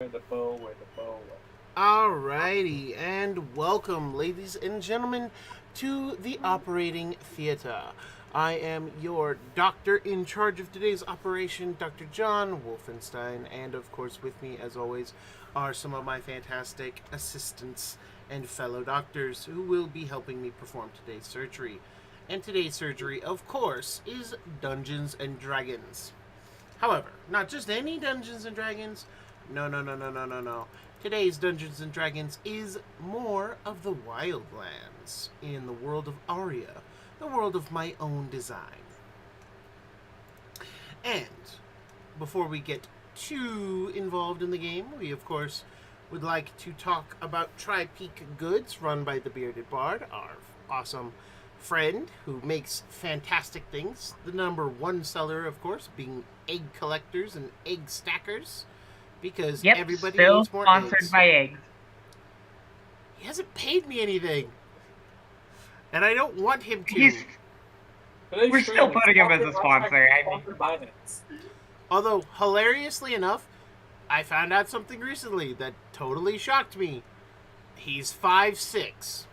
Where the bow, where the bow. Alrighty, and welcome, ladies and gentlemen, to the operating theater. I am your doctor in charge of today's operation, Dr. John Wolfenstein, and of course, with me, as always, are some of my fantastic assistants and fellow doctors who will be helping me perform today's surgery. And today's surgery, of course, is Dungeons and Dragons. However, not just any Dungeons and Dragons. No. Today's Dungeons and Dragons is more of the Wildlands in the world of Auria, the world of my own design. And before we get too involved in the game, we of course would like to talk about Tri-Peak Goods, run by the Bearded Bard, our awesome friend who makes fantastic things. The number one seller, of course, being egg collectors and egg stackers, because Yep, everybody still needs more sponsored eggs. by eggs. He hasn't paid me anything, and I don't want him to. We're still putting him as a sponsor. Although, hilariously enough, I found out something recently that totally shocked me. He's 5'6".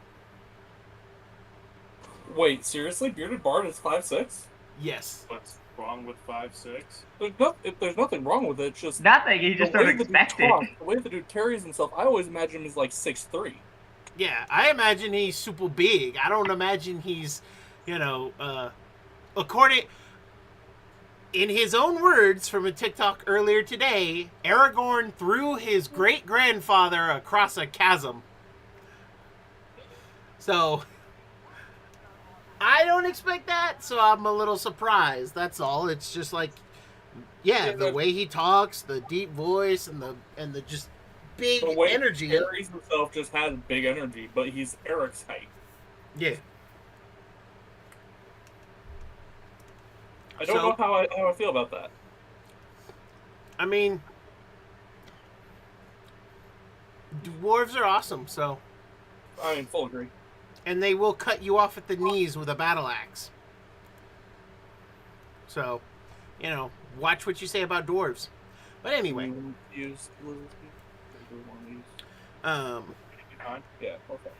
Wait, seriously? Bearded Bard is 5'6"? Yes. What's wrong with 5'6"? There's nothing wrong with it, it's just... Nothing, you just don't expect it. The way the dude carries himself, I always imagine him as like 6'3". Yeah, I imagine he's super big. I don't imagine he's, according... In his own words from a TikTok earlier today, Aragorn threw his great-grandfather across a chasm. So, I don't expect that, so I'm a little surprised. That's all. It's just like, the way he talks, the deep voice, and the just big The way energy. he carries himself just has big energy, but he's Eric's height. Yeah. I don't know how I feel about that. I mean, dwarves are awesome, so. I mean, full agree. And they will cut you off at the knees with a battle axe. So, watch what you say about dwarves. But anyway. Yeah, okay.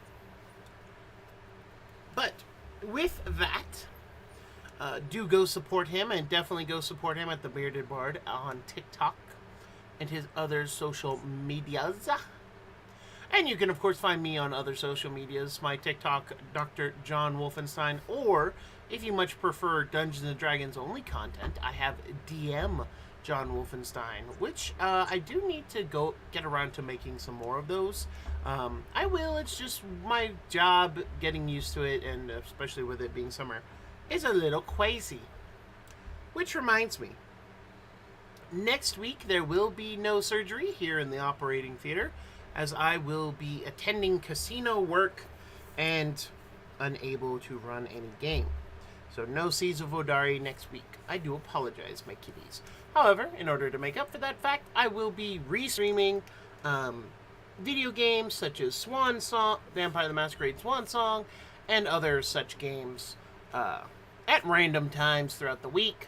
But with that, do go support him, and definitely go support him at the Bearded Bard on TikTok and his other social medias. And you can, of course, find me on other social medias. My TikTok, Dr.JWolfenstein, or if you much prefer Dungeons & Dragons only content, I have DM John Wolfenstein, which I do need to go get around to making some more of those. I will. It's just my job getting used to it, and especially with it being summer, is a little crazy. Which reminds me, next week there will be no surgery here in the operating theater, as I will be attending casino work and unable to run any game. So no Seas of Odari next week. I do apologize, my kiddies. However, in order to make up for that fact, I will be re-streaming video games such as Swan Song, Vampire the Masquerade Swan Song, and other such games at random times throughout the week.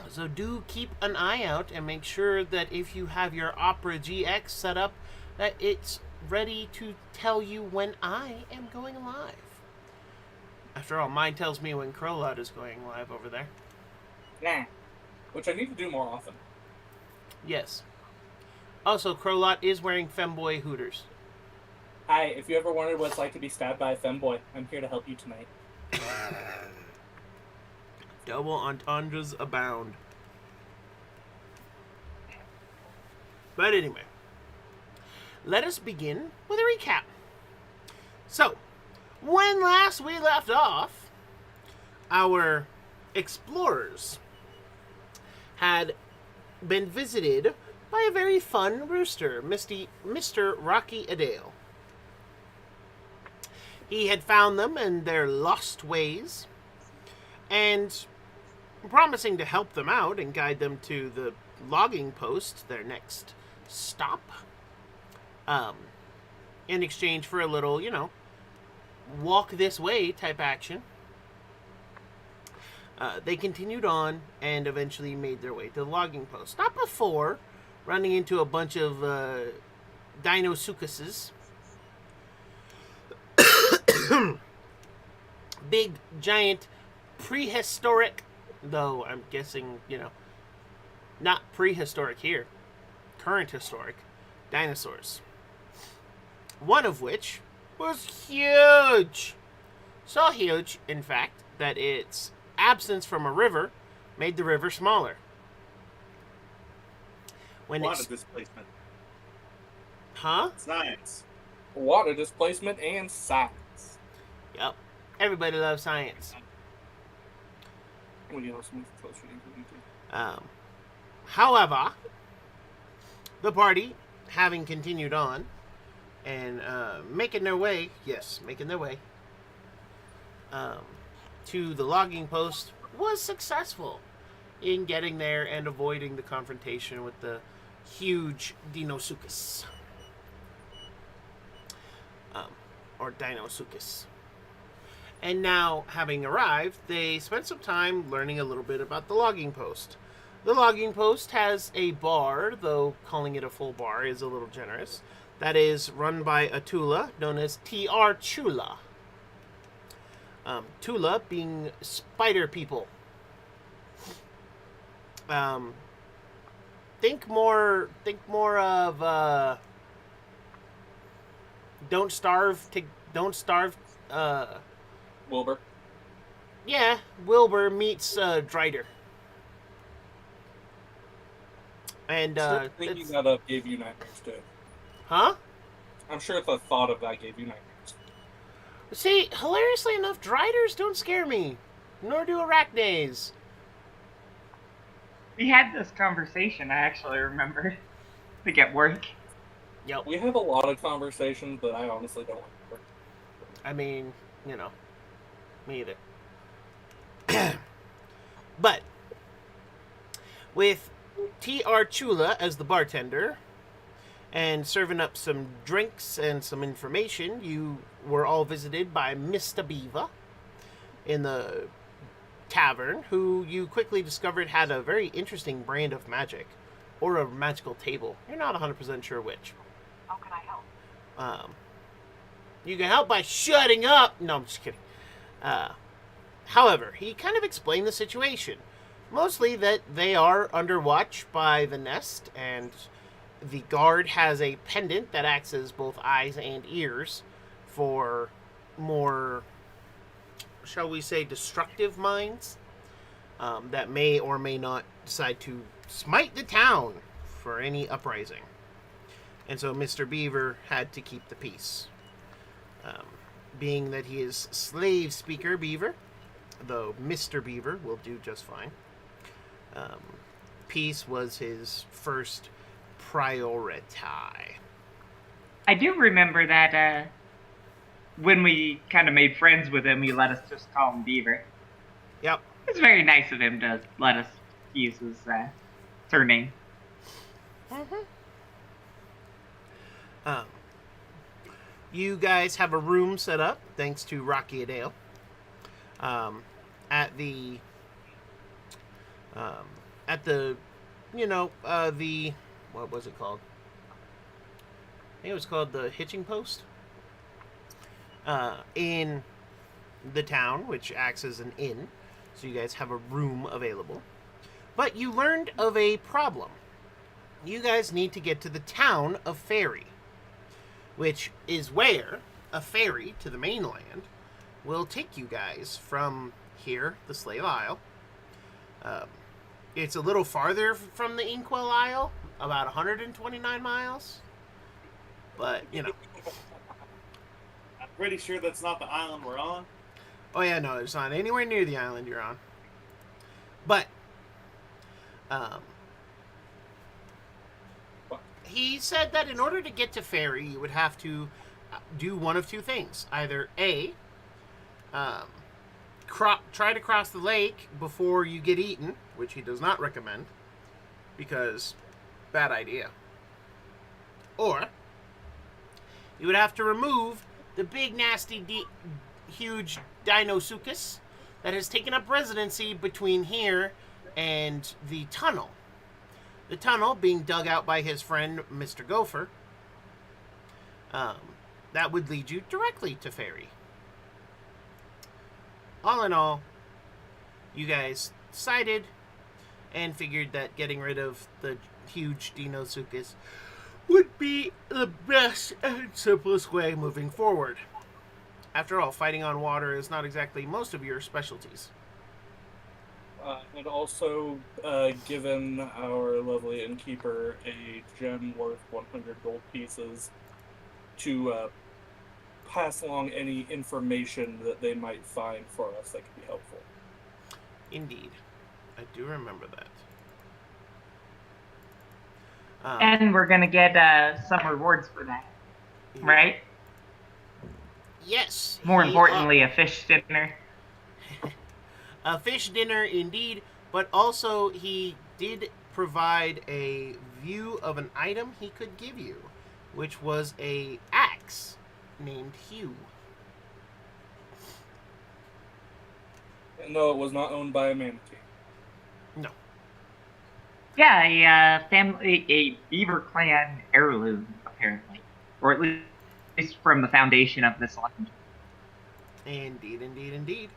So do keep an eye out and make sure that if you have your Opera GX set up, that it's ready to tell you when I am going live. After all, mine tells me when Crowlot is going live over there. Nah. Which I need to do more often. Yes. Also, Crowlot is wearing femboy hooters. Hi, if you ever wondered what it's like to be stabbed by a femboy, I'm here to help you tonight. Double entendres abound. But anyway, let us begin with a recap. So, when last we left off, our explorers had been visited by a very fun rooster, Mr. Rocky Adale. He had found them in their lost ways, and promising to help them out and guide them to the logging post, their next stop, in exchange for a little, walk this way type action. They continued on and eventually made their way to the logging post. Not before running into a bunch of Dinosuchuses. Big, giant, prehistoric, though I'm guessing, not prehistoric here, current historic dinosaurs. One of which was huge. So huge, in fact, that its absence from a river made the river smaller. Water displacement. Huh? Science. Water displacement and science. Yep. Everybody loves science. However, the party, having continued on and making their way to the logging post, was successful in getting there and avoiding the confrontation with the huge Dinosuchus. Or Dinosuchus. And now, having arrived, they spent some time learning a little bit about the logging post. The logging post has a bar, though calling it a full bar is a little generous, that is run by a Tula known as T.R. Chula. Tula being spider people. Think more of Don't Starve. Wilbur. Yeah, Wilbur meets Drider. And thinking that up gave you nightmares too. Huh? I'm sure the thought of that gave you nightmares. See, hilariously enough, Driders don't scare me, nor do arachnes. We had this conversation, I actually remember, like at work. Yep. We have a lot of conversations, but I honestly don't remember. I mean, me either. But with T.R. Chula as the bartender and serving up some drinks and some information, you were all visited by Mr. Beaver in the tavern, who you quickly discovered had a very interesting brand of magic, or a magical table. You're not 100% sure which. How can I help? You can help by shutting up. No, I'm just kidding. However, he kind of explained the situation. Mostly that they are under watch by the nest, and the guard has a pendant that acts as both eyes and ears for more, shall we say, destructive minds that may or may not decide to smite the town for any uprising. And so Mr. Beaver had to keep the peace. Being that he is slave speaker Beaver, though Mr. Beaver will do just fine. Peace was his first priority. I do remember that when we kind of made friends with him, he let us just call him Beaver. Yep. It's very nice of him to let us use his surname. You guys have a room set up, thanks to Rocky Adale, at the what was it called? I think it was called the hitching post in the town, which acts as an inn. So you guys have a room available. But you learned of a problem. You guys need to get to the town of Ferry, which is where a ferry to the mainland will take you guys from here, the Slave Isle. It's a little farther from the Inkwell Isle, about 129 miles. But, I'm pretty sure that's not the island we're on. Oh yeah, no, it's not anywhere near the island you're on. But, he said that in order to get to Ferry, you would have to do one of two things. Either A, try to cross the lake before you get eaten, which he does not recommend, because bad idea. Or, you would have to remove the big, nasty, huge Dinosuchus that has taken up residency between here and the tunnel. The tunnel being dug out by his friend, Mr. Gopher. That would lead you directly to Fairy. All in all, you guys decided and figured that getting rid of the huge Deinosuchus would be the best and simplest way moving forward. After all, fighting on water is not exactly most of your specialties. And also given our lovely innkeeper a gem worth 100 gold pieces to pass along any information that they might find for us that could be helpful. Indeed. I do remember that. And we're going to get some rewards for that, right? Yes. More importantly, a fish dinner. A fish dinner, indeed. But also, he did provide a view of an item he could give you, which was a axe named Hugh. No, it was not owned by a manatee. No. Yeah, a Beaver Clan heirloom, apparently. Or at least from the foundation of this legend. Indeed, indeed, indeed.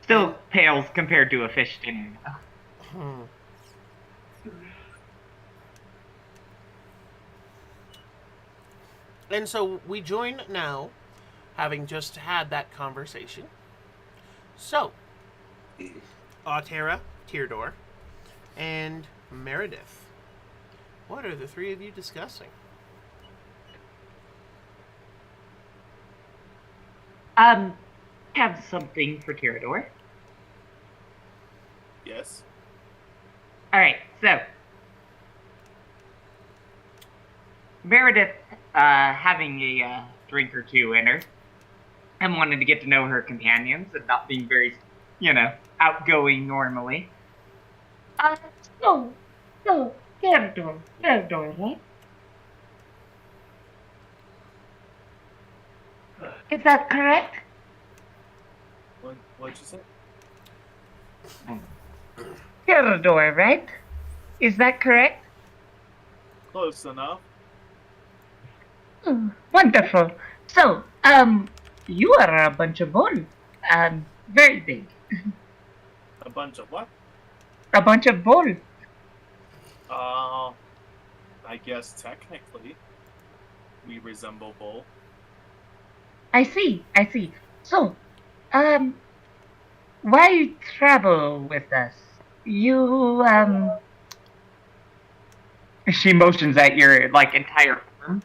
Still pales compared to a fish dinner. And so we join now, having just had that conversation. So, Autera, Teardor, and Meredith. What are the three of you discussing? Have something for Terador. Yes. Alright, so Meredith having a drink or two in her and wanting to get to know her companions and not being very, outgoing normally. So, Terador, right? Is that correct? What'd you say? Terador, right? Is that correct? Close enough. Wonderful. So, you are a bunch of bulls. Very big. A bunch of what? A bunch of bulls. I guess technically, we resemble bull. I see. So, why travel with us? You, She motions at your, entire arm.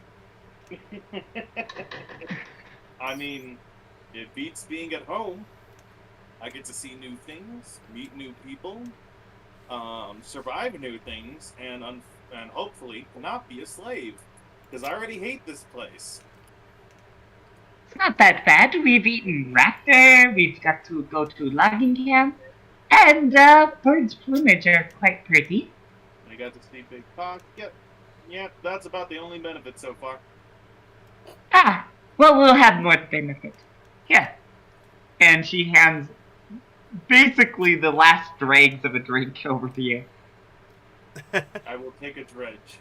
I mean, it beats being at home. I get to see new things, meet new people, survive new things, and hopefully not be a slave. Because I already hate this place. It's not that bad. We've eaten raptor, we've got to go to logging camp, and birds' plumage are quite pretty. I got to see Big Cock. Yep, that's about the only benefit so far. Well, we'll have more benefit. Here. And she hands basically the last dregs of a drink over to you. I will take a dredge.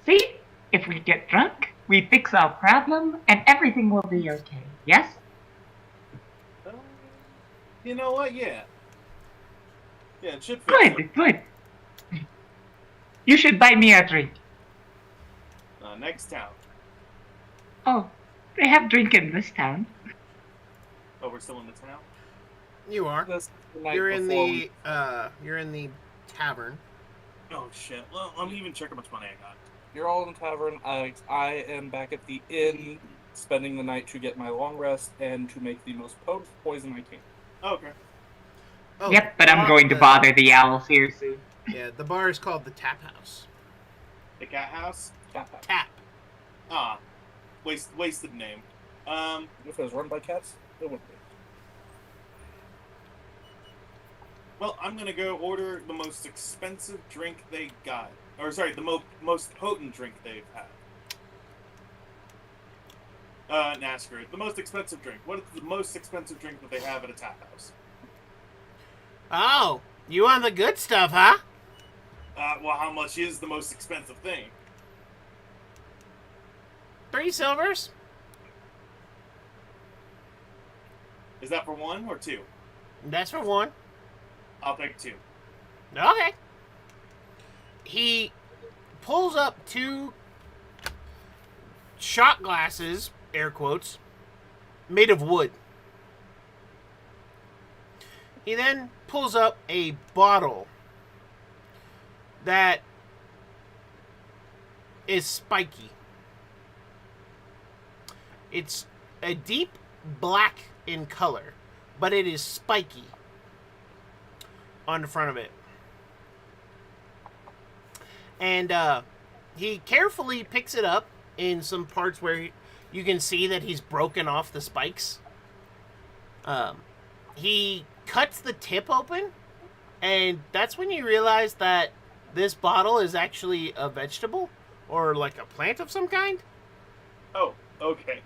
See? If we get drunk, we fix our problem, and everything will be okay. Yes? You know what? Yeah. Yeah, it should fit. Good. You should buy me a drink. Next town. Oh, they have drink in this town. Oh, we're still in the town? You are. You're in the tavern. Oh, shit. Well, let me even check how much money I got. You're all in the tavern. I am back at the inn, spending the night to get my long rest and to make the most potent poison I can. Okay. Oh, Yep, but I'm going to bother the owls here soon. Yeah, the bar is called the Tap House. The cat house? Tap. Ah. Wasted name. If it was run by cats, it wouldn't be. Well, I'm gonna go order the most expensive drink they got. Or, sorry, the most potent drink they've had. Nah, screw it. The most expensive drink. What is the most expensive drink that they have at a tap house? Oh, you want the good stuff, huh? Well, how much is the most expensive thing? 3 silvers. Is that for 1 or 2? That's for 1. I'll take 2. Okay. He pulls up 2 shot glasses, air quotes, made of wood. He then pulls up a bottle that is spiky. It's a deep black in color, but it is spiky on the front of it. And he carefully picks it up in some parts where you can see that he's broken off the spikes. He cuts the tip open, and that's when you realize that this bottle is actually a vegetable or like a plant of some kind. Oh, okay.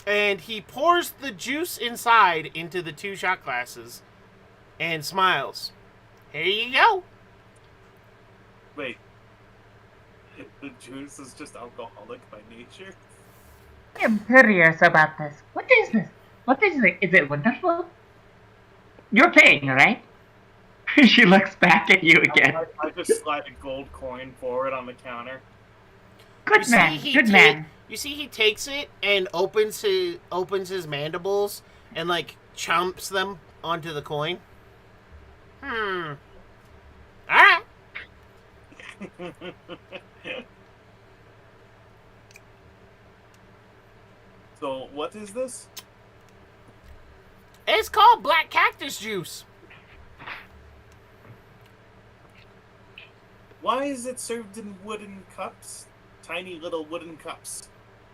And he pours the juice inside into the 2 shot glasses and smiles. Here you go. Wait. The juice is just alcoholic by nature? I'm curious about this. What is this? What is it? Is it wonderful? You're paying, right? She looks back at you again. I just slide a gold coin forward on the counter. Good man. Good man. You see he takes it and opens his mandibles and like chomps them onto the coin. Alright. So, what is this? It's called black cactus juice. Why is it served in wooden cups? Tiny little wooden cups.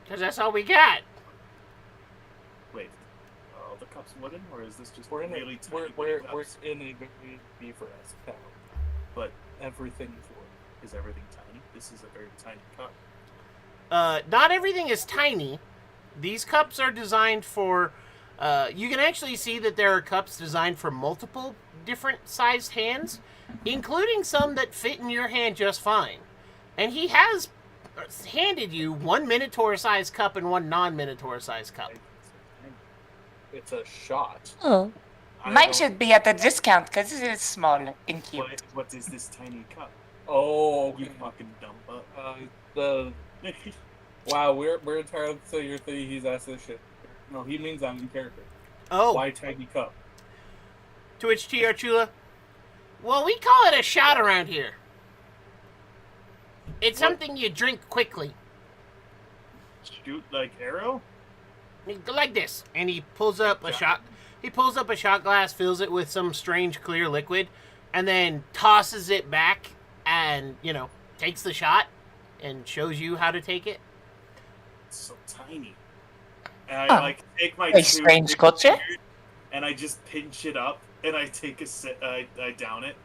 Because that's all we got. Wait, are all the cups wooden, or is this just We're in really a, tiny we're cups? in a very beaver-esque town. But Everything's wood. is everything tiny? This is a very tiny cup. Not everything is tiny. These cups are designed for... you can actually see that there are cups designed for multiple different sized hands, including some that fit in your hand just fine. And he has handed you 1 Minotaur-sized cup and 1 non-Minotaur-sized cup. It's a shot. Oh, I mine don't- should be at a discount because it is small and cute. What is this tiny cup? Oh, You fucking dumb butt. the wow, we're entirely so you're thinking he's asked this shit. No, he means I'm in character. Oh, Why tiny cup? to which TR Chula, well, we call it a shot around here. It's What? something you drink quickly. Shoot like arrow? Like this. And he pulls up a shot. He pulls up a shot glass, fills it with some strange clear liquid, and then tosses it back and, takes the shot and shows you how to take it. It's so tiny. And I Huh. take my A two strange big culture? fingers and I just pinch it up and I take a sip. I down it.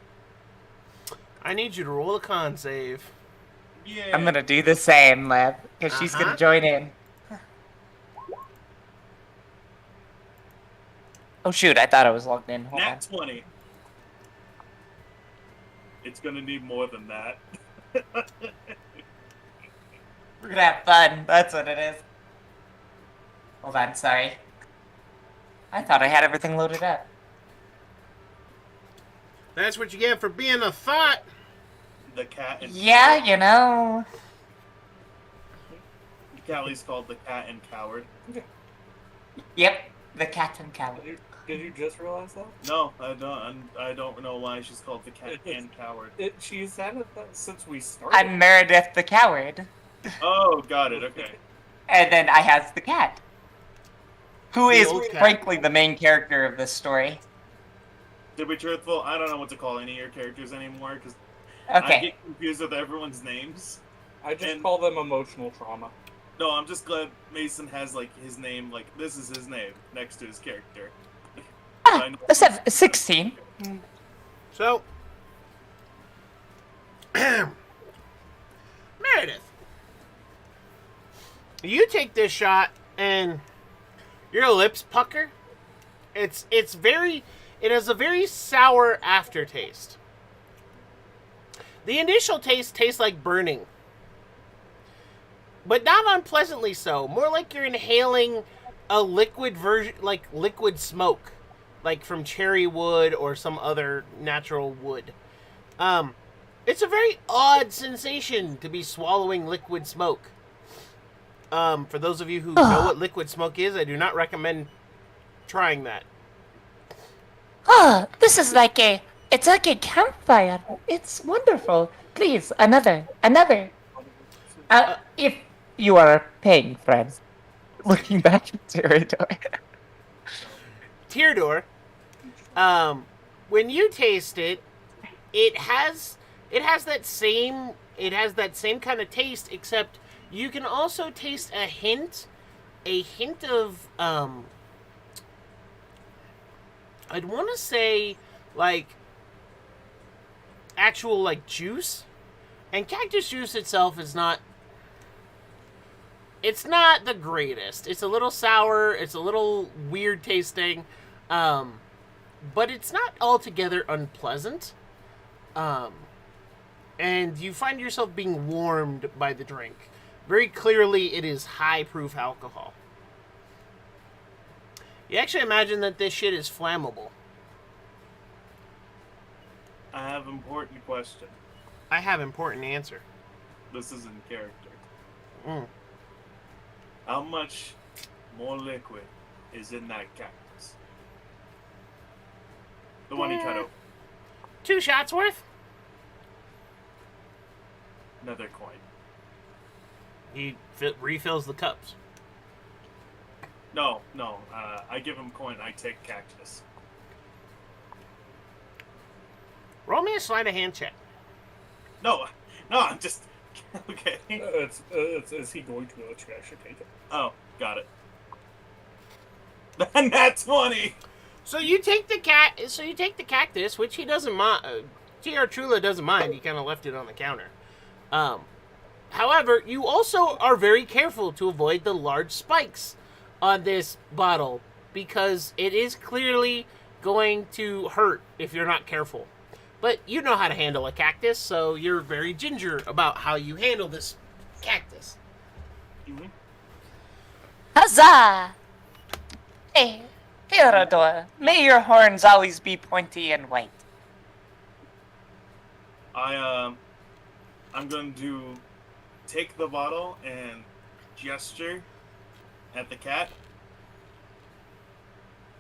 I need you to roll a con save. Yeah. I'm gonna do the same, Lev, because she's Uh-huh. gonna join in. Oh shoot, I thought I was logged in. Hold on. Nat 20. It's gonna need more than that. We're gonna have fun. That's what it is. Hold on, sorry. I thought I had everything loaded up. That's what you get for being a thought. The cat and Yeah, you know. Callie's called the cat and coward. Yep, the cat and cow. Did you just realize that? No, I don't. I don't know why she's called the cat and coward. She's had it since we started. I'm Meredith the coward. Oh, got it. Okay. And then I has the cat. Who The is, old cat. frankly, the main character of this story. To be truthful, I don't know what to call any of your characters anymore because I Okay. get confused with everyone's names. I just and- call them emotional trauma. No, I'm just glad Mason has like his name, like this is his name next to his character. Ah, I know- a 16. So, Meredith, you take this shot and your lips pucker. It has a very sour aftertaste. The initial taste tastes like burning. But not unpleasantly so. More like you're inhaling a liquid version, like liquid smoke. Like from cherry wood or some other natural wood. It's a very odd sensation to be swallowing liquid smoke. For those of you who know what liquid smoke is, I do not recommend trying that. This is it's like a campfire. It's wonderful. Please, another. If you are paying, friends. Looking back at Terador. Teardor, when you taste it, it has that same kind of taste, except you can also taste a hint of I'd want to say like actual like juice, and cactus juice itself is not. It's not the greatest. It's a little sour. It's a little weird tasting, but it's not altogether unpleasant. And you find yourself being warmed by the drink. Very clearly, it is high-proof alcohol. You actually imagine that this shit is flammable. I have an important question. I have important answer. This is in character. Mm. How much more liquid is in that cactus? The one he cut open. 2 shots worth? Another coin. He refills the cups. No. I give him coin. I take cactus. Roll me a sleight of hand check. No, I'm just... Okay. Is he going to let you actually take it? Oh, got it. That's funny. So you take the cactus, which he doesn't mind. T.R. Trula doesn't mind. He kind of left it on the counter. However, you also are very careful to avoid the large spikes on this bottle because it is clearly going to hurt if you're not careful. But you know how to handle a cactus, so you're very ginger about how you handle this cactus. Mm-hmm. Huzzah! Hey, Theodore, may your horns always be pointy and white. I'm going to take the bottle and gesture at the cat.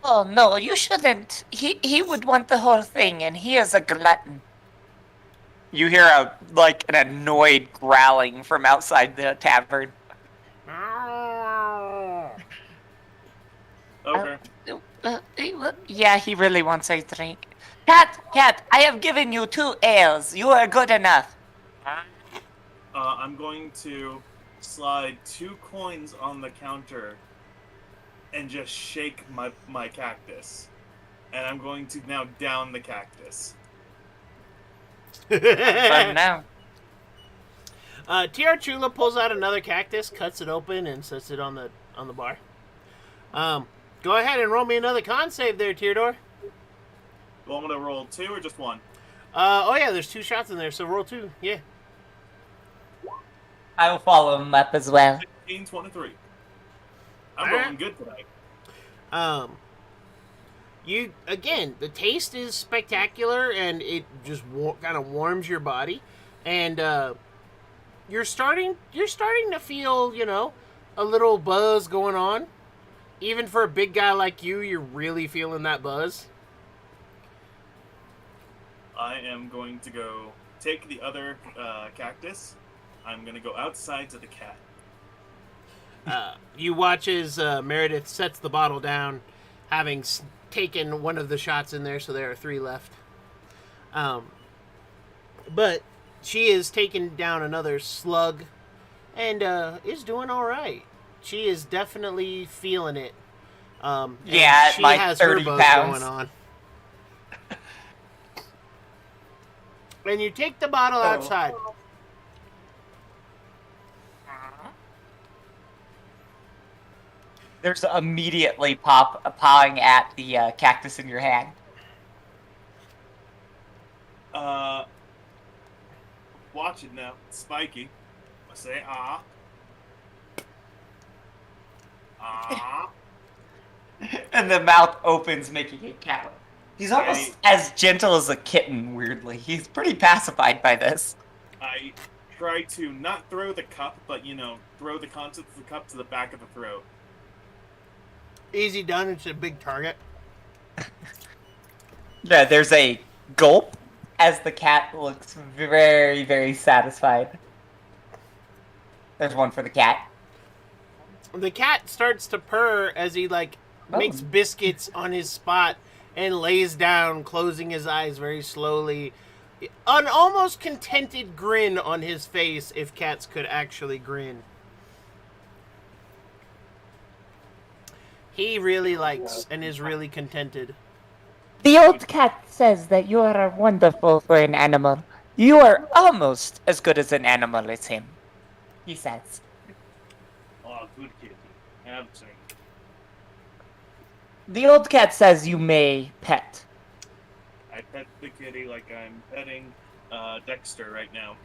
Oh, no, you shouldn't. He would want the whole thing, and he is a glutton. You hear an annoyed growling from outside the tavern. Okay. Yeah, he really wants a drink. Cat, I have given you 2 ales. You are good enough. I'm going to slide 2 coins on the counter and just shake my cactus. And I'm going to now down the cactus. Fun now. T.R. Chula pulls out another cactus, cuts it open, and sets it on the bar. Go ahead and roll me another con save there, Teodor. You want me to roll 2 or just 1? Oh yeah, there's 2 shots in there, so roll 2. Yeah. I will follow him up as well. 15, 23. I'm rolling good tonight. The taste is spectacular, and it just kind of warms your body, and you're starting to feel, a little buzz going on. Even for a big guy like you, you're really feeling that buzz. I am going to go take the other cactus. I'm going to go outside to the cat. You watch as Meredith sets the bottle down, having taken one of the shots in there, so there are 3 left. But she is taking down another slug, and is doing all right. She is definitely feeling it. Yeah, she like has 30 her buzz pounds. going on. And you take the bottle outside. There's immediately pawing at the cactus in your hand. Watch it now. It's spiky. I say ah. Ah. And the mouth opens, making it cat. He's almost as gentle as a kitten, weirdly. He's pretty pacified by this. I try to not throw the cup, but, throw the contents of the cup to the back of the throat. Easy done. It's a big target. Yeah, there's a gulp as the cat looks very, very satisfied. There's one for the cat. The cat starts to purr as he, makes biscuits on his spot and lays down, closing his eyes very slowly. An almost contented grin on his face, if cats could actually grin. He really likes and is really contented. The old cat says that you are wonderful for an animal. You are almost as good as an animal as him, he says. Oh, good kitty. Absolutely. The old cat says you may pet. I pet the kitty like I'm petting Dexter right now.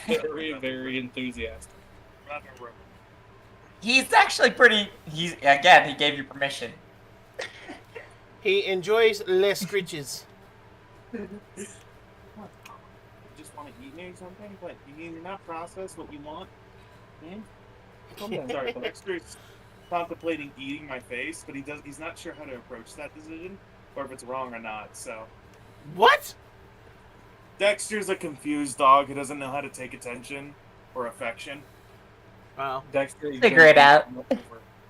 Very, very enthusiastic. He's actually pretty... he gave you permission. He enjoys les screeches. You just want to eat me or something? What, you're not process what you want? Sorry, Dexter's contemplating eating my face, but he's not sure how to approach that decision, or if it's wrong or not, so... What? Dexter's a confused dog who doesn't know how to take attention or affection. Wow. Dexter, Figure it out.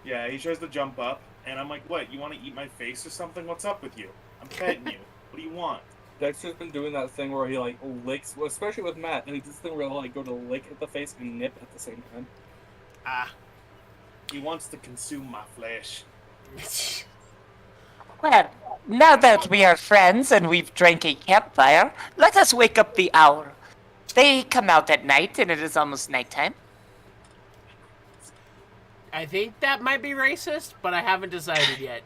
Yeah, he tries to jump up, and I'm like, what, you want to eat my face or something? What's up with you? I'm petting you. What do you want? Dexter's been doing that thing where he licks, especially with Matt, and he does this thing where he'll go to lick at the face and nip at the same time. Ah. He wants to consume my flesh. Well, now that we are friends and we've drank a campfire, let us wake up the owl. They come out at night, and it is almost nighttime. I think that might be racist, but I haven't decided yet.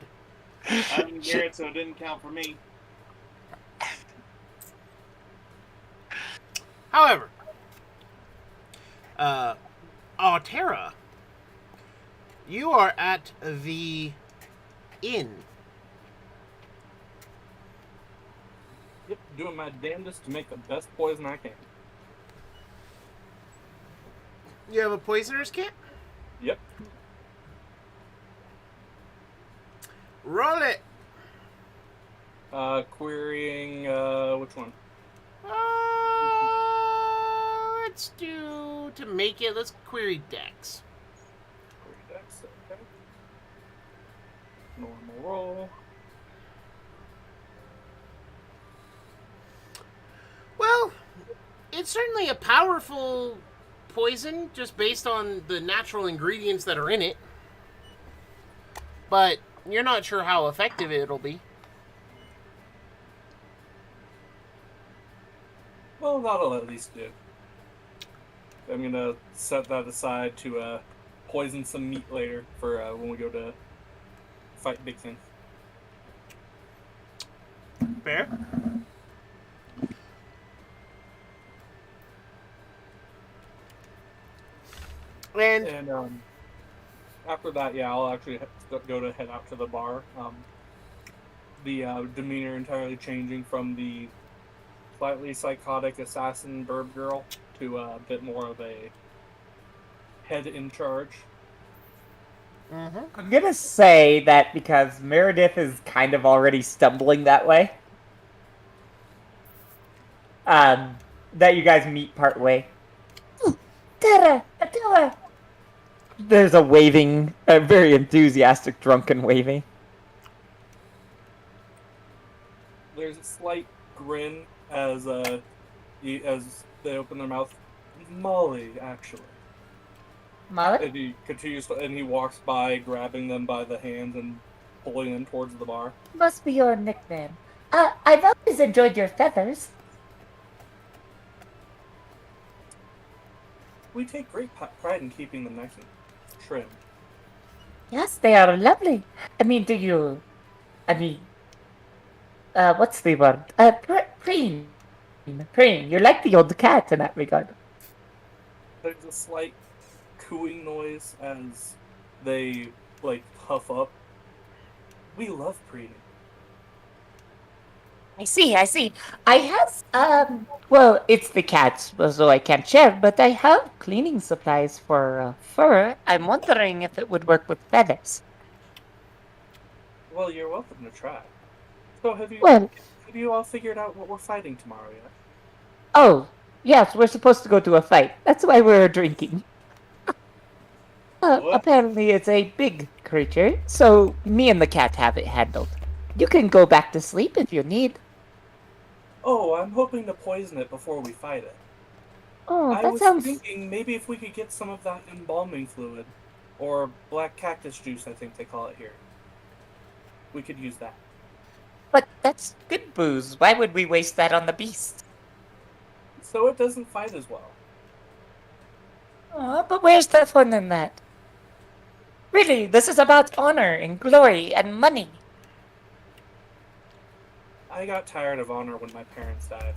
I didn't hear it, so it didn't count for me. However, Tara, you are at the inn. Yep, doing my damnedest to make the best poison I can. You have a poisoner's kit? Yep. Roll it. Querying, which one? Let's do, to make it, let's query Dex. Query Dex, okay. Normal roll. Well, it's certainly a powerful poison, just based on the natural ingredients that are in it. But you're not sure how effective it'll be. Well, that'll at least do. I'm gonna set that aside to poison some meat later for when we go to fight Big Thing. Fair. And after that, yeah, I'll actually go to head out to the bar. The demeanor entirely changing from the slightly psychotic assassin burb girl to a bit more of a head in charge. mm-hmm. I'm gonna say that because Meredith is kind of already stumbling that way. That you guys meet partway. Tara! There's a waving, a very enthusiastic, drunken waving. There's a slight grin as they open their mouth. Molly, actually. Molly? And he continues, and he walks by, grabbing them by the hands and pulling them towards the bar. Must be your nickname. I've always enjoyed your feathers. We take great pride in keeping them nice and trimmed. Yes, they are lovely. what's the word? Preen. Preen, you're like the old cat in that regard. There's a slight cooing noise as they puff up. We love preening. I see. I have, well, it's the cat, so I can't share, but I have cleaning supplies for fur. I'm wondering if it would work with feathers. Well, you're welcome to try. So have you all figured out what we're fighting tomorrow yet? Oh, yes, we're supposed to go to a fight. That's why we're drinking. What? Apparently it's a big creature, so me and the cat have it handled. You can go back to sleep if you need. Oh, I'm hoping to poison it before we fight it. Oh, I that was sounds... thinking maybe if we could get some of that embalming fluid, or black cactus juice, I think they call it here. We could use that. But that's good booze. Why would we waste that on the beast? So it doesn't fight as well. Oh, but where's the fun in that? Really, this is about honor and glory and money. I got tired of honor when my parents died.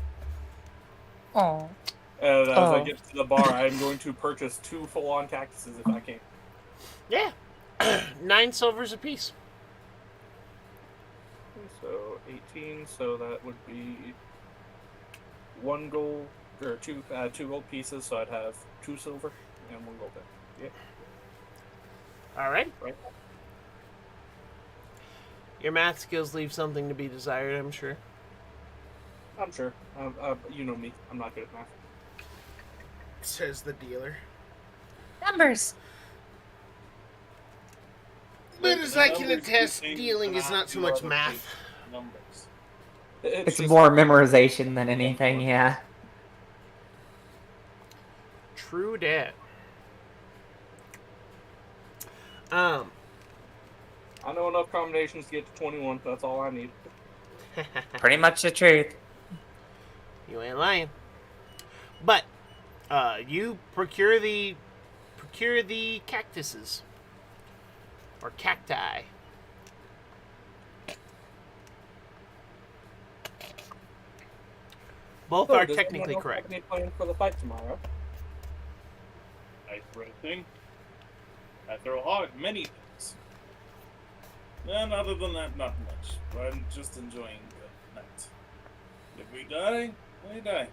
Oh. And as I get to the bar, I'm going to purchase 2 full-on cactuses if I can. Yeah. 9 silvers apiece. So 18, so that would be 1 gold, or 2 gold pieces, so I'd have 2 silver and 1 gold then. Yeah. All right. Right. Your math skills leave something to be desired, I'm sure. I'm sure. You know me. I'm not good at math. Says the dealer. Numbers. But as I can Numbers attest, do things dealing is and not so do much other math. things. Numbers. It's just- more memorization than anything, yeah. True dat. I know enough combinations to get to 21. That's all I need. Pretty much the truth. You ain't lying. But you procure the cactuses or cacti. Both So, are does technically anyone else correct. have any plan for the fight tomorrow? I throw thing. I throw hard many things. And other than that, not much. I'm just enjoying the night. If we die, we die.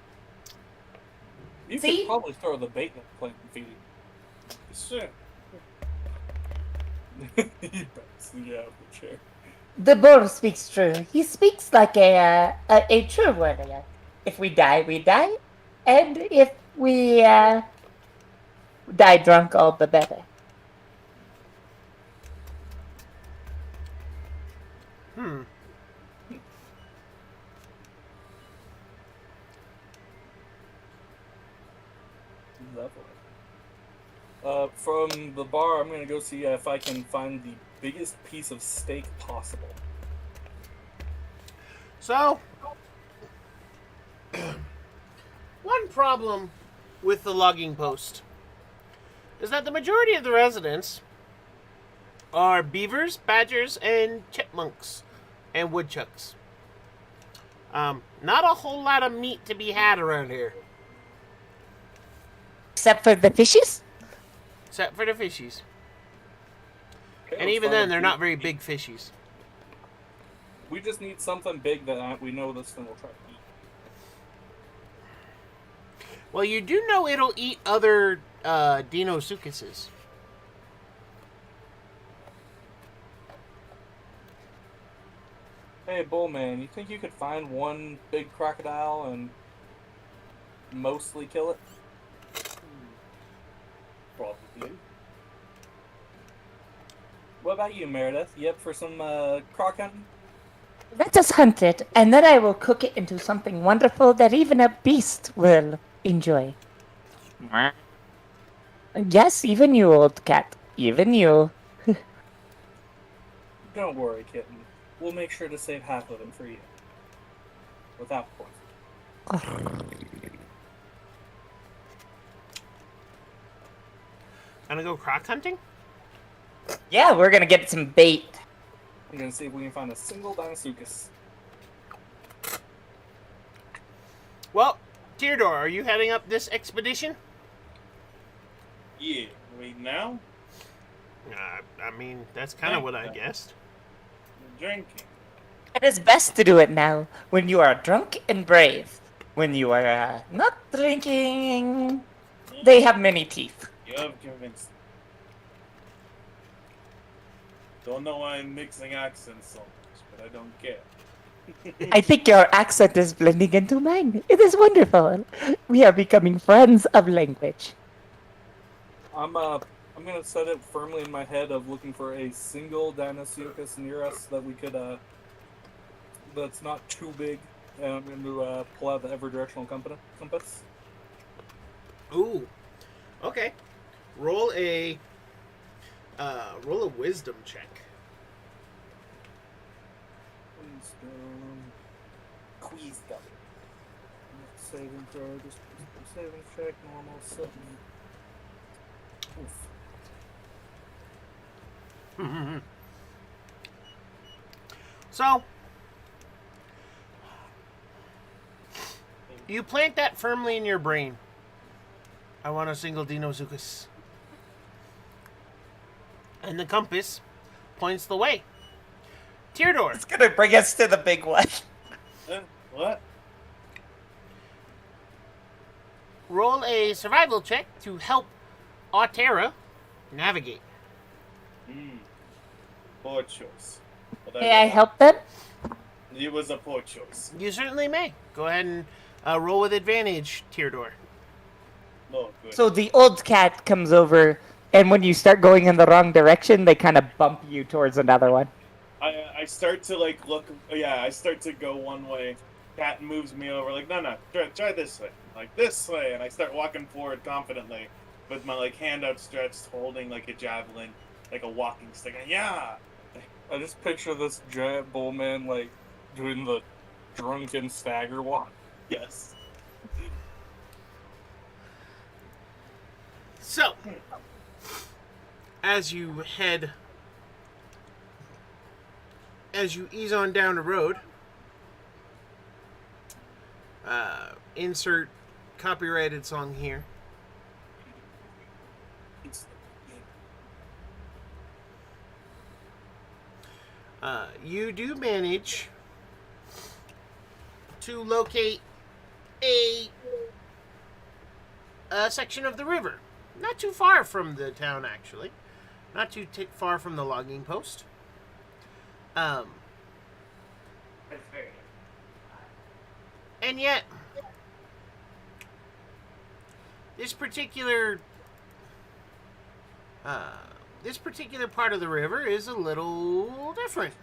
You See? could probably throw the bait that plant feeding. Sure. He backs me out of the chair. The bull speaks true. He speaks like a true warrior. If we die, we die. And if we die drunk, all the better. Lovely. From the bar, I'm gonna go see if I can find the biggest piece of steak possible. So, one problem with the logging post is that the majority of the residents are beavers, badgers, and chipmunks and woodchucks. Not a whole lot of meat to be had around here, Except for the fishes? except for the fishies. Okay, And let's even find then, a they're big- not very big fishies. We just need something big that we know this thing will try to eat. Well, you do know it'll eat other Deinosuchuses. Hey, Bullman, you think you could find one big crocodile and mostly kill it? Probably. What about you, Meredith? You up for some croc hunting? Let us hunt it, and then I will cook it into something wonderful that even a beast will enjoy. Yes, even you, old cat. Even you. Don't worry, kitten. We'll make sure to save half of them for you. Without poison. Gonna go croc hunting? Yeah, we're gonna get some bait. I'm gonna see if we can find a single Deinosuchus. Well, Teardor, are you heading up this expedition? Yeah. Wait, now? I mean, that's kind of what I guessed. Drinking. It is best to do it now, when you are drunk and brave. When you are not drinking, they have many teeth. You have convinced me. Don't know why I'm mixing accents so much, but I don't care. I think your accent is blending into mine. It is wonderful. We are becoming friends of language. I'm gonna set it firmly in my head of looking for a single Deinosuchus near us that we could that's not too big, and I'm gonna pull out the ever-directional compass. Ooh. Okay. Roll a wisdom check. Wisdom. Saving throw, just saving check, normal, 7. Oof. So, you plant that firmly in your brain. I want a single Deinosuchus. And the compass points the way. Teardor. It's gonna bring us to the big one. What? Roll a survival check to help Auria navigate. Poor choice. May I help them? It was a poor choice. You certainly may. Go ahead and roll with advantage, Teardor. No, good. So the old cat comes over, and when you start going in the wrong direction, they kind of bump you towards another one. I start to like look. Yeah, I start to go one way. Cat moves me over. Like, no, try this way. Like this way, and I start walking forward confidently, with my like hand outstretched, holding like a javelin, like a walking stick. And yeah. I just picture this giant bull man like doing the drunken stagger walk. Yes. So, as you ease on down the road, insert copyrighted song here. You do manage to locate a section of the river. Not too far from the town, actually. Not too far from the logging post. And yet, this particular part of the river is a little different.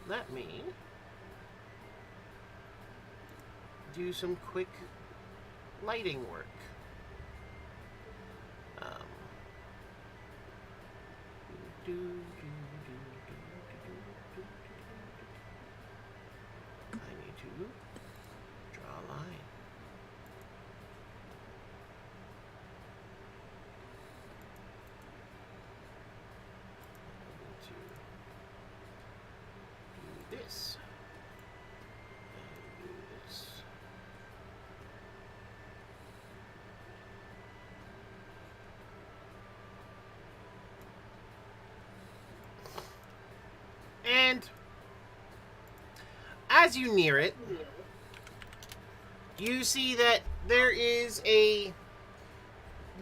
Let me do some quick lighting work. I need to draw a line. I need to do this. And do this. And as you near it, you see that there is a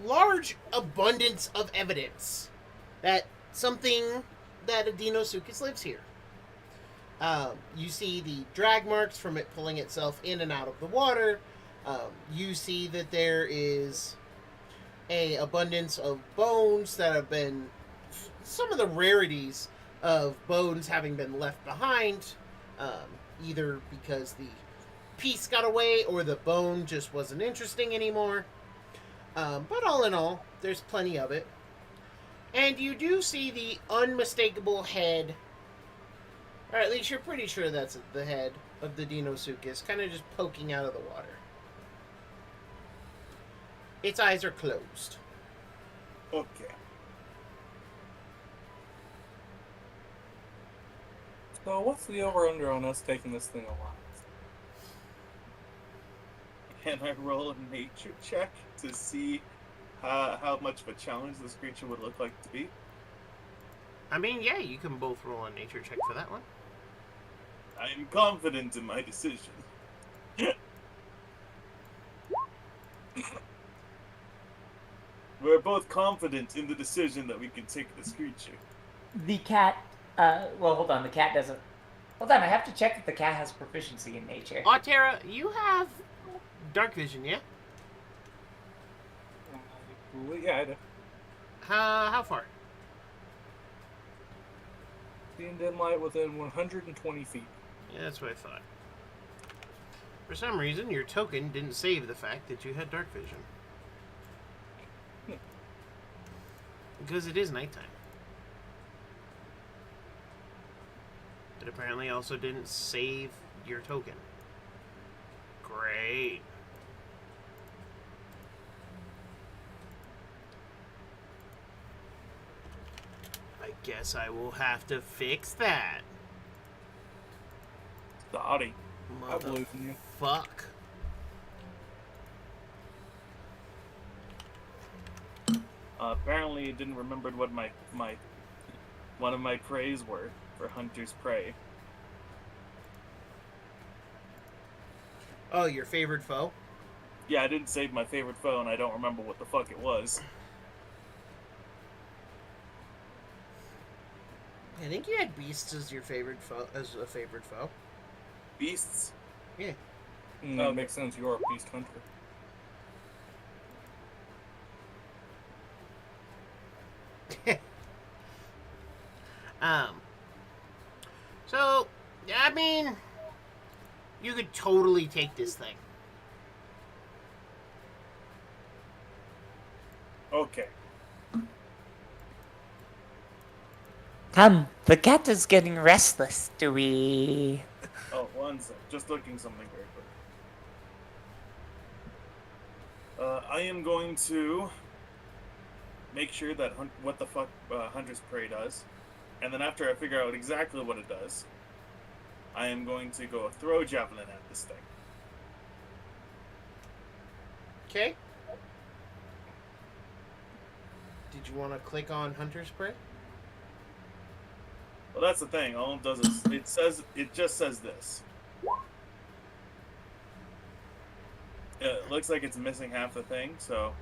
large abundance of evidence that a Deinosuchus lives here. You see the drag marks from it pulling itself in and out of the water. You see that there is a abundance of bones that have been some of the rarities of bones having been left behind, either because the piece got away or the bone just wasn't interesting anymore. But all in all, there's plenty of it. And you do see the unmistakable head, or at least you're pretty sure that's the head of the Deinosuchus, kind of just poking out of the water. Its eyes are closed. Okay. So what's the over-under on us taking this thing alive? Can I roll a nature check to see how much of a challenge this creature would look like to be? I mean, yeah, you can both roll a nature check for that one. I am confident in my decision. We're both confident in the decision that we can take this creature. The cat. Well, hold on. The cat doesn't. Hold on. I have to check if the cat has proficiency in nature. Autera, you have dark vision, yeah? Yeah, I do. How far? Seeing dim light within 120 feet. Yeah, that's what I thought. For some reason, your token didn't save the fact that you had dark vision. Because it is nighttime. It apparently also didn't save your token. Great. I guess I will have to fix that. Dottie. I believe in you. Fuck. Apparently, it didn't remember what my one of my praise were for Hunter's Prey. Oh, your favorite foe? Yeah, I didn't save my favorite foe, and I don't remember what the fuck it was. I think you had beasts as your favorite foe, as a favorite foe. Beasts? Yeah. That makes sense. You're a beast hunter. So, I mean, you could totally take this thing. Okay. Come, the cat is getting restless. Do we... Oh, one sec. Just looking something very quick. I am going to make sure that what the fuck Hunter's Prey does. And then after I figure out exactly what it does, I am going to go throw a javelin at this thing. Okay. Did you want to click on Hunter's Prey? Well, that's the thing. All it does is it just says this. It looks like it's missing half the thing, so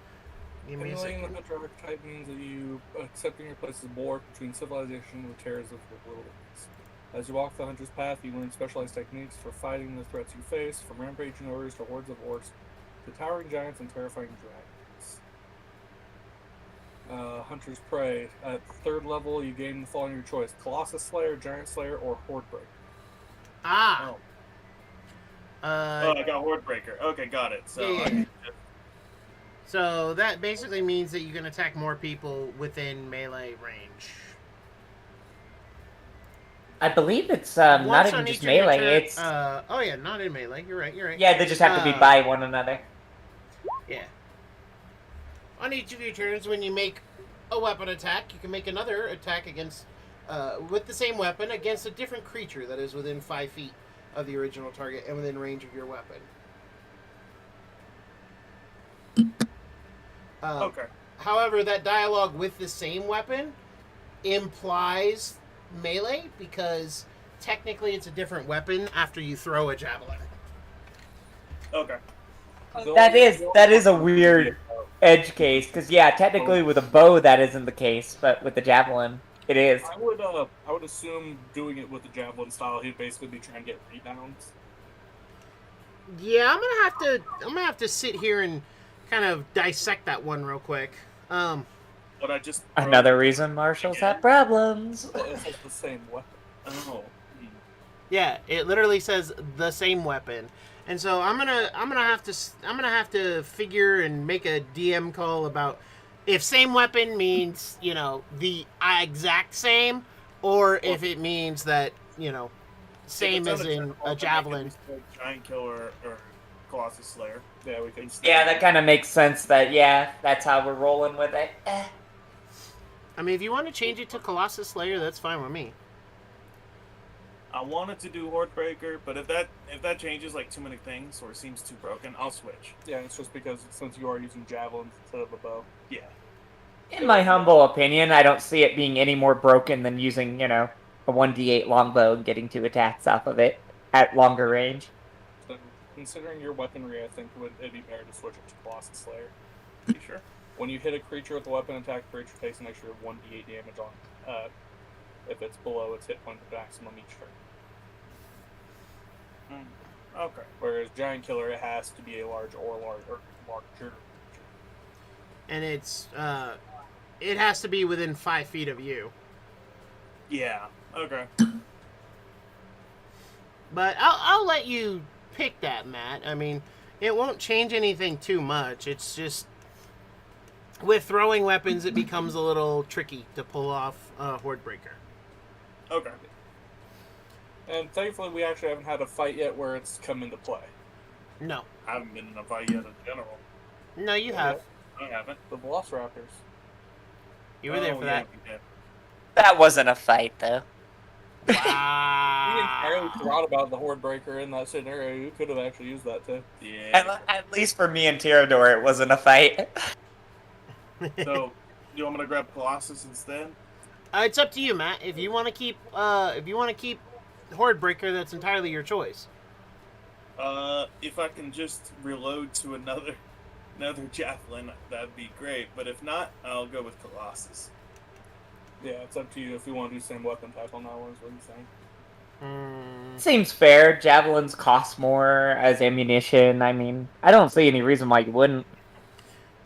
Give me a Emulating the second. hunter archetype means that you accepting your place as a bulwark between civilization and the terrors of the wilderness. As you walk the hunter's path, you learn specialized techniques for fighting the threats you face, from rampaging ogres to hordes of orcs, to towering giants and terrifying dragons. Hunter's Prey. At third level, you gain the following your choice: Colossus Slayer, Giant Slayer, or Horde Breaker. Ah. oh, I got Horde Breaker. Okay, got it. So Yeah. So that basically means that you can attack more people within melee range. I believe it's not Once even on just each of your melee, turn- it's... oh yeah, not in melee. You're right. yeah, they just have to be by one another. Yeah. On each of your turns, when you make a weapon attack, you can make another attack against, with the same weapon against a different creature that is within 5 feet of the original target and within range of your weapon. Okay. However, that dialogue with the same weapon implies melee because technically it's a different weapon after you throw a javelin. Okay. That is a weird edge case, because yeah, technically with a bow that isn't the case, but with the javelin, it is. I would assume doing it with the javelin style, he'd basically be trying to get rebounds. Yeah, I'm gonna have to sit here and kind of dissect that one real quick. But I just Another reason marshals have problems. It's the same weapon. Oh. Yeah, it literally says the same weapon, and so I'm gonna have to figure and make a DM call about if same weapon means the exact same, or if it means that same as in a javelin. Giant Killer or Colossus Slayer. Yeah, we can. Yeah, that kind of makes sense. That's how we're rolling with it. I mean, if you want to change it to Colossus Slayer, that's fine with me. I wanted to do Hordebreaker, but if that changes like too many things or seems too broken, I'll switch. Yeah, it's just because since you are using javelins instead of a bow. Yeah. In my humble opinion, I don't see it being any more broken than using, a 1d8 longbow and getting 2 attacks off of it at longer range. So, considering your weaponry, I think it'd be better to switch it to Colossus Slayer. You sure? When you hit a creature with a weapon attack, the creature takes an extra 1d8 damage on if it's below its hit point maximum each turn. Okay. Whereas Giant Killer, it has to be a larger. And it has to be within 5 feet of you. Yeah. Okay. But I'll let you pick that, Matt. I mean, it won't change anything too much. It's just with throwing weapons, it becomes a little tricky to pull off Hordebreaker. Okay. And thankfully, we actually haven't had a fight yet where it's come into play. No. I haven't been in a fight yet in general. No, you have. I haven't. The Velociraptors. You were there for that. Yeah. That wasn't a fight, though. We entirely forgot about the Hordebreaker in that scenario. You could have actually used that too. Yeah. At least for me and Tyrador, it wasn't a fight. So, you want me to grab Colossus instead? It's up to you, Matt. If you want to keep Hordebreaker, that's entirely your choice. If I can just reload to another javelin, that'd be great. But if not, I'll go with Colossus. Yeah, it's up to you if you want to do the same weapon type on that one, is what I'm saying. Seems fair. Javelins cost more as ammunition. I mean, I don't see any reason why you wouldn't.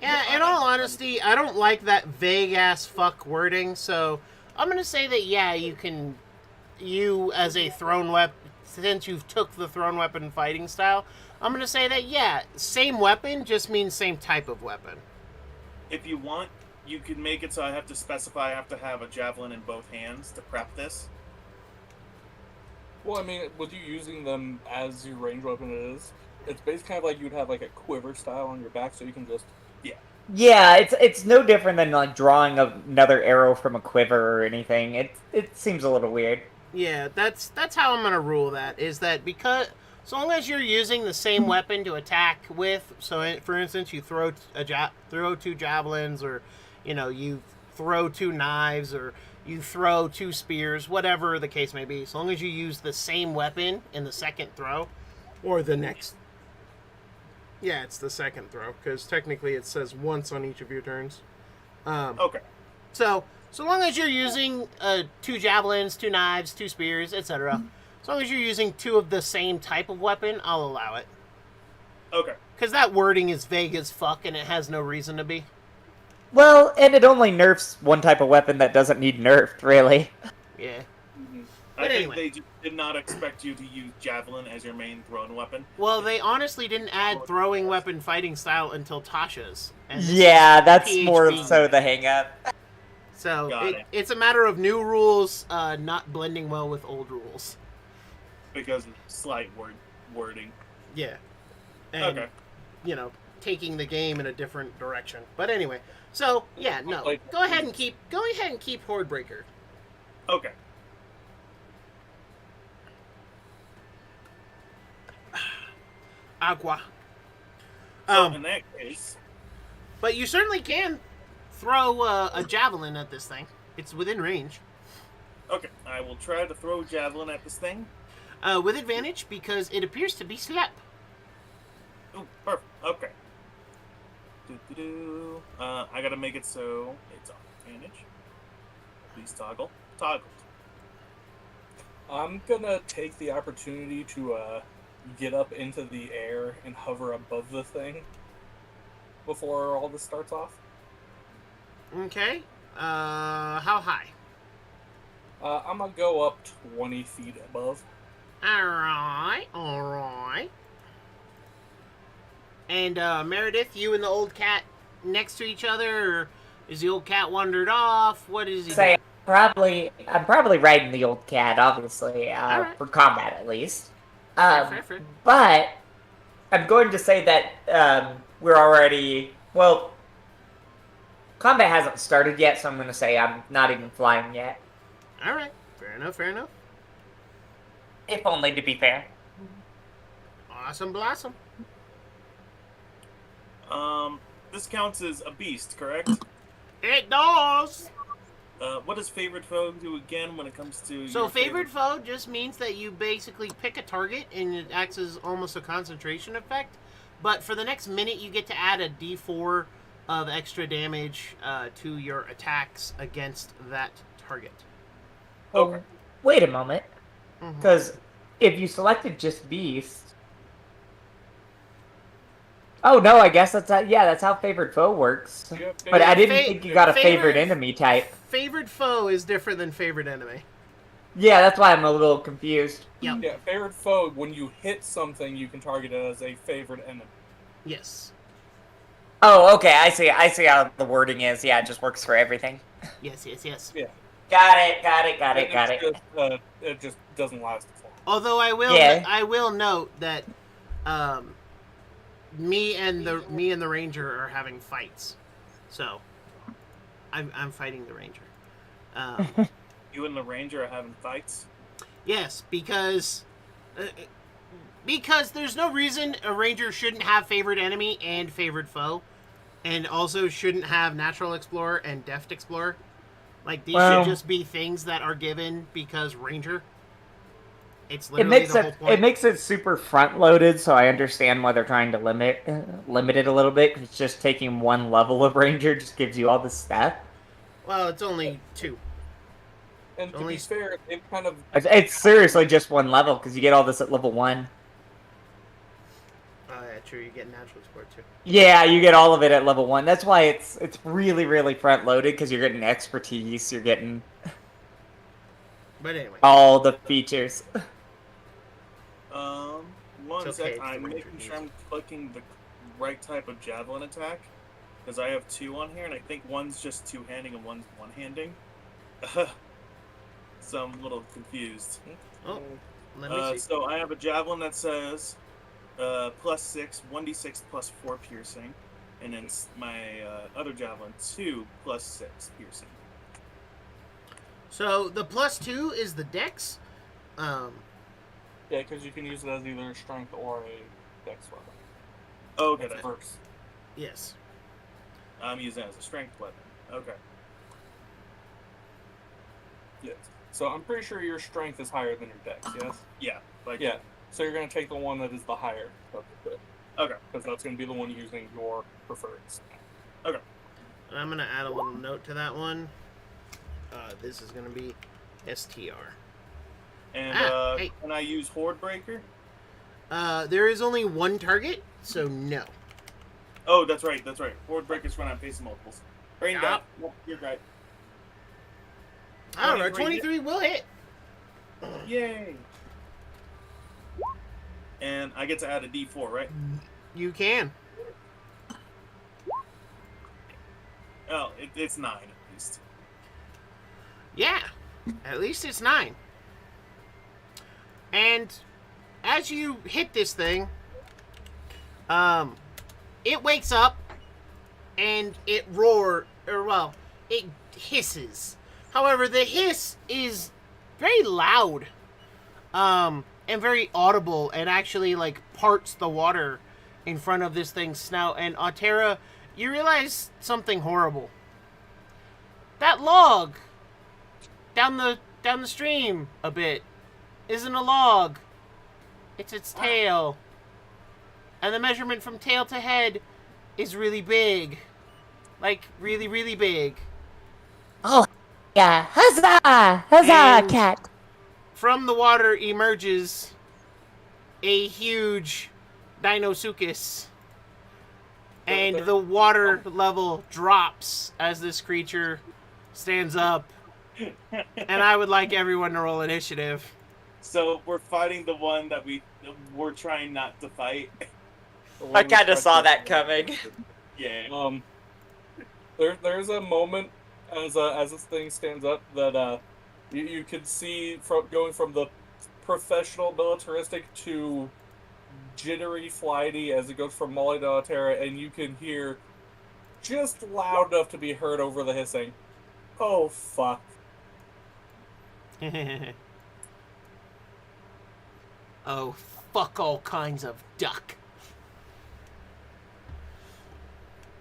Yeah, in all honesty, I don't like that vague-ass fuck wording, so I'm going to say that, yeah, you as a thrown weapon, since you've took the thrown weapon fighting style, I'm going to say that, yeah, same weapon just means same type of weapon. If you want, you can make it so I have to specify I have to have a javelin in both hands to prep this. Well, I mean, with you using them as your range weapon it's basically kind of like you'd have like a quiver style on your back, so you can just... Yeah, it's no different than like drawing another arrow from a quiver or anything. It seems a little weird. Yeah, that's how I'm gonna rule that. Is that because so long as you're using the same weapon to attack with, so for instance, you throw throw 2 javelins, or you throw 2 knives, or you throw 2 spears, whatever the case may be. So long as you use the same weapon in the second throw, or the next. Yeah, it's the second throw, because technically it says once on each of your turns. Okay. So long as you're using 2 javelins, 2 knives, 2 spears, etc., as long as you're using 2 of the same type of weapon, I'll allow it. Okay. Because that wording is vague as fuck, and it has no reason to be. Well, and it only nerfs one type of weapon that doesn't need nerfed, really. Yeah. I But think anyway. they just did not expect you to use javelin as your main thrown weapon. Well, they honestly didn't add throwing weapon fighting style until Tasha's. And this Yeah, is that's PHB. more so the hang-up. So Got it. it's a matter of new rules not blending well with old rules. Because of slight wording. Yeah. And, Okay. taking the game in a different direction. But anyway, so yeah, no. Go ahead and keep Hordebreaker. Okay. Agua. So in that case, But you certainly can throw a javelin at this thing. It's within range. okay, I will try to throw javelin at this thing. With advantage, because it appears to be slap. Ooh, perfect. Okay. Doo-doo-doo. I gotta make it so it's on advantage. Please toggle. Toggled. I'm gonna take the opportunity to get up into the air and hover above the thing before all this starts off. Okay. How high? I'm gonna go up 20 feet above. Alright. And Meredith, you and the old cat next to each other, or is the old cat wandered off? What is he Say, doing? I'm probably riding the old cat, obviously, Alright. for combat at least. Fair. But I'm going to say that we're already combat hasn't started yet, so I'm going to say I'm not even flying yet. Alright. Fair enough. If only to be fair. Awesome blossom. This counts as a beast, correct? It does. What does favorite foe do again when it comes to So your favorite foe just means that you basically pick a target and it acts as almost a concentration effect. But for the next minute, you get to add a D4 of extra damage to your attacks against that target. Oh, wait a moment. Because if you selected just beast. Oh no, I guess that's how favored foe works. But I didn't think you got a favorite enemy type. Favored foe is different than favorite enemy. Yeah, that's why I'm a little confused. Yep. Yeah, favorite foe, when you hit something, you can target it as a favorite enemy. Yes. Oh, okay, I see how the wording is. Yeah, it just works for everything. Yes. Yeah. Got it. It just doesn't last as long. Although I will note that me and the ranger are having fights. So I'm fighting the ranger. You and the ranger are having fights? Yes, because there's no reason a ranger shouldn't have favorite enemy and favorite foe, and also shouldn't have natural explorer and deft explorer. Like, these should just be things that are given because ranger. It's literally the whole point. It makes it super front loaded, so I understand why they're trying to limit it a little bit. 'Cause it's just taking one level of ranger just gives you all this stuff. Well, it's only 2. And to be fair, it kind of... It's seriously just one level, because you get all this at level 1. Oh, yeah, true. You get natural explorer too. Yeah, you get all of it at level 1. That's why it's really, really front loaded, because you're getting expertise, you're getting... But anyway. all the features. One sec, I'm making sure I'm clicking the right type of javelin attack, because I have 2 on here, and I think one's just two-handing and one's one-handing. So I'm a little confused. Oh, let me see. So I have a javelin that says +6, 1d6 +4 piercing, and then my other javelin 2 +6 piercing. So the +2 is the dex. Yeah, because you can use it as either a strength or a dex weapon. Oh, okay. That's first. Yes. I'm using it as a strength weapon. Okay. Yes. So I'm pretty sure your strength is higher than your dex, yes? Yeah. Yeah. So you're going to take the one that is the higher of the two. Okay. Because that's going to be the one using your preferred stat. Okay. And I'm going to add a little note to that one. This is going to be STR. And hey. Can I use Horde Breaker? There is only one target, so no. Oh, that's right. Horde Breaker's when I'm facing multiples. Brain die. Nope, you're right. I don't know, 23 will hit. Yay. And I get to add a D4, right? You can. Oh, it's 9 at least. Yeah, at least it's 9. And as you hit this thing, it wakes up and it it hisses. However, the hiss is very loud, and very audible, and actually like parts the water in front of this thing's snout. And Auria, you realize something horrible. That log down the stream a bit isn't a log. It's its tail. And the measurement from tail to head is really big. Like, really, really big. Oh, yeah. Huzzah! Huzzah, And cat! from the water emerges a huge Dinosuchus. And the water level drops as this creature stands up. And I would like everyone to roll initiative. So we're fighting the one that we're trying not to fight. I kind of saw that coming. Yeah. There's a moment as this thing stands up that you could see going from the professional militaristic to jittery flighty as it goes from Molly to Auria, and you can hear just loud enough to be heard over the hissing. Oh fuck. Oh, fuck all kinds of duck.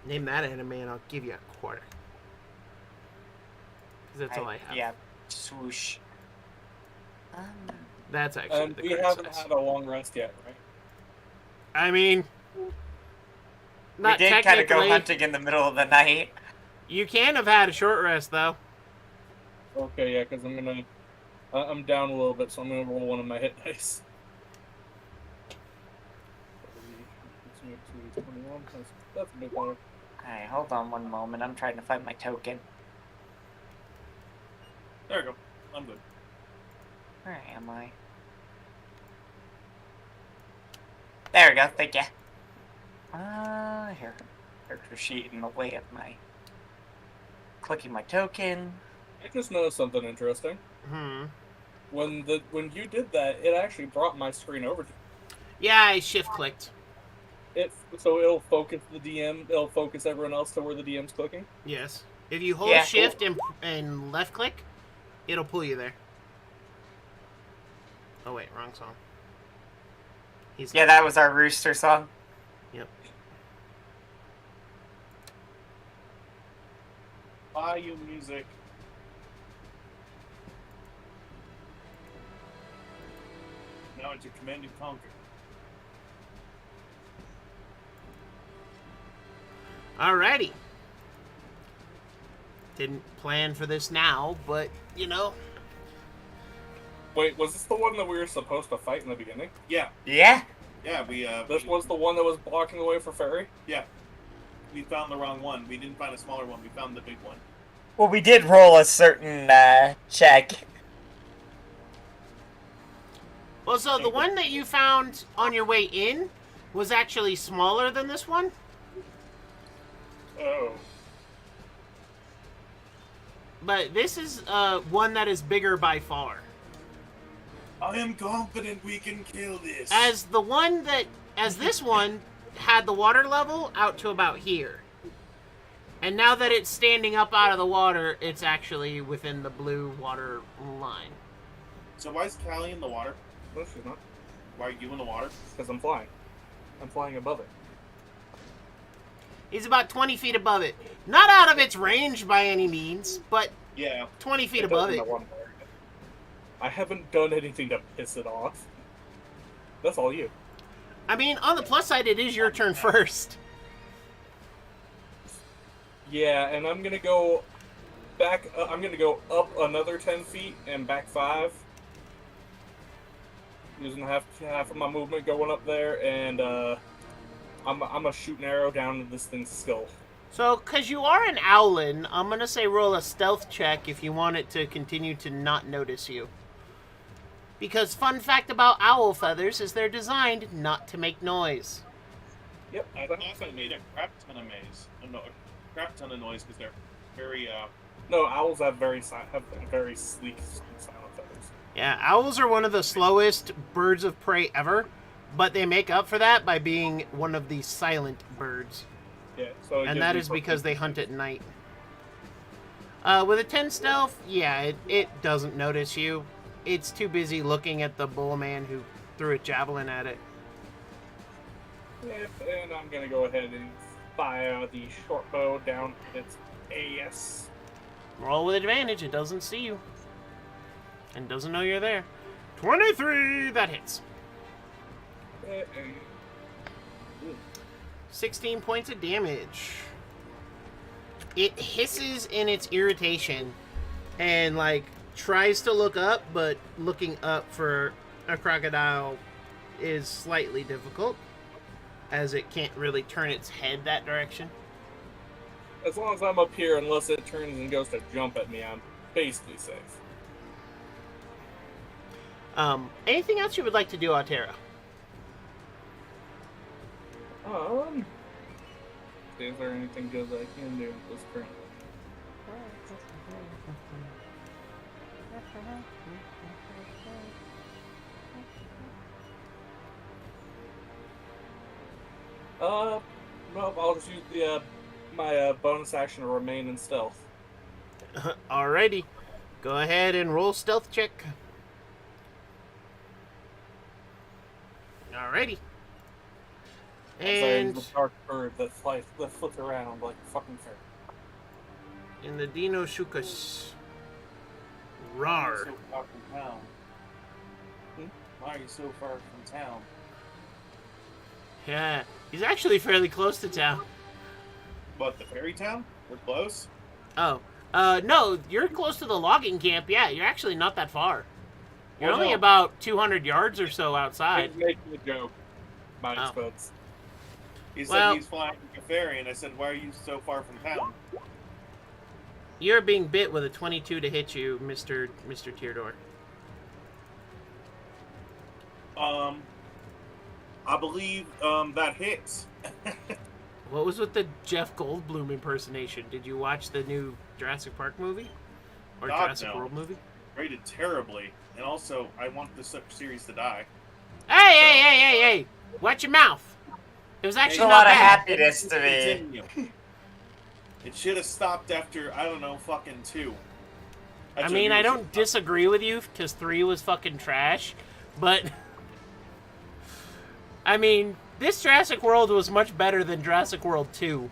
Name that anime and I'll give you a quarter. Because that's all I have. Yeah, swoosh. That's actually the we correct haven't size. had a long rest yet, right? I mean, We not did kind of technically. go hunting in the middle of the night. You can have had a short rest, though. Okay, yeah, because I'm down a little bit, so I'm gonna roll one of my hit dice. 21, that's a bit better. Alright, hold on one moment. I'm trying to find my token. There we go. I'm good. Where am I? There we go. Thank you. Here. Character sheet in the way of my... Clicking my token. I just noticed something interesting. When you did that, it actually brought my screen over to you. Yeah, I shift clicked. So it'll focus the DM. It'll focus everyone else to where the DM's clicking. Yes. If you hold Yeah, shift and left click, it'll pull you there. Oh wait, wrong song. Yeah, that was our rooster song. Yep. Bayou music. Now into Command and Conquer. Alrighty. Didn't plan for this now, but, you know. Wait, was this the one that we were supposed to fight in the beginning? Yeah. Yeah? Yeah, This was the one that was blocking the way for Fairy? Yeah. We found the wrong one. We didn't find a smaller one. We found the big one. Well, we did roll a certain check. Well, so the one that you found on your way in was actually smaller than this one? Oh. But this is one that is bigger by far. I am confident we can kill this. As this one had the water level out to about here. And now that it's standing up out of the water, it's actually within the blue water line. So why is Callie in the water? No, she's not. Why are you in the water? Because I'm flying. I'm flying above it. He's about 20 feet above it. Not out of its range by any means, but Yeah. 20 feet above it. I haven't done anything to piss it off. That's all you. I mean, on the plus side, it is your turn first. Yeah, and I'm gonna go back. I'm gonna go up another 10 feet and back 5, using half of my movement going up there, and I'm gonna shoot an arrow down into this thing's skull. So, because you are an owlin, I'm going to say roll a stealth check if you want it to continue to not notice you. Because fun fact about owl feathers is they're designed not to make noise. Yep. I thought I made a crap ton of a crap ton of noise because they're very No, owls have very sleek silent feathers. Yeah, owls are one of the slowest birds of prey ever, but they make up for that by being one of the silent birds. Yeah, so And that is because they hunt at night. With a 10 stealth, yeah, it doesn't notice you. It's too busy looking at the bull man who threw a javelin at it. And I'm gonna go ahead and fire the short bow down its ass. Roll with advantage, it doesn't see you. And doesn't know you're there. 23, that hits. 16 points of damage. It hisses in its irritation and, like, tries to look up, but looking up for a crocodile is slightly difficult, as it can't really turn its head that direction. As long as I'm up here, unless it turns and goes to jump at me, I'm basically safe. Anything else you would like to do, Altera? Is there anything good that I can do with this current? Well, I'll just use my bonus action to remain in stealth. Alrighty. Go ahead and roll stealth check. Alrighty. And And the dark bird that flips around like a fucking ferret. in the Deinosuchus. Why are you Rar. so far from town? Why are you so far from town? Yeah, he's actually fairly close to town. What, the fairy town? We're close? Oh, no, you're close to the logging camp. Yeah, you're actually not that far. You're Well, only no. about 200 yards or so outside. He's making a joke. My Oh. expense. He said Well- he's flying a ferry, and I said, why are you so far from town? You're being bit with a 22 to hit you, Mr. Teardor. I believe, that hits. What was with the Jeff Goldblum impersonation? Did you watch the new Jurassic Park movie? Or God, Jurassic no. World movie? Rated terribly. And also, I want this series to die. Hey! Watch your mouth. It was There's actually a not lot of bad. happiness to me. Continue. It should have stopped after, I don't know, fucking 2. I That's mean, what I it don't should disagree with you, because 3 was fucking trash, but... I mean, this Jurassic World was much better than Jurassic World 2.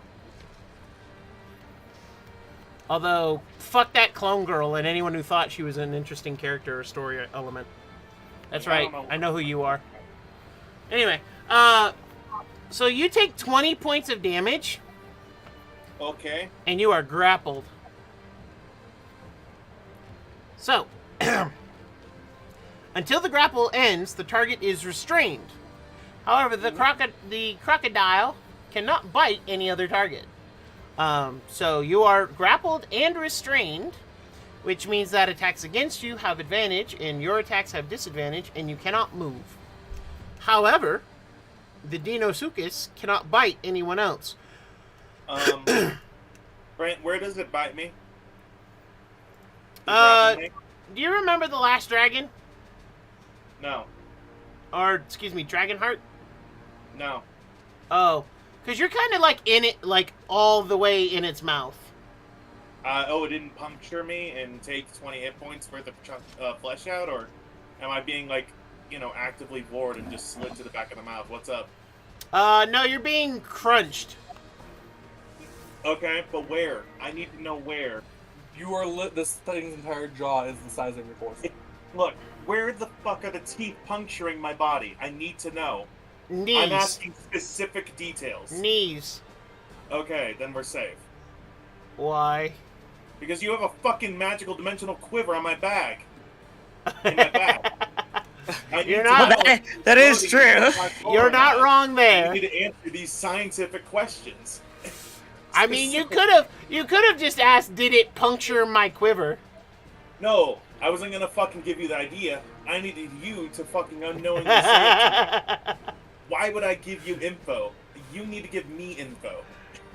Although, fuck that clone girl and anyone who thought she was an interesting character or story element. That's I right, don't know. I know who you are. Anyway, so you take 20 points of damage, Okay. and you are grappled. So, until the grapple ends, the target is restrained. However, the crocodile cannot bite any other target. So you are grappled and restrained, which means that attacks against you have advantage, and your attacks have disadvantage, and you cannot move. However, the Deinosuchus cannot bite anyone else. Brent, where does it bite me? Do you remember the last dragon? No. Or, excuse me, Dragonheart? No. Oh, because you're kind of like in it, like all the way in its mouth. It didn't puncture me and take 20 hit points worth of flesh out, or am I being, like, actively bored and just slid to the back of the mouth? What's up? No, you're being crunched. Okay, but where? I need to know where. You are this thing's entire jaw is the size of your torso. Look, where the fuck are the teeth puncturing my body? I need to know. Knees. I'm asking specific details. Knees. Okay, then we're safe. Why? Because you have a fucking magical dimensional quiver on my bag. In my bag. I need You're to not- know That is what true. my You're not core wrong I there. need to answer these scientific questions. I mean, you could have just asked, did it puncture my quiver? No, I wasn't gonna fucking give you the idea. I needed you to fucking unknowingly say it to me. Why would I give you info? You need to give me info.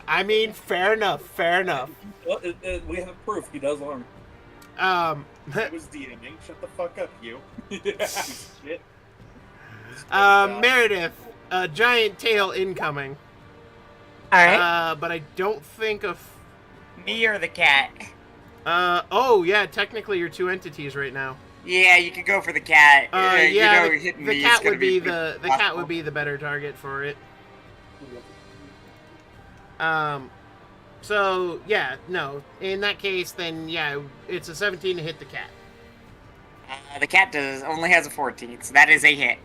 I mean, fair enough. Well, we have proof. He does learn. I was DMing. Shut the fuck up, you. Shit. Meredith, giant tail incoming. Alright. But I don't think of... Me or the cat? oh yeah, technically you're two entities right now. Yeah, you could go for the cat. Yeah, hitting the me is cat gonna would be pretty the cat possible. would be the better target for it. So yeah, no. In that case, then yeah, it's a 17 to hit the cat. The cat only has a 14, so that is a hit.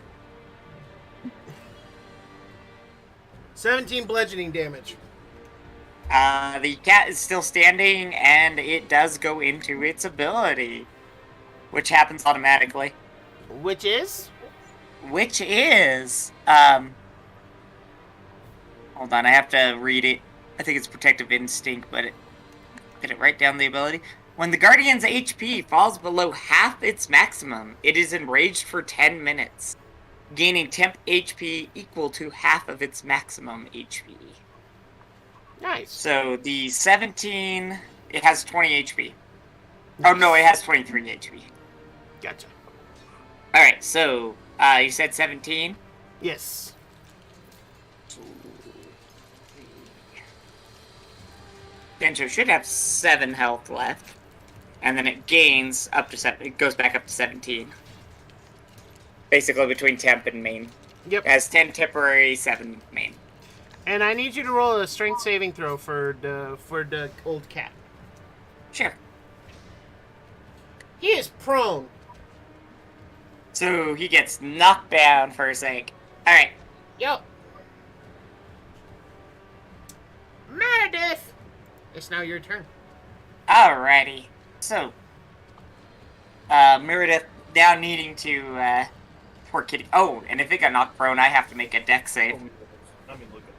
17 bludgeoning damage. The cat is still standing, and it does go into its ability, which happens automatically. Which is? Which is, hold on, I have to read it. I think it's Protective Instinct, but did it write down the ability? When the Guardian's HP falls below half its maximum, it is enraged for 10 minutes, gaining temp HP equal to half of its maximum HP. Nice. So the 17, it has 20 HP. Oh no, it has 23 HP. Gotcha. Alright, so, you said 17? Yes. Benjo should have 7 health left. And then it gains up to 7, it goes back up to 17. Basically between temp and main. Yep. As 10 temporary, 7 main. And I need you to roll a strength saving throw for the old cat. Sure. He is prone. So he gets knocked down for a sec. Alright. Yep. Meredith! It's now your turn. Alrighty. So, Meredith now needing to, poor kitty. Oh, and if it got knocked prone, I have to make a dex save. I mean, look at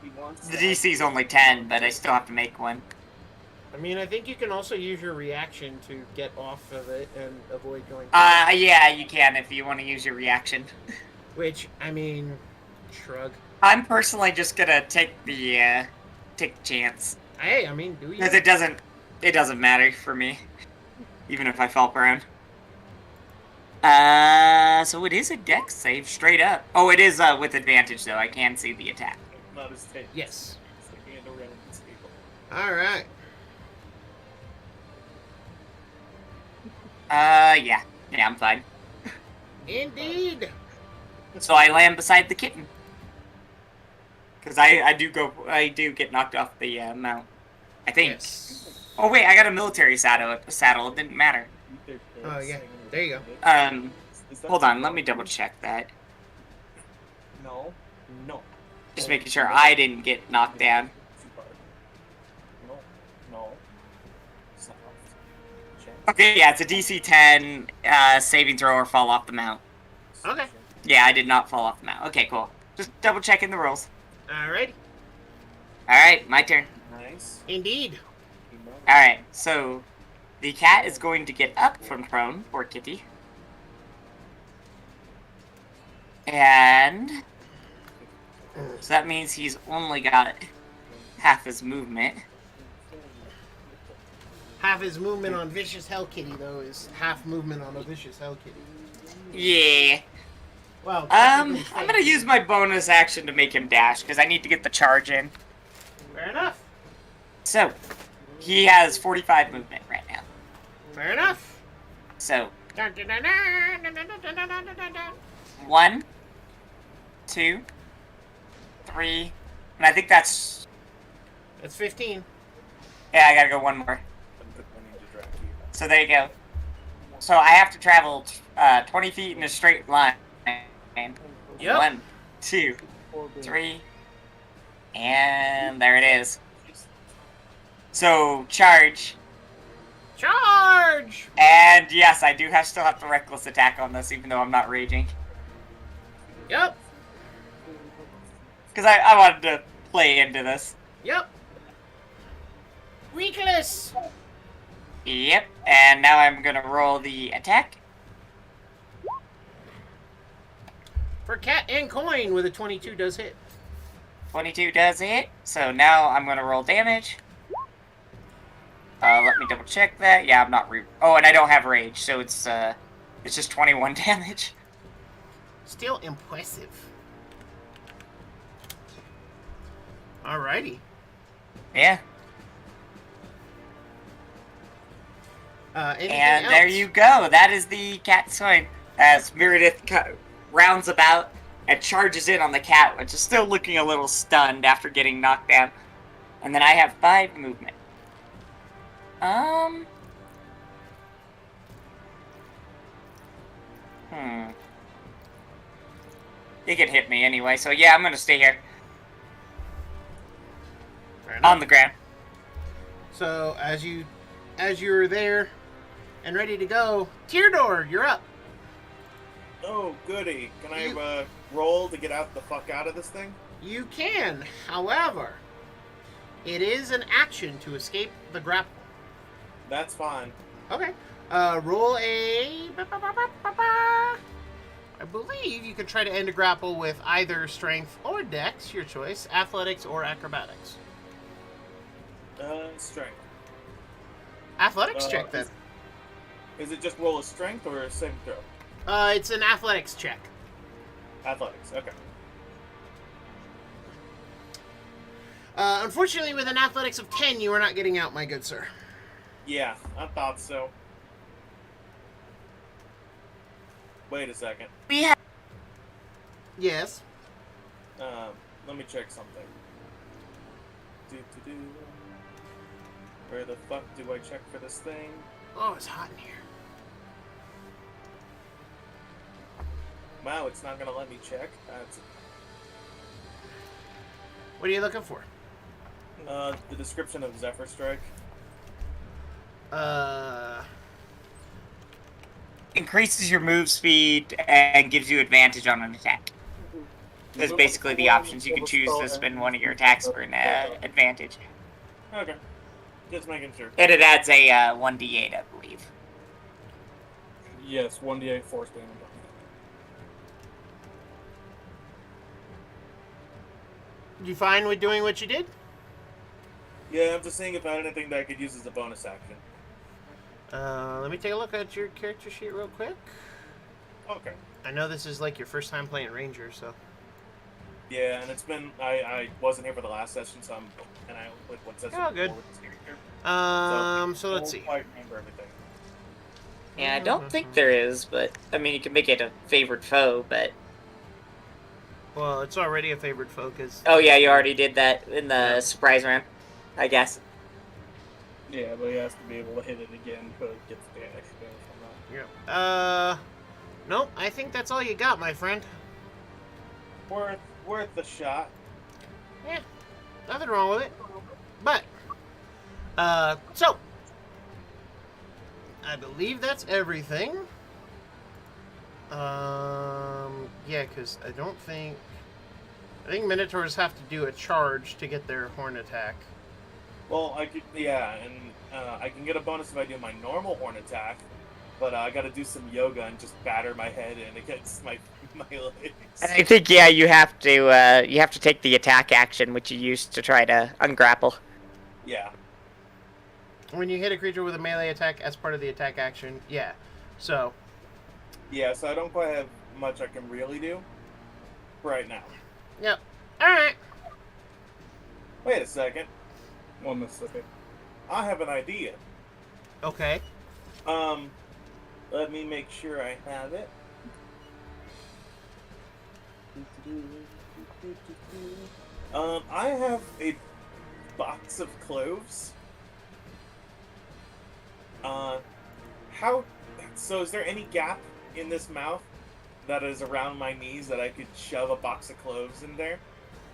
he wants The that. DC's only 10, but I still have to make one. I mean, I think you can also use your reaction to get off of it and avoid going. Yeah, you can if you want to use your reaction. Which, I mean, shrug. I'm personally just gonna take the chance. Hey, I mean, do you? Because it doesn't matter for me. Even if I fall prone. So it is a dex save, straight up. Oh, it is, with advantage, though. I can see the attack. Not his taste. Yes. It's like hand around these people. Alright. Yeah. Yeah, I'm fine. Indeed. So I land beside the kitten. Because I do get knocked off the, mount. I think. Yes. Oh, wait, I got a military saddle. It didn't matter. Oh, yeah. There you Um, Is that hold on, too let me far? double check that. No. No. Just making sure I didn't get knocked down. Too far. No. No. Soft. Check. Okay, yeah, it's a DC 10, saving throw or fall off the mount. Okay. Yeah, I did not fall off the mount. Okay, cool. Just double checking the rolls. Alright. Alright, my turn. Nice. Indeed. Alright, so the cat is going to get up from prone, poor kitty. And so that means he's only got half his movement. Half his movement on Vicious Hell Kitty, though, is half movement on a Vicious Hell Kitty. Yeah. Well, I'm gonna use my bonus action to make him dash, because I need to get the charge in. Fair enough. So, he has 45 movement right now. Fair enough. So, Dun, dun, dun, dun, dun, dun, dun, dun, dun, dun, dun. 1, 2, 3, and I think that's... That's 15. Yeah, I gotta go one more. I'm putting money into Dracula. So there you go. So I have to travel 20 feet in a straight line. Yep. 1, 2, 3, and there it is. So charge, Charge! and yes, I do still have to reckless attack on this, even though I'm not raging, Yep. because I wanted to play into this. Yep. Weakless. Yep, and now I'm gonna roll the attack. For cat and coin with a 22 does hit. 22 does hit, so now I'm gonna roll damage. Let me double check that. Yeah, I'm not oh, and I don't have rage, so it's just 21 damage. Still impressive. Alrighty. Yeah. Anything And else? there you go. That is the cat's sign. As Meredith rounds about and charges in on the cat, which is still looking a little stunned after getting knocked down. And then I have 5 movement. He can hit me anyway, so yeah, I'm gonna stay here. Fair enough. On the ground. So as you're there and ready to go, Teardor, you're up. Oh, goody. Can I roll to get out the fuck out of this thing? You can, however, it is an action to escape the grapple. That's fine. Okay. Roll a. I believe you can try to end a grapple with either strength or dex, your choice, athletics or acrobatics. Strength. Athletics check then. Is it just roll a strength or a saving throw? It's an athletics check. Athletics, okay. Unfortunately, with an athletics of 10, you are not getting out, my good sir. Yeah, I thought so. Wait a second. We have. Yes. Let me check something. Do. Where the fuck do I check for this thing? Oh, it's hot in here. Wow, it's not gonna let me check. What are you looking for? The description of Zephyr Strike. Increases your move speed and gives you advantage on an attack. That's basically the options. You can choose to spend one of your attacks for an advantage. Okay. Just making sure. And it adds a 1d8, I believe. Yes, 1d8 force damage. You fine with doing what you did? Yeah, I'm just seeing if I had anything that I could use as a bonus action. Let me take a look at your character sheet real quick. Okay. I know this is like your first time playing Ranger, so. Yeah, and it's been I wasn't here for the last session, so I only played one session. Oh, good. With this character. So let's see. I don't quite remember everything. Yeah, I don't think there is, but I mean, you can make it a favored foe, but. Well, it's already a favored foe because. Oh yeah, you already did that in the surprise round, I guess. Yeah, but he has to be able to hit it again to get the extra damage from that. Yeah. Nope. I think that's all you got, my friend. Worth the shot. Yeah. Nothing wrong with it. But. So. I believe that's everything. Yeah, because I think Minotaurs have to do a charge to get their horn attack. Well, I could, yeah, and I can get a bonus if I do my normal horn attack, but I got to do some yoga and just batter my head in against my legs. And I think you have to take the attack action, which you used to try to ungrapple. Yeah. When you hit a creature with a melee attack as part of the attack action, yeah. So. Yeah, so I don't quite have much I can really do right now. Yep. All right. Wait a second. 1 second. I have an idea. Okay. Let me make sure I have it. I have a box of cloves. So is there any gap in this mouth that is around my knees that I could shove a box of cloves in there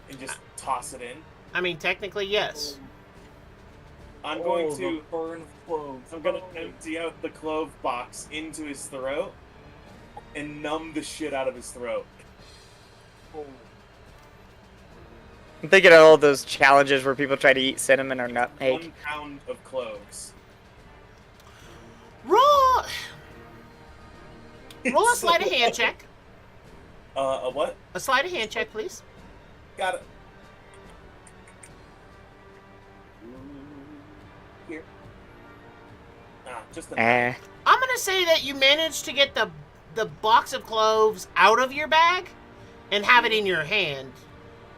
and just toss it in? I mean, technically, yes. I'm going the to burn of cloves. I'm gonna empty out the clove box into his throat and numb the shit out of his throat. I'm thinking of all those challenges where people try to eat cinnamon or nutmeg. 1 pound of cloves. Roll a sleight of hand check. A what? A sleight of hand check, please. Got it. Here. Just a I'm gonna say that you managed to get the box of cloves out of your bag and have it in your hand,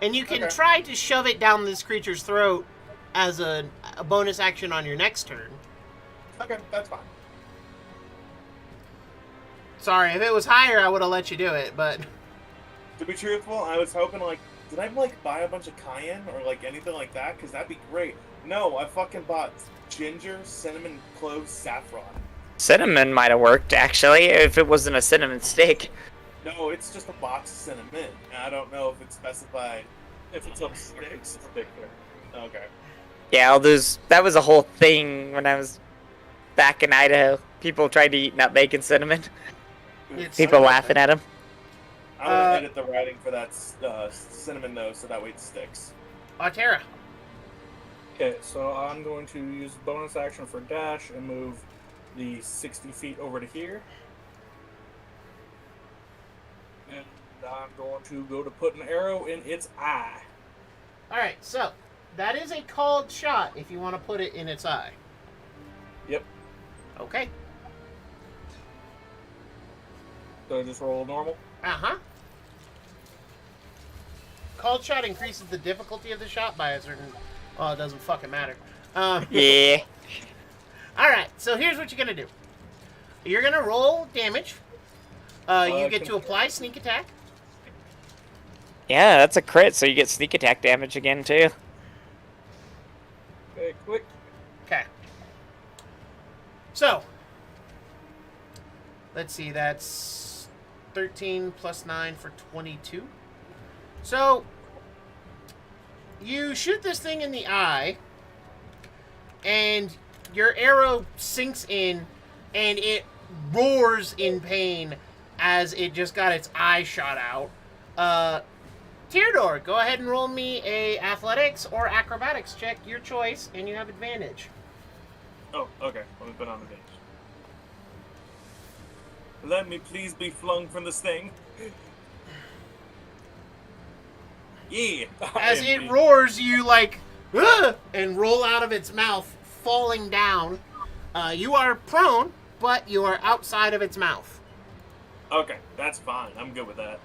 and you can try to shove it down this creature's throat as a bonus action on your next turn. Okay, that's fine. Sorry, if it was higher, I would have let you do it, but... To be truthful, I was hoping, did I, buy a bunch of cayenne or, anything like that? Because that'd be great. No, I fucking bought ginger, cinnamon, cloves, saffron. Cinnamon might have worked, actually, if it wasn't a cinnamon stick. No, it's just a box of cinnamon. I don't know if it's specified. If it's up sticks, it's bigger. Okay. Yeah, that was a whole thing when I was back in Idaho. People tried to eat nutmeg and cinnamon. People laughing at him. I'm gonna edit the writing for that cinnamon though, so that way it sticks. Auria. Okay, so I'm going to use bonus action for dash and move the 60 feet over to here. And I'm going to go to put an arrow in its eye. Alright, so that is a called shot if you want to put it in its eye. Yep. Okay. So I just roll normal? Uh-huh. Called shot increases the difficulty of the shot by a certain... Well, it doesn't fucking matter. Yeah. Alright, so here's what you're going to do. You're going to roll damage. You get to apply sneak attack. Yeah, that's a crit, so you get sneak attack damage again, too. Okay, quick. Okay. So, let's see, that's 13 plus 9 for 22. So, you shoot this thing in the eye, and your arrow sinks in, and it roars in pain as it just got its eye shot out. Teardor, go ahead and roll me a athletics or acrobatics check, your choice, and you have advantage. Oh, okay. Let me put on the bench. Let me please be flung from this thing. Yeah. As it roars, you like, "Ugh!" and roll out of its mouth, falling down. You are prone, but you are outside of its mouth. Okay, that's fine. I'm good with that.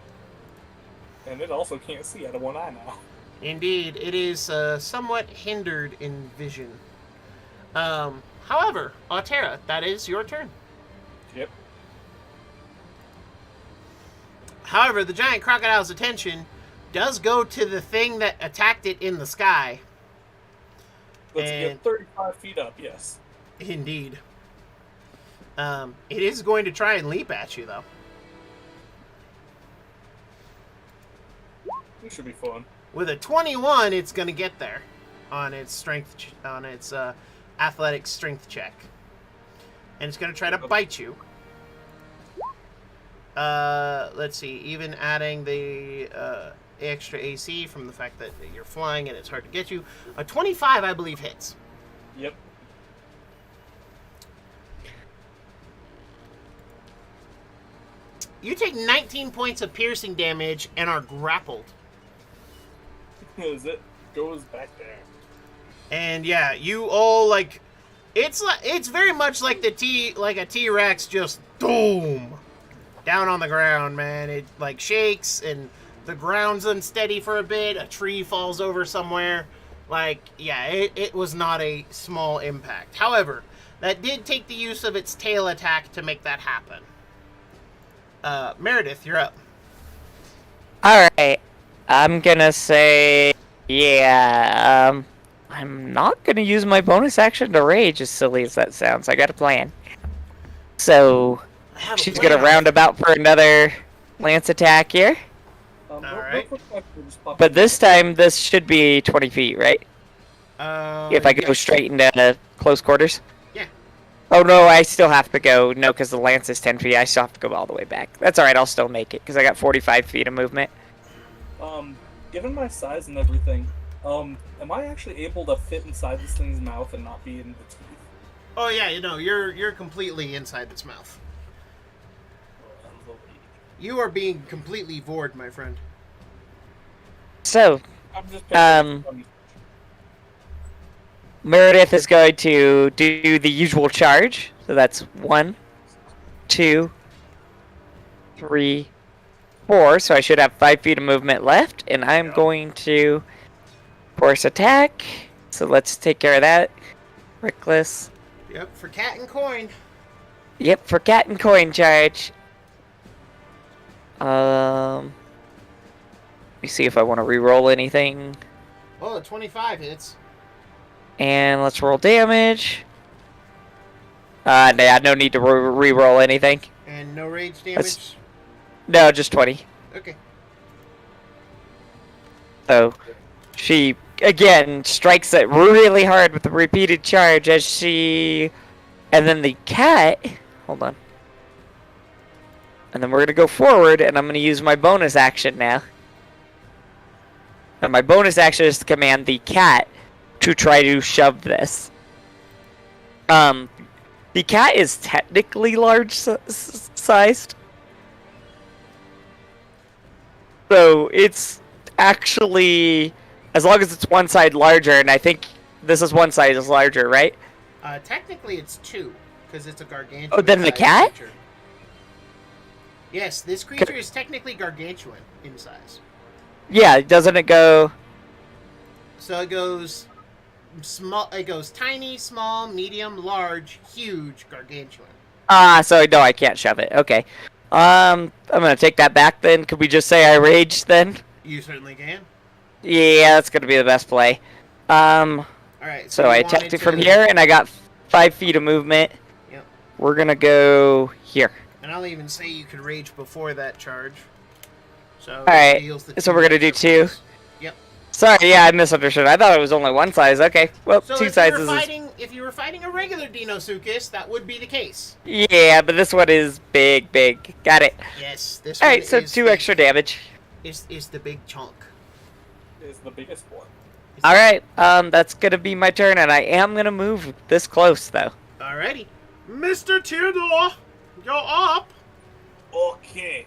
And it also can't see out of one eye now. Indeed, it is somewhat hindered in vision. However, Altera, that is your turn. Yep. However, the giant crocodile's attention does go to the thing that attacked it in the sky. Let's And- get 35 feet up, yes. Indeed. It is going to try and leap at you, though. It should be fun. With a 21, it's going to get there on its strength, on its athletic strength check, and it's going to try to bite you. Let's see. Even adding the extra AC from the fact that you're flying and it's hard to get you, a 25, I believe, hits. Yep. You take 19 points of piercing damage and are grappled. As it goes back there. And yeah, you all like it's very much like a T-Rex just boom down on the ground, man. It like shakes and the ground's unsteady for a bit. A tree falls over somewhere. Like, yeah, it was not a small impact. However, that did take the use of its tail attack to make that happen. Meredith, you're up. Alright. I'm gonna say, yeah, I'm not gonna use my bonus action to rage, as silly as that sounds. I got a plan. So, she's gonna round about for another lance attack here. Alright. But this time, this should be 20 feet, right? If I go straight into close quarters? Yeah. Oh no, I still have to go. No, because the lance is 10 feet. I still have to go all the way back. That's alright, I'll still make it, because I got 45 feet of movement. Given my size and everything, am I actually able to fit inside this thing's mouth and not be in the teeth? Oh yeah, you know, you're completely inside its mouth. You are being completely vored, my friend. So, I'm just Meredith is going to do the usual charge. So that's 1, 2, 3, 4. So I should have 5 feet of movement left. And I'm going to force attack. So let's take care of that. Reckless. Yep, for cat and coin. Yep, for cat and coin charge. Let me see if I want to re-roll anything. Oh, 25 hits. And let's roll damage. Nah, no need to re-roll anything. And no rage damage? No, just 20. Okay. So, she, again, strikes it really hard with a repeated charge as she... And then the cat... Hold on. And then we're going to go forward, and I'm going to use my bonus action now. And my bonus action is to command the cat to try to shove this. The cat is technically large-sized. So it's actually, as long as it's one side larger, and I think this is one side is larger, right? Technically it's 2, because it's a gargantuan. Oh, then the cat? Creature. Yes, this creature is technically gargantuan in size. Yeah, doesn't it go... So it goes small. It goes tiny, small, medium, large, huge, gargantuan. So no, I can't shove it. Okay. I'm gonna take that back then. Could we just say I raged then? You certainly can. Yeah, that's gonna be the best play. All right. So you I wanted attacked it from to- here, and I got 5 feet of movement. Yep. We're gonna go here. And I'll even say you could rage before that charge. So All right. deals the So 2 we're gonna do extra 2. points. Yep. Sorry, yeah, I misunderstood. I thought it was only one size. Okay, well, So 2 if sizes. if you were fighting a regular Deinosuchus, that would be the case. Yeah, but this one is big, big. Got it. Yes. This All one right, so is 2 the, extra damage. is the big chunk. Is the biggest one. All right, that's gonna be my turn, and I am gonna move this close though. Alrighty. Mr. Teardor, you're up. Okay.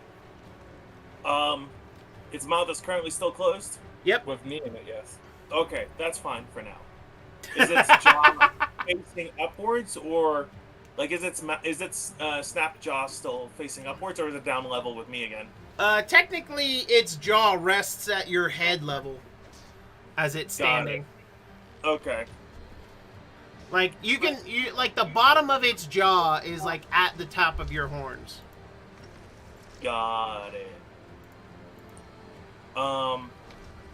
Its mouth is currently still closed. Yep. With me in it, yes. Okay, that's fine for now. Is its jaw facing upwards, or like is its snap jaw still facing upwards, or is it down level with me again? Technically, its jaw rests at your head level as it's Got it. standing. Okay. Like like the bottom of its jaw is like at the top of your horns. Got it.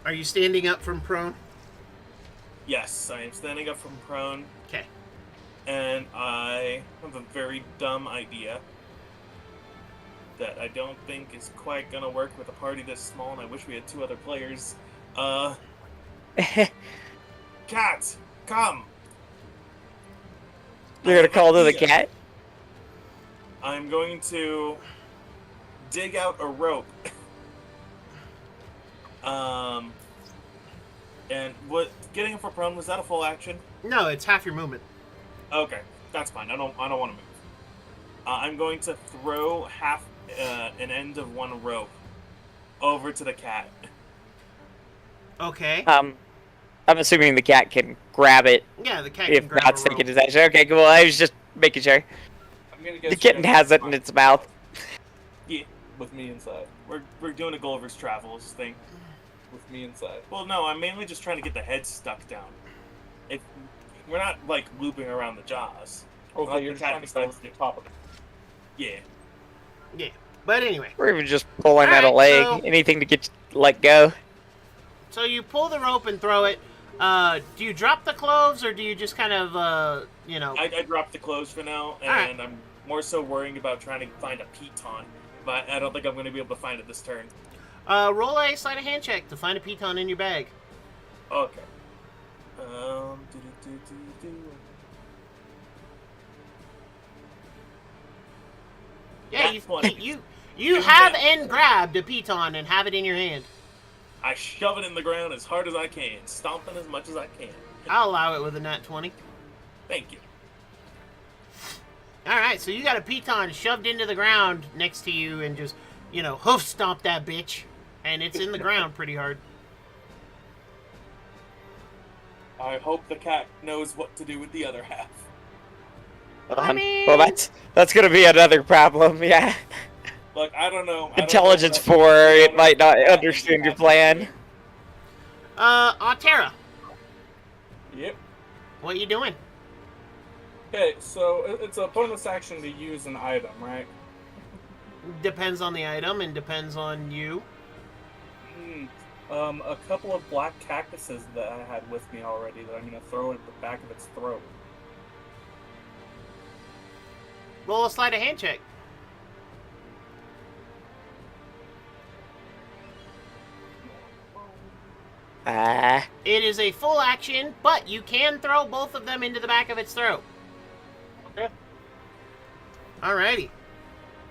Are you standing up from prone? Yes, I am standing up from prone, Okay. and I have a very dumb idea that I don't think is quite gonna work with a party this small, and I wish we had 2 other players. Cat, come! You're gonna call to the cat? I'm going to dig out a rope. And what getting him for prone, was that a full action? No, it's half your movement. Okay, that's fine. I don't want to move. I'm going to throw half an end of one rope over to the cat. Okay. I'm assuming the cat can grab it Yeah, the cat if can grab not a taking rope. his action. Okay, cool. I was just making sure. I'm gonna guess The kitten has it in its mouth. Yeah, with me inside. we're doing a Gulliver's Travels thing. With me inside. Well, no, I'm mainly just trying to get the head stuck down. We're not like looping around the jaws. Okay, you're trying to go to the top of it. Yeah. Yeah. But anyway, Or even just pulling at a Alright, leg. so- Anything to get let go. so you pull the rope and throw it. Do you drop the cloves or do you just kind of, I dropped the clothes for now, and Alright. I'm more so worrying about trying to find a piton. But I don't think I'm going to be able to find it this turn. roll a sleight of hand check to find a piton in your bag. Okay. Yeah, That's funny. you have and grabbed a piton and have it in your hand. I shove it in the ground as hard as I can, stomping as much as I can. I'll allow it with a nat 20. Thank you. Alright, so you got a piton shoved into the ground next to you and just, hoof stomp that bitch. And it's in the ground pretty hard. I hope the cat knows what to do with the other half. Well, that's gonna be another problem. Yeah. Look, I don't know. Intelligence 4. It might not understand your plan. Altera, Yep. what you doing? Okay, so it's a bonus action to use an item, right? Depends on the item and depends on you. A couple of black cactuses that I had with me already that I'm gonna throw at the back of its throat. Roll a sleight of hand check. It is a full action, but you can throw both of them into the back of its throat. Okay. Alrighty.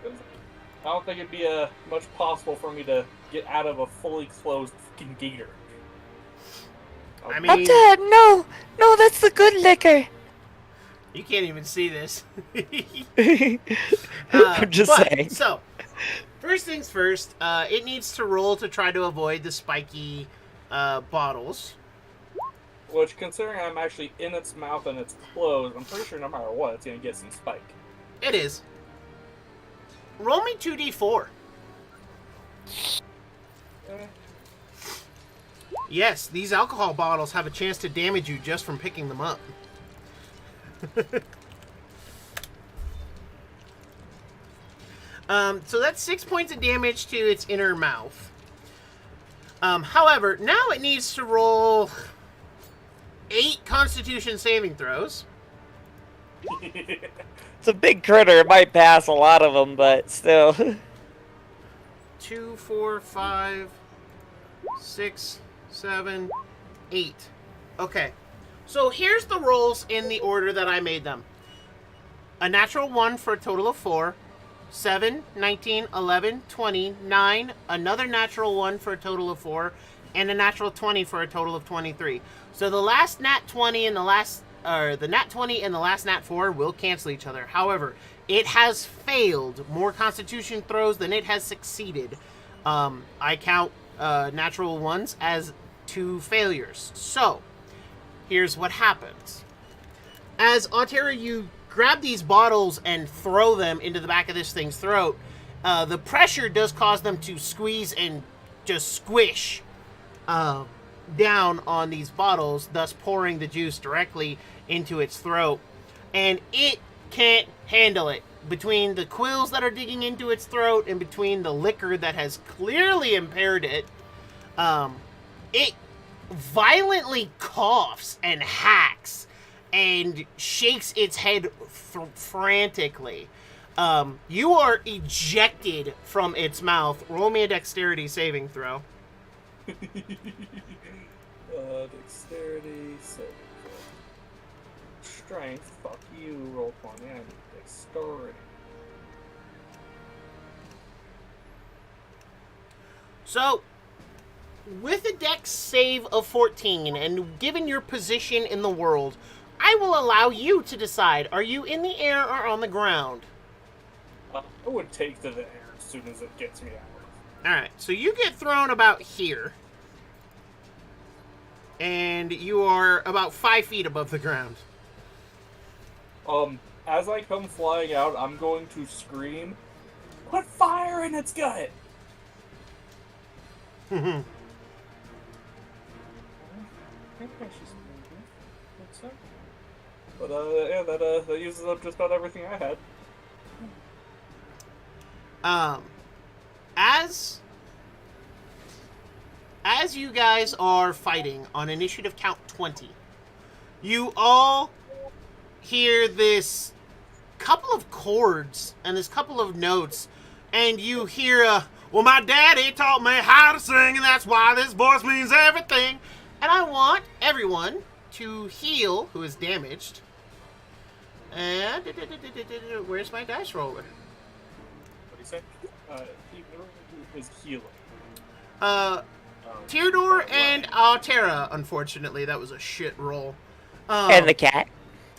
I don't think it'd be much possible for me to get out of a fully closed fucking gator. I I'm mean, dead. No, that's the good liquor. you can't even see this. I'm just but, saying. So, first things first, it needs to roll to try to avoid the spiky bottles. Which, considering I'm actually in its mouth and it's closed, I'm pretty sure no matter what, it's gonna get some spike. It is. Roll me 2d4. Eh. Yes, these alcohol bottles have a chance to damage you just from picking them up. So that's 6 points of damage to its inner mouth. However, now it needs to roll 8 Constitution saving throws. It's a big critter. It might pass a lot of them, but still. 2, 4, 5, 6, 7, 8. Okay. So here's the rolls in the order that I made them. A natural 1 for a total of 4. 7, 19, 11, 20, 9. Another natural 1 for a total of 4. And a natural 20 for a total of 23. So the last nat 20 and the last... the nat 20 and the last nat 4 will cancel each other. However, it has failed more Constitution throws than it has succeeded. I count natural 1s as 2 failures. So, here's what happens. As Auria, you grab these bottles and throw them into the back of this thing's throat, the pressure does cause them to squeeze and just squish down on these bottles, thus pouring the juice directly into its throat. And it can't handle it. Between the quills that are digging into its throat and between the liquor that has clearly impaired it, it violently coughs and hacks and shakes its head frantically. You are ejected from its mouth. Roll me a dexterity saving throw. Dexterity, saving throw. Strength, fuck you, roll 20, I need dexterity. So, with a dex save of 14, and given your position in the world, I will allow you to decide, are you in the air or on the ground? I would take to the air as soon as it gets me out. Alright, so you get thrown about here. And you are about 5 feet above the ground. As I come flying out, I'm going to scream, "Put fire in its gut!" Maybe I should what's that? But yeah, that uses up just about everything I had. As you guys are fighting on initiative count 20, you all hear this couple of chords and this couple of notes, and you hear well, my daddy taught me how to sing, and that's why this voice means everything. And I want everyone to heal who is damaged. And where's my dice roller? What do you say? Is healing. Theodore and Altera, unfortunately, that was a shit roll. And the cat.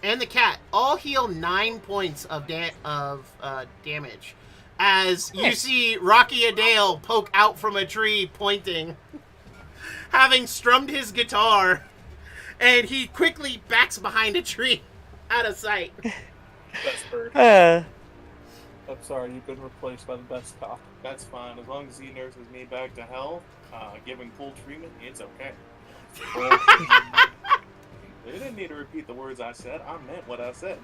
And the cat all heal 9 points of damage. As you see Rocky Adale poke out from a tree pointing, having strummed his guitar, and he quickly backs behind a tree, out of sight. Best bird. I'm sorry, you've been replaced by the best cop. That's fine. As long as he nurses me back to health, giving full treatment, it's okay. You didn't need to repeat the words I said. I meant what I said.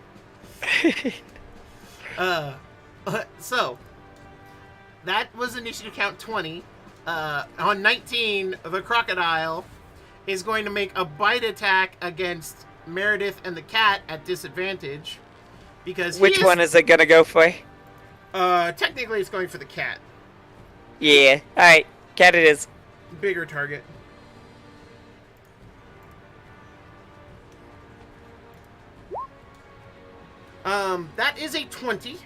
So, that was initiative count 20. On 19, the crocodile is going to make a bite attack against Meredith and the cat at disadvantage. Because Which one is it gonna go for? Technically, it's going for the cat. Yeah. Alright. Cat it is. Bigger target. That is a 20.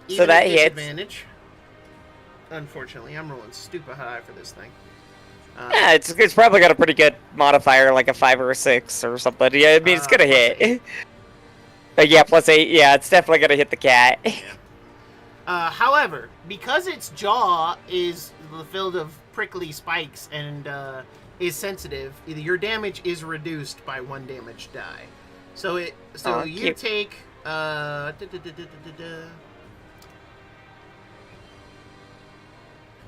So that hits. Disadvantage. Unfortunately, I'm rolling stupid high for this thing. Yeah, it's probably got a pretty good modifier, like a 5 or a 6 or something. Yeah, I mean, it's gonna hit. But yeah, +8. Yeah, it's definitely gonna hit the cat. However, because its jaw is filled of prickly spikes and is sensitive, either your damage is reduced by 1 damage die. So you cute. take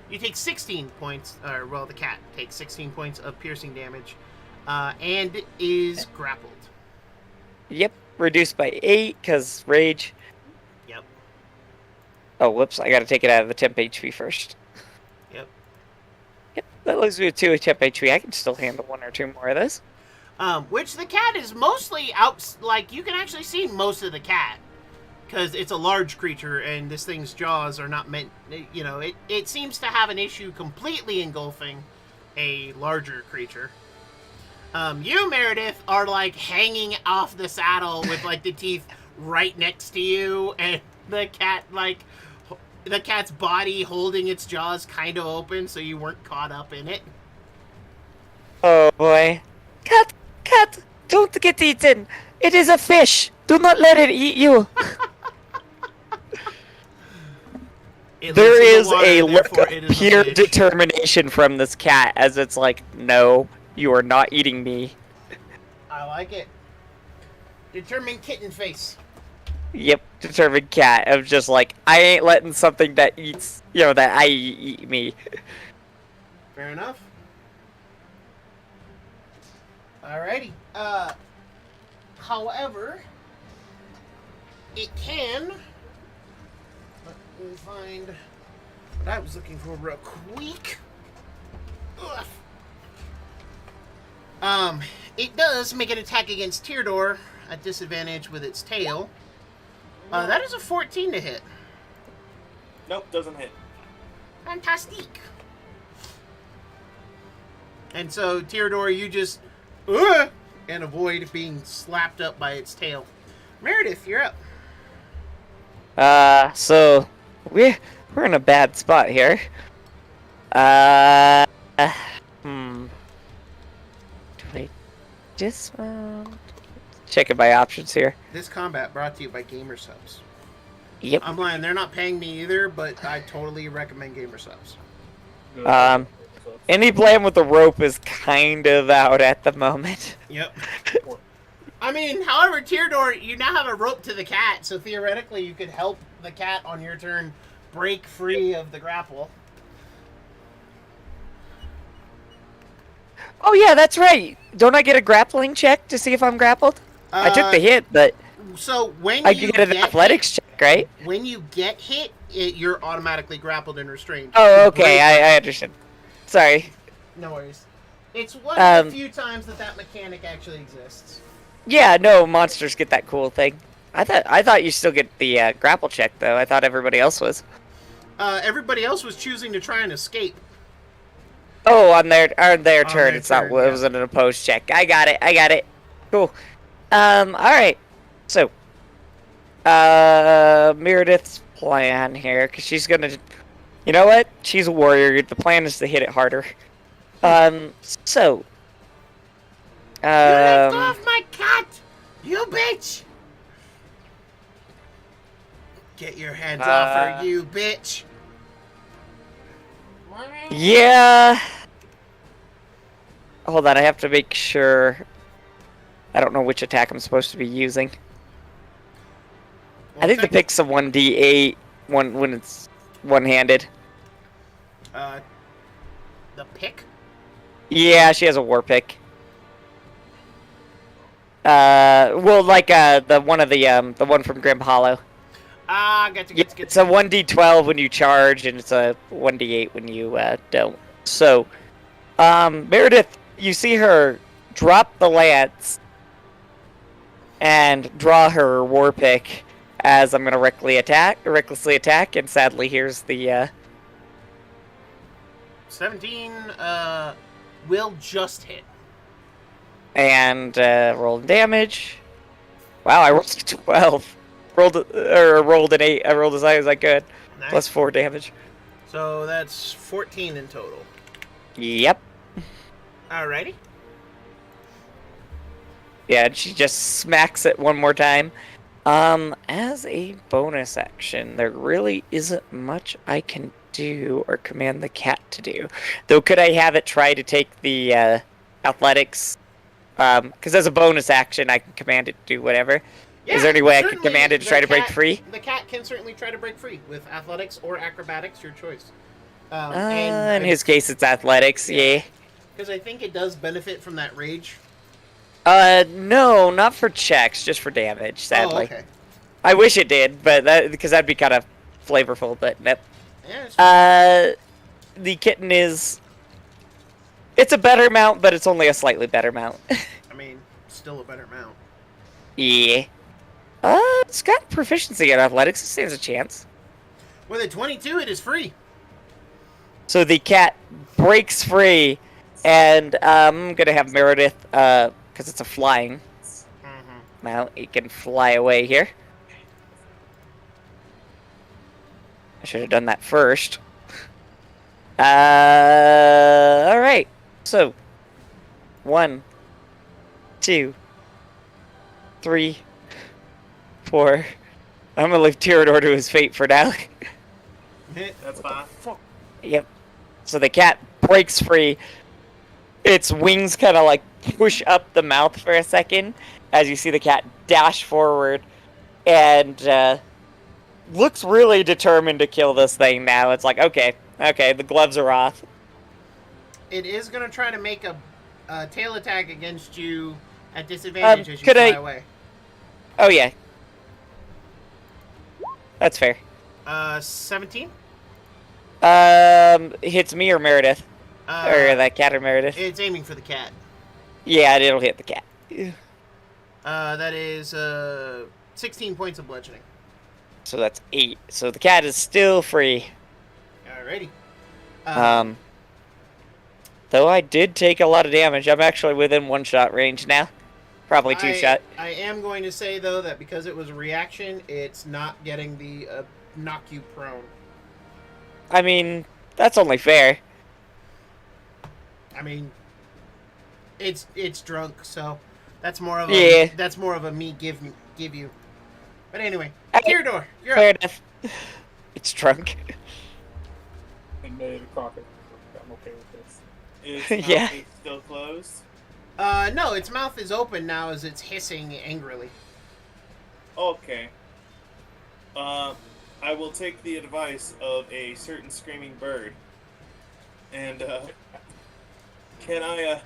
you take 16 points, or well, the cat takes 16 points of piercing damage, and is grappled. Yep, reduced by 8 because rage. Yep. Oh, whoops! I gotta take it out of the temp HP first. Yep. Yep, that leaves me with 2 temp HP. I can still handle 1 or 2 more of this. Which the cat is mostly out. Like, you can actually see most of the cat. Because it's a large creature, and this thing's jaws are not meant... You know, it seems to have an issue completely engulfing a larger creature. You, Meredith, are, like, hanging off the saddle with, like, the teeth right next to you, and the cat, like... The cat's body holding its jaws kind of open, so you weren't caught up in it. Oh, boy. Cat! Don't get eaten! It is a fish! Do not let it eat you! There is a look of pure determination from this cat as it's like, no, you are not eating me. I like it. Determined kitten face. Yep, determined cat of just like, I ain't letting something that eats, that I eat me. Fair enough. Alrighty. However, it can... Let me find what I was looking for real quick. Ugh. It does make an attack against Teardor at disadvantage with its tail. That is a 14 to hit. Nope, doesn't hit. Fantastic. And so, Teardor, you just and avoid being slapped up by its tail. Meredith, you're up. So we're in a bad spot here. Do I dismount? Checking my options here. This combat brought to you by Gamer Subs. Yep. I'm lying, they're not paying me either, but I totally recommend Gamer Subs. Any plan with the rope is kind of out at the moment. Yep. I mean, however, Teardor, you now have a rope to the cat, so theoretically you could help the cat on your turn break free of the grapple. Oh yeah, that's right. Don't I get a grappling check to see if I'm grappled? I took the hit, but so when I you get an athletics check, right? When you get hit, you're automatically grappled and restrained. Oh, okay, I understand. Sorry. No worries. It's one of the few times that mechanic actually exists. Yeah, no, monsters get that cool thing. I thought you still get the grapple check though. I thought everybody else was. Everybody else was choosing to try and escape. Oh, on their turn. It wasn't an opposed check. I got it. Cool. Alright. So, Meredith's plan here, because she's gonna... You know what? She's a warrior. The plan is to hit it harder. So... You left off my cat! You bitch! Get your hands off her, you bitch! Yeah... Hold on, I have to make sure... I don't know which attack I'm supposed to be using. I think the pick's a 1d8 when it's one-handed. The pick? Yeah, she has a war pick. Well, like the one from Grim Hollow. Gotcha. It's a 1d12 when you charge, and it's a 1d8 when you don't. So, Meredith, you see her drop the lance and draw her war pick as I'm gonna recklessly attack, and sadly, here's the 17 will just hit. And roll damage. Wow, I rolled a 12. Rolled an 8. I rolled as high as I could. Nice. Plus 4 damage. So that's 14 in total. Yep. Alrighty. Yeah, and she just smacks it one more time. As a bonus action, there really isn't much I can do or command the cat to do. Though, could I have it try to take the athletics? Because as a bonus action, I can command it to do whatever. Yeah, is there any way I can command it to try to break free? The cat can certainly try to break free with athletics or acrobatics, your choice. In his case, it's athletics, yeah. Because I think it does benefit from that rage. No, not for checks, just for damage, sadly. Oh, okay. I wish it did, but because that'd be kind of flavorful, but nope. Yeah, it's fine. The kitten is... It's a better mount, but it's only a slightly better mount. I mean, still a better mount. Yeah. It's got proficiency in athletics. It stands a chance. With a 22, it is free. So the cat breaks free, and I'm gonna have Meredith, because it's a flying mount, it can fly away here. I should have done that first. Alright. So, 1, 2, 3, 4. I'm gonna leave Tyranor to his fate for now. That's fine. Yep. So the cat breaks free. Its wings kind of like push up the mouth for a second as you see the cat dash forward and looks really determined to kill this thing now. It's like, okay, the gloves are off. It is going to try to make a tail attack against you at disadvantage as you fly away. Oh, yeah. That's fair. 17? Hits me or Meredith. Or that cat or Meredith. It's aiming for the cat. Yeah, it'll hit the cat. That is 16 points of bludgeoning. So that's 8. So the cat is still free. Alrighty. Though I did take a lot of damage. I'm actually within 1-shot range now. Probably 2-shot. I am going to say, though, that because it was a reaction, it's not getting the knock you prone. I mean, that's only fair. I mean, it's drunk, so that's more of a me give you. But anyway, Tyranor, you're fair up. enough. It's drunk. And made a crocker. I'm okay with this. Is Yeah. it still closed? No, its mouth is open now as it's hissing angrily. Okay. I will take the advice of a certain screaming bird. And, can I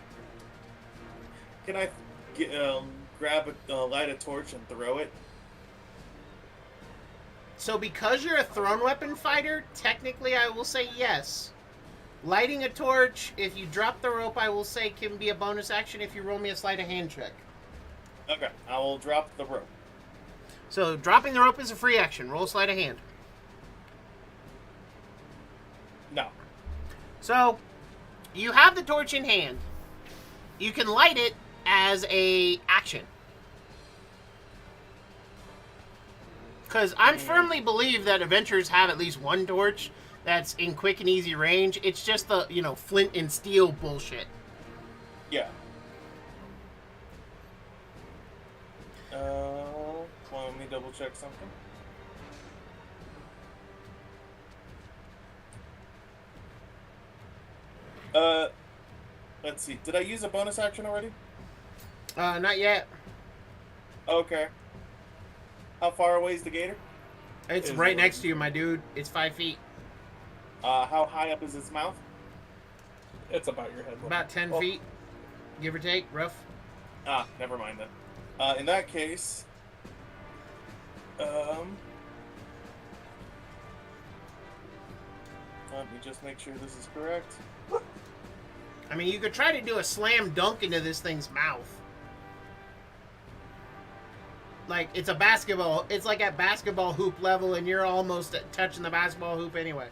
grab light a torch and throw it? So because you're a thrown weapon fighter, technically I will say yes. Lighting a torch, if you drop the rope, I will say can be a bonus action if you roll me a sleight of hand check. Okay, I will drop the rope. So dropping the rope is a free action. Roll sleight of hand. No. So you have the torch in hand. You can light it as a action. Because I firmly believe that adventurers have at least one torch that's in quick and easy range. It's just the, flint and steel bullshit. Yeah. Let me double check something. Let's see. Did I use a bonus action already? Not yet. Okay. How far away is the gator? It's right next to you, my dude. It's 5 feet. How high up is its mouth? It's about your head. About 10 feet, give or take, rough. Never mind then. In that case, let me just make sure this is correct. I mean, you could try to do a slam dunk into this thing's mouth. Like, it's a basketball. It's like at basketball hoop level, and you're almost touching the basketball hoop anyway.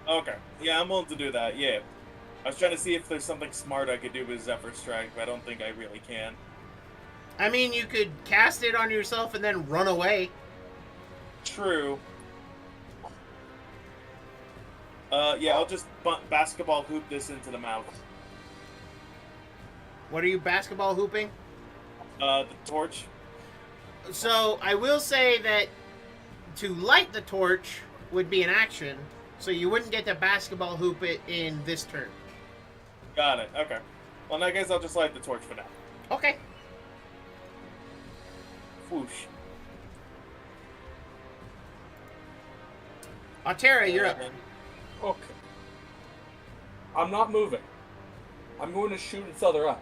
Okay. Yeah, I'm willing to do that, yeah. I was trying to see if there's something smart I could do with Zephyr Strike, but I don't think I really can. I mean, you could cast it on yourself and then run away. True. Yeah, I'll just basketball hoop this into the mouth. What are you basketball hooping? The torch. So, I will say that to light the torch would be an action, so you wouldn't get to basketball hoop it in this turn. Got it, okay. Well, in that case, I'll just light the torch for now. Okay. Whoosh. Altera, you're up. Okay. I'm not moving. I'm going to shoot its other eye.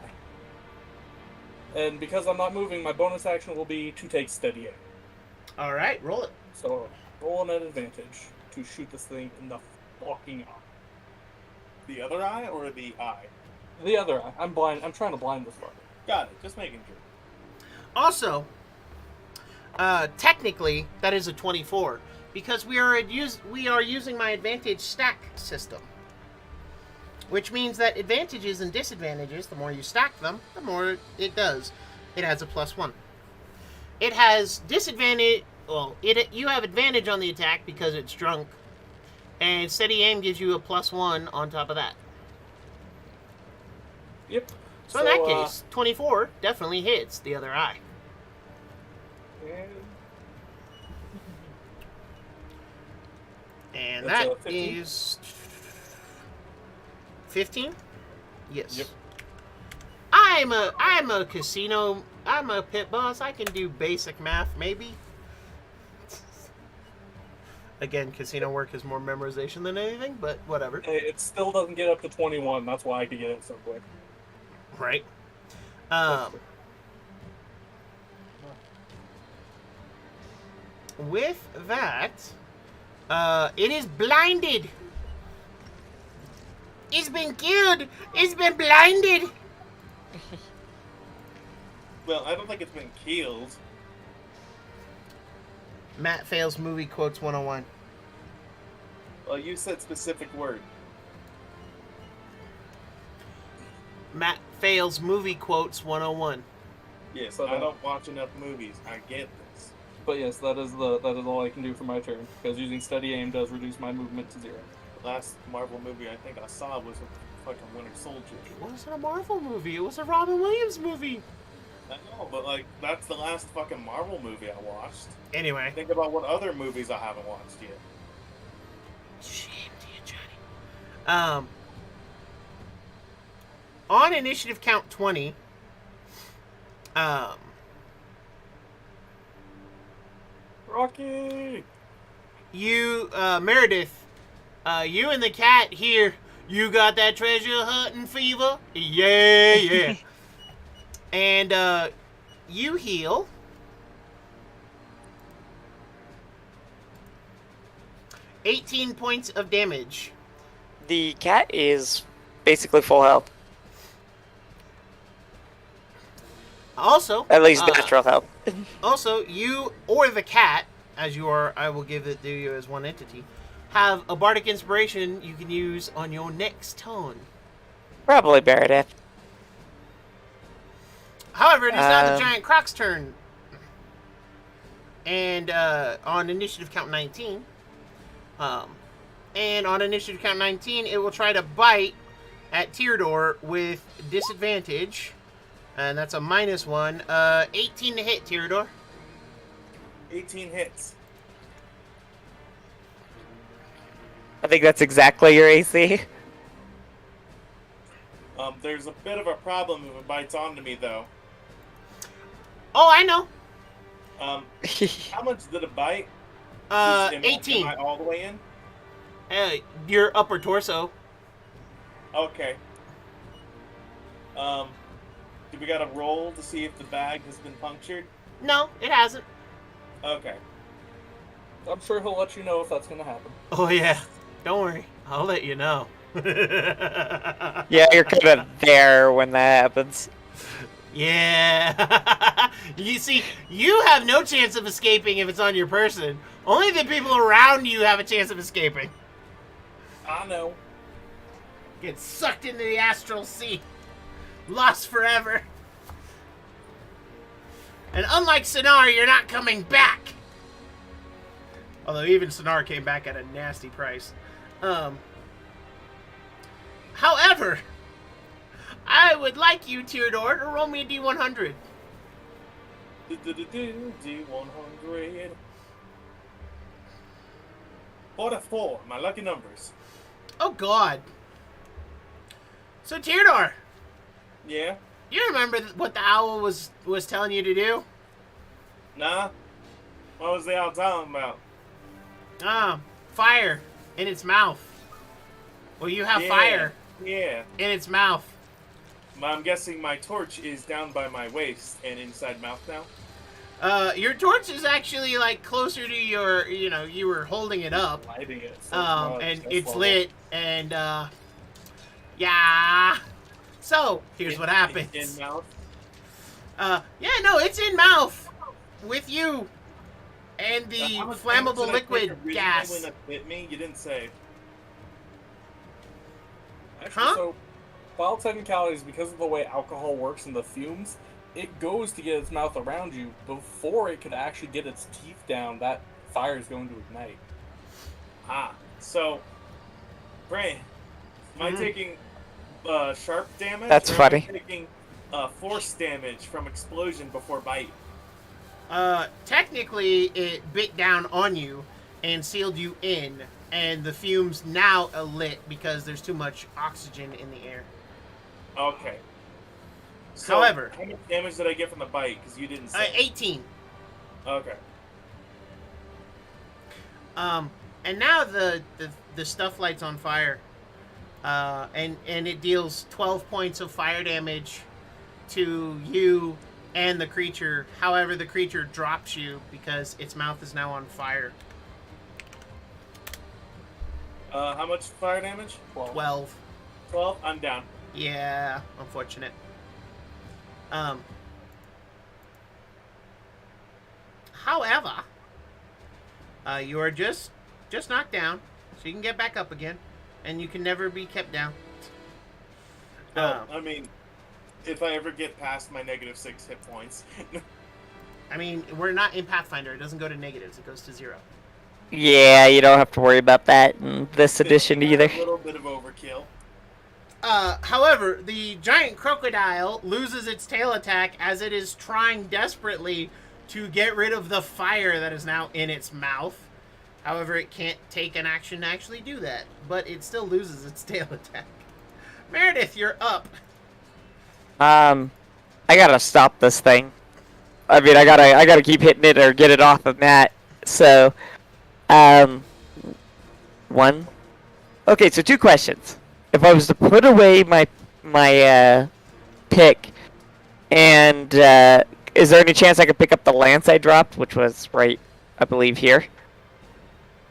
And because I'm not moving, my bonus action will be to take steady aim. Alright, roll it. So, roll an advantage. to shoot this thing in the fucking eye. The other eye or the eye? The other eye. I'm blind. I'm trying to blind this fucker. Got it. Just making sure. Also, technically, that is a 24 because we are using my advantage stack system, which means that advantages and disadvantages, the more you stack them, the more it does. It has a +1. It has disadvantage. Well, you have advantage on the attack because it's drunk, and steady aim gives you a +1 on top of that. Yep. So in that case, 24 definitely hits the other eye. And that is 15? Yes. Yep. I'm a casino. I'm a pit boss. I can do basic math, maybe. Again, casino work is more memorization than anything, but whatever. It still doesn't get up to 21. That's why I could get it so quick. Right. With that, it is blinded. It's been killed. It's been blinded. Well, I don't think it's been killed. Matt fails movie quotes 101. Well, you said specific word. Matt fails movie quotes 101. Yes, So I don't watch enough movies. I get this. But yes, that is all I can do for my turn because using steady aim does reduce my movement to 0. The last Marvel movie I think I saw was a fucking Winter Soldier. It wasn't a Marvel movie. It was a Robin Williams movie. I know, but like that's the last fucking Marvel movie I watched. Anyway. Think about what other movies I haven't watched yet. Shame to you, Johnny. On initiative count 20, Rocky! you, Meredith, you and the cat here, you got that treasure hunting fever? Yeah, yeah. And, you heal 18 points of damage. The cat is basically full health. Also, At least natural health. Also, you or the cat, as you are, I will give it to you as one entity, have a bardic inspiration you can use on your next turn. Probably Meredith. However, it is now the giant croc's turn. And on initiative count 19, and on initiative count 19, it will try to bite at Teodor with disadvantage. And that's a -1. 18 to hit, Teodor. 18 hits. I think that's exactly your AC. There's a bit of a problem if it bites onto me, though. Oh, I know. How much did it bite? 18. Am I all the way in? Your upper torso. Okay. Do we got to roll to see if the bag has been punctured? No, it hasn't. Okay. I'm sure he'll let you know if that's going to happen. Oh, yeah. Don't worry. I'll let you know. Yeah, you're kind of there when that happens. Yeah. You see, you have no chance of escaping if it's on your person. Only the people around you have a chance of escaping. I know. Get sucked into the astral sea. Lost forever. And unlike Sonar, you're not coming back. Although even Sonar came back at a nasty price. However, I would like you, Teodor, to roll me a D100. D100. 44, my lucky numbers. Oh, God. So, Teodor. Yeah? You remember what the owl was telling you to do? Nah. What was the owl talking about? Fire in its mouth. Well, you have fire Yeah. in its mouth. I'm guessing my torch is down by my waist and inside mouth now. Your torch is actually like closer to your, you were holding it up, Lighting it. So it's not and test it's level. lit, and yeah. So here's what happens. In mouth. Yeah, no, it's in mouth with you, and the How much flammable damage did I take liquid originally gas. when it hit me? You didn't say. Actually, Huh? so while technicalities, because of the way alcohol works in the fumes, it goes to get its mouth around you before it could actually get its teeth down. That fire is going to ignite. So, Bray, am I Mhm. taking sharp damage? That's or funny. Am I taking force damage from explosion before bite? Technically, it bit down on you and sealed you in, and the fumes now are lit because there's too much oxygen in the air. Okay. So, However- how much damage did I get from the bite? Because you didn't say. 18. Okay. And now the stuff lights on fire, and it deals 12 points of fire damage to you and the creature. However, the creature drops you because its mouth is now on fire. How much fire damage? 12. 12? I'm down. Yeah, unfortunate. However, you are just knocked down, so you can get back up again, and you can never be kept down. I mean, if I ever get past my -6 hit points. I mean, we're not in Pathfinder. It doesn't go to negatives. It goes to 0. Yeah, you don't have to worry about that in this edition either. A little bit of overkill. However, the giant crocodile loses its tail attack as it is trying desperately to get rid of the fire that is now in its mouth. However, it can't take an action to actually do that, but it still loses its tail attack. Meredith, you're up. I gotta stop this thing. I mean, I gotta keep hitting it or get it off of Matt. So, one. Okay, so 2 questions. If I was to put away my pick, and is there any chance I could pick up the lance I dropped, which was right, I believe here?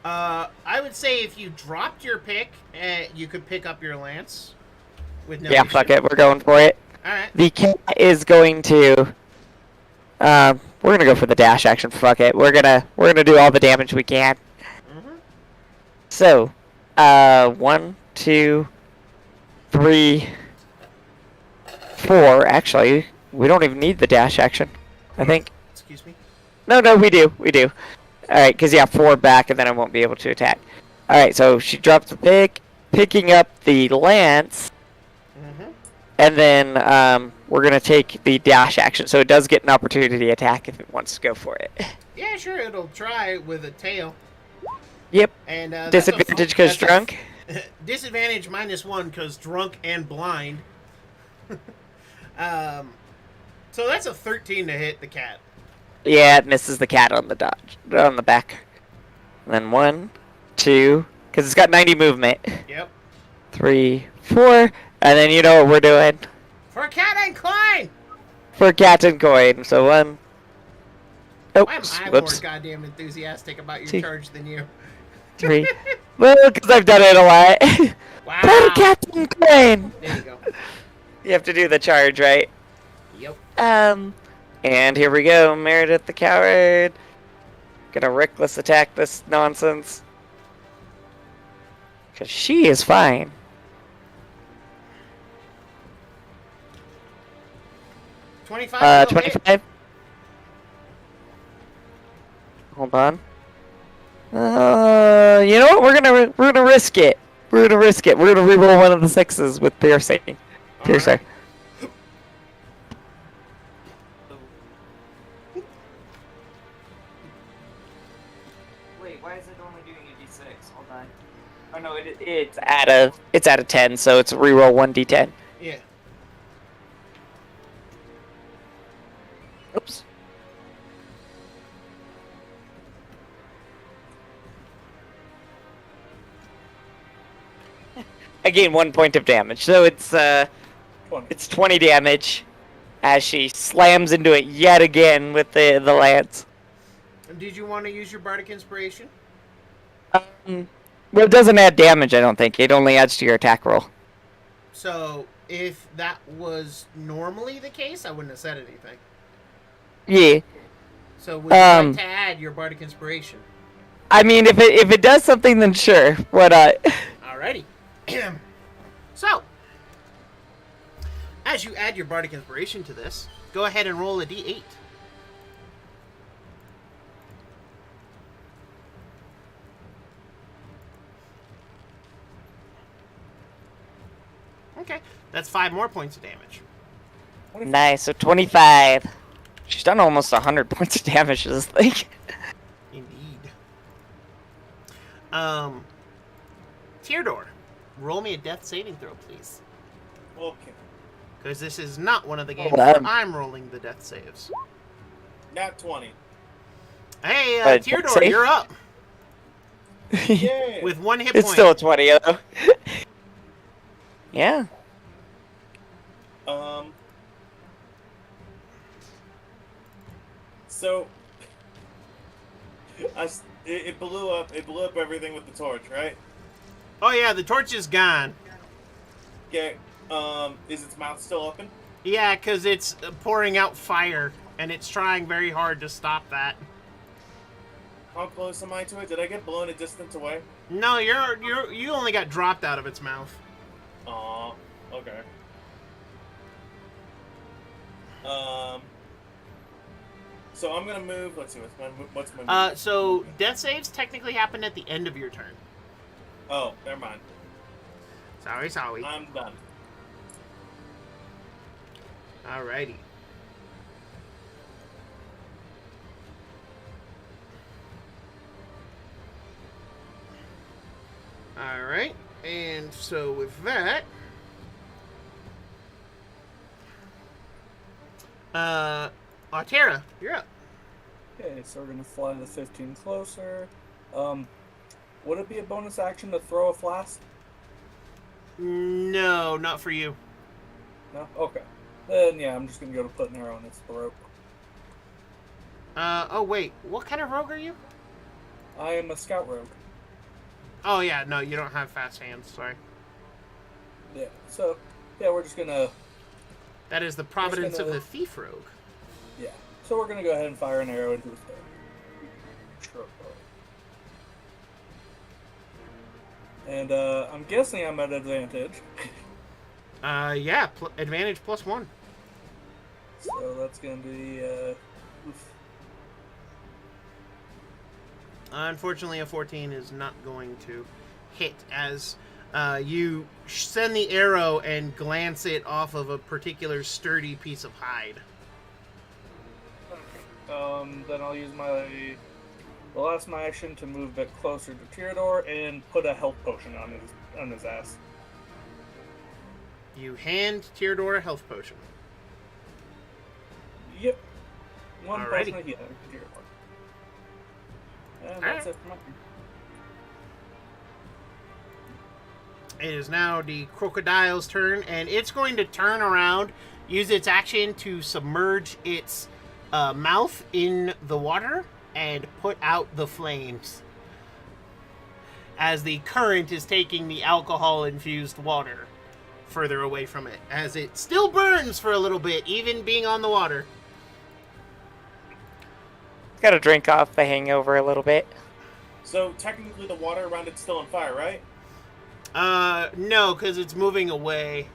I would say if you dropped your pick, you could pick up your lance with no Yeah, issue. fuck it, we're going for it. All right. The cat is going to. We're gonna go for the dash action. Fuck it. We're gonna do all the damage we can. Mm-hmm. So, 1, 2, 3, 4. Actually, we don't even need the dash action. I think. Excuse me. No, we do. All right, because 4 back, and then I won't be able to attack. All right, so she drops the pick, picking up the lance. Mm-hmm. And then we're going to take the dash action. So it does get an opportunity to attack if it wants to go for it. Yeah, sure. It'll try with a tail. Yep. And Disadvantage because drunk? Disadvantage -1 because drunk and blind. So that's a 13 to hit the cat. Yeah, it misses the cat on the dodge. On the back. And then 1, 2, because it's got 90 movement. Yep. 3, 4, and then you know what we're doing. For cat and coin! For cat and coin. So 1. Why am Oops. I Whoops. more goddamn enthusiastic about your 2, charge than you? 3. Well, because I've done it a lot. Wow. For cat and coin! There you go. You have to do the charge, right? Yep. And here we go, Meredith the coward. Gonna reckless attack this nonsense. Because she is fine. $25. 25. Hold on. You know what? We're gonna risk it. We're gonna reroll one of the 6s with piercing. Piercer. Wait, why is it only doing a d6? Hold on. Oh no, it's at a 10, so it's reroll 1d10. Yeah. Oops. I gain 1 point of damage, so it's 20. it's 20 damage. as she slams into it yet again with the lance. Did you want to use your bardic inspiration? Well, it doesn't add damage, I don't think. It only adds to your attack roll. So, if that was normally the case, I wouldn't have said anything. Yeah. So, would you like to add your bardic inspiration? I mean, if it does something, then sure. Why not? Alrighty. So, as you add your bardic inspiration to this, go ahead and roll a d8. Okay, that's 5 more points of damage. Nice, so 25. She's done almost 100 points of damage to this thing. Indeed. Teardor, roll me a death saving throw, please. Okay. Because this is not one of the games Hold where on. I'm rolling the death saves. Nat 20. Hey, Death Teardor, save? you're up Yeah. with 1 hit It's point. still a 20, though. Yeah. So it blew up. It blew up everything with the torch, right? Oh yeah, the torch is gone. Okay. Is its mouth still open? Yeah, because it's pouring out fire, and it's trying very hard to stop that. How close am I to it? Did I get blown a distance away? No, you only got dropped out of its mouth. Aw. Okay. So I'm gonna move. Let's see. What's my movement? So death saves technically happen at the end of your turn. Oh, never mind. Sorry. I'm done. Alrighty. Alright, and so with that, Altera, you're up. Okay, so we're gonna fly the 15 closer. Would it be a bonus action to throw a flask? No, not for you. No? Okay. Then yeah, I'm just gonna go to put an arrow in its throat. Oh wait, what kind of rogue are you? I am a scout rogue. Oh yeah, no, you don't have fast hands, sorry. Yeah, so, yeah, we're just gonna... That is the providence of the thief rogue. Yeah, so we're gonna go ahead and fire an arrow into his throat. Sure. And, I'm guessing I'm at advantage. Yeah, advantage +1. So that's gonna be, oof. Unfortunately, a 14 is not going to hit as you send the arrow and glance it off of a particular sturdy piece of hide. Then I'll use the last of my action to move a bit closer to Teodor and put a health potion on his ass. You hand Teodor a health potion. Yep. One Alrighty. potion of healing to Teodor. And that's it for my turn. It is now the crocodile's turn, and it's going to turn around, use its action to submerge its mouth in the water, and put out the flames. As the current is taking the alcohol-infused water further away from it, as it still burns for a little bit, even being on the water. Gotta drink off the hangover a little bit. So technically, the water around it's still on fire, right? No, because it's moving away.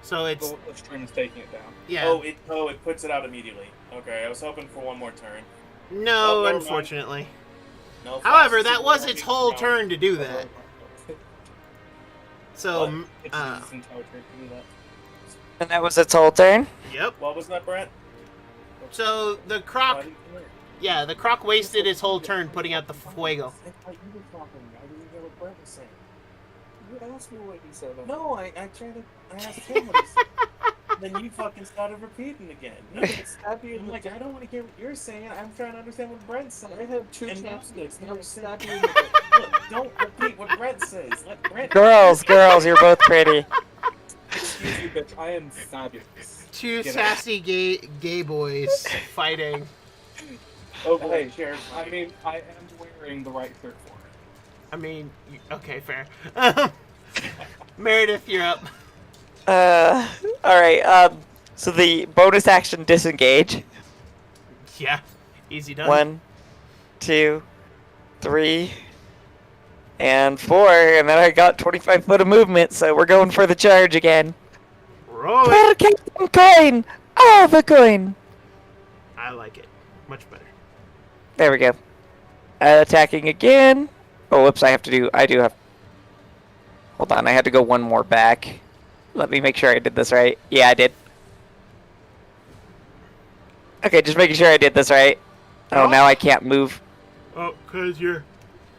So it's... The stream is taking it down. Yeah. Oh, it puts it out immediately. Okay, I was hoping for one more turn. No, Oh, never mind. unfortunately. No. However, fast. that was its whole turn to do that. So, It's its entire turn to do that. And that was its whole turn? yep. What was that, Brent? So the Why croc, did you do it? yeah, the croc wasted its whole turn putting out the fuego. I thought you were talking. I didn't hear what Brent was saying. You asked me what he said. No, I asked him what he said. Then you fucking started repeating again. I'm like, I don't want to hear what you're saying. I'm trying to understand what Brent said. I have two And now- chopsticks. now Now I'm stab you saying- in the Look, don't repeat what Brent says. Let Brent. Girls, you're both pretty. Excuse you, bitch. I am fabulous. Two Get it? sassy gay boys fighting. Oh boy, I mean, I am wearing the right shirt for it. I mean, okay, fair. Meredith, you're up. Alright, so the bonus action disengage. Yeah, easy done. 1, 2, 3, and 4, and then I got 25 foot of movement, so we're going for the charge again. Roll For it. Captain Coin! Oh, the coin! I like it. Much better. There we go. Attacking again. Oh, whoops, I do have... Hold on, I had to go one more back. Let me make sure I did this right. Yeah, I did. Okay, just making sure I did this right. Oh, now I can't move. Oh, because you're...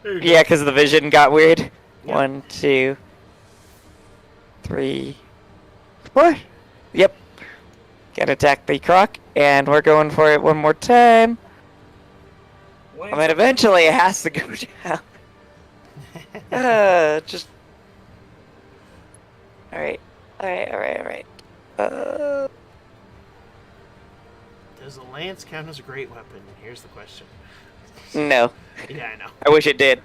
There you Yeah, because the vision got weird. Yep. 1, 2, 3, 4. Yep. Can attack the croc, and we're going for it one more time. I mean, eventually it has to go down. Just... Alright. Does a lance count as a great weapon? Here's the question. No. Yeah, I know. I wish it did.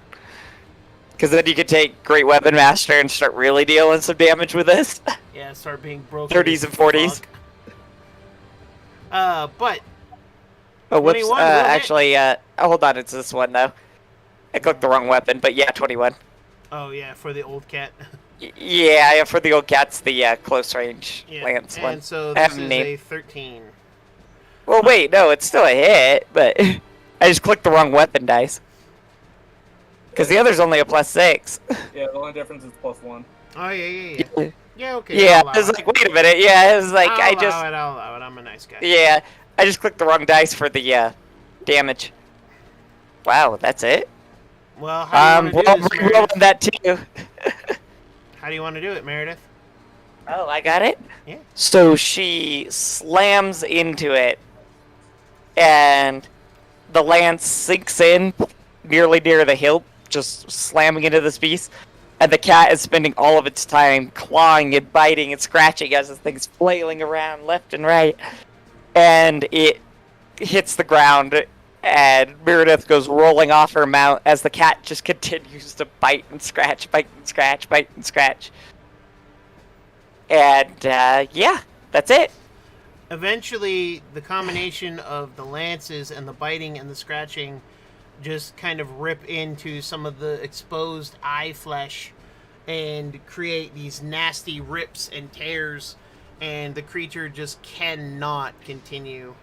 Because then you could take Great Weapon Master and start really dealing some damage with this. Yeah, start being broken. 30s and 40s. But... Oh, whoops. 21, Actually, hold on. It's this one, though. I clicked the wrong weapon, but yeah, 21. Oh, yeah, for the old cat. Yeah, for the old cat's the close range Yeah, lance one. and so I this have a is name. a 13. Well, wait, no, it's still a hit, but I just clicked the wrong weapon dice. Because the other's only a +6. Yeah, the only difference is +1. Oh, yeah. Yeah, okay. Yeah, I'll I was allow like, wait a minute. Yeah, it was like, I'll allow it. I'm a nice guy. Yeah, I just clicked the wrong dice for the damage. Wow, that's it? Well, how do you want to do this, rolling Meredith? that too. How do you want to do it, Meredith? Oh, I got it? Yeah. So she slams into it, and the lance sinks in nearly near the hilt, just slamming into this beast. And the cat is spending all of its time clawing and biting and scratching as this thing's flailing around left and right. And it hits the ground, and Meredith goes rolling off her mount as the cat just continues to bite and scratch, bite and scratch, bite and scratch. And, yeah, that's it. Eventually, the combination of the lances and the biting and the scratching just kind of rip into some of the exposed eye flesh and create these nasty rips and tears, and the creature just cannot continue,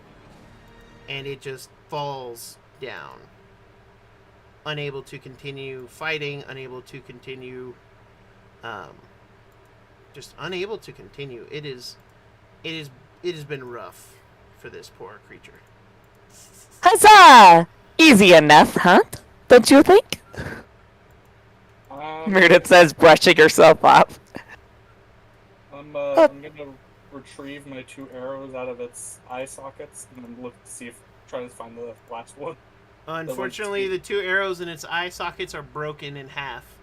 and it just falls down, unable to continue fighting, unable to continue, just unable to continue. It has been rough for this poor creature. Huzzah! Easy enough, huh? Don't you think? Meredith says, brushing herself off. I'm gonna retrieve my 2 arrows out of its eye sockets and then look to see if try to find the last one. Unfortunately, the 2 arrows in its eye sockets are broken in half.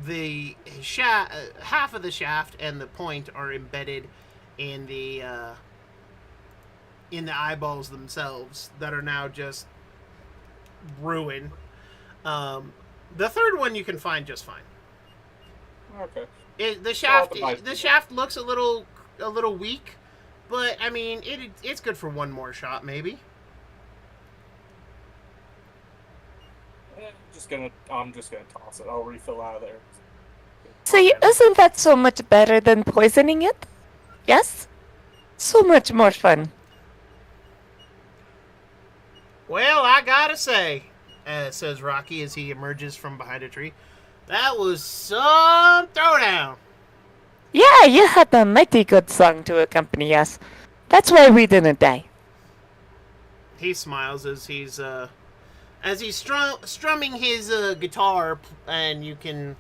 The half of the shaft and the point are embedded in the eyeballs themselves that are now just ruined. The third one you can find just fine. Okay. The shaft looks a little weak, but I mean it's good for one more shot maybe. I'm just gonna toss it. I'll refill out of there. See, isn't that so much better than poisoning it? Yes? So much more fun. Well, I gotta say, says Rocky as he emerges from behind a tree, that was some throwdown. Yeah, you had a mighty good song to accompany us. That's why we didn't die. He smiles as he's strumming his guitar, and you can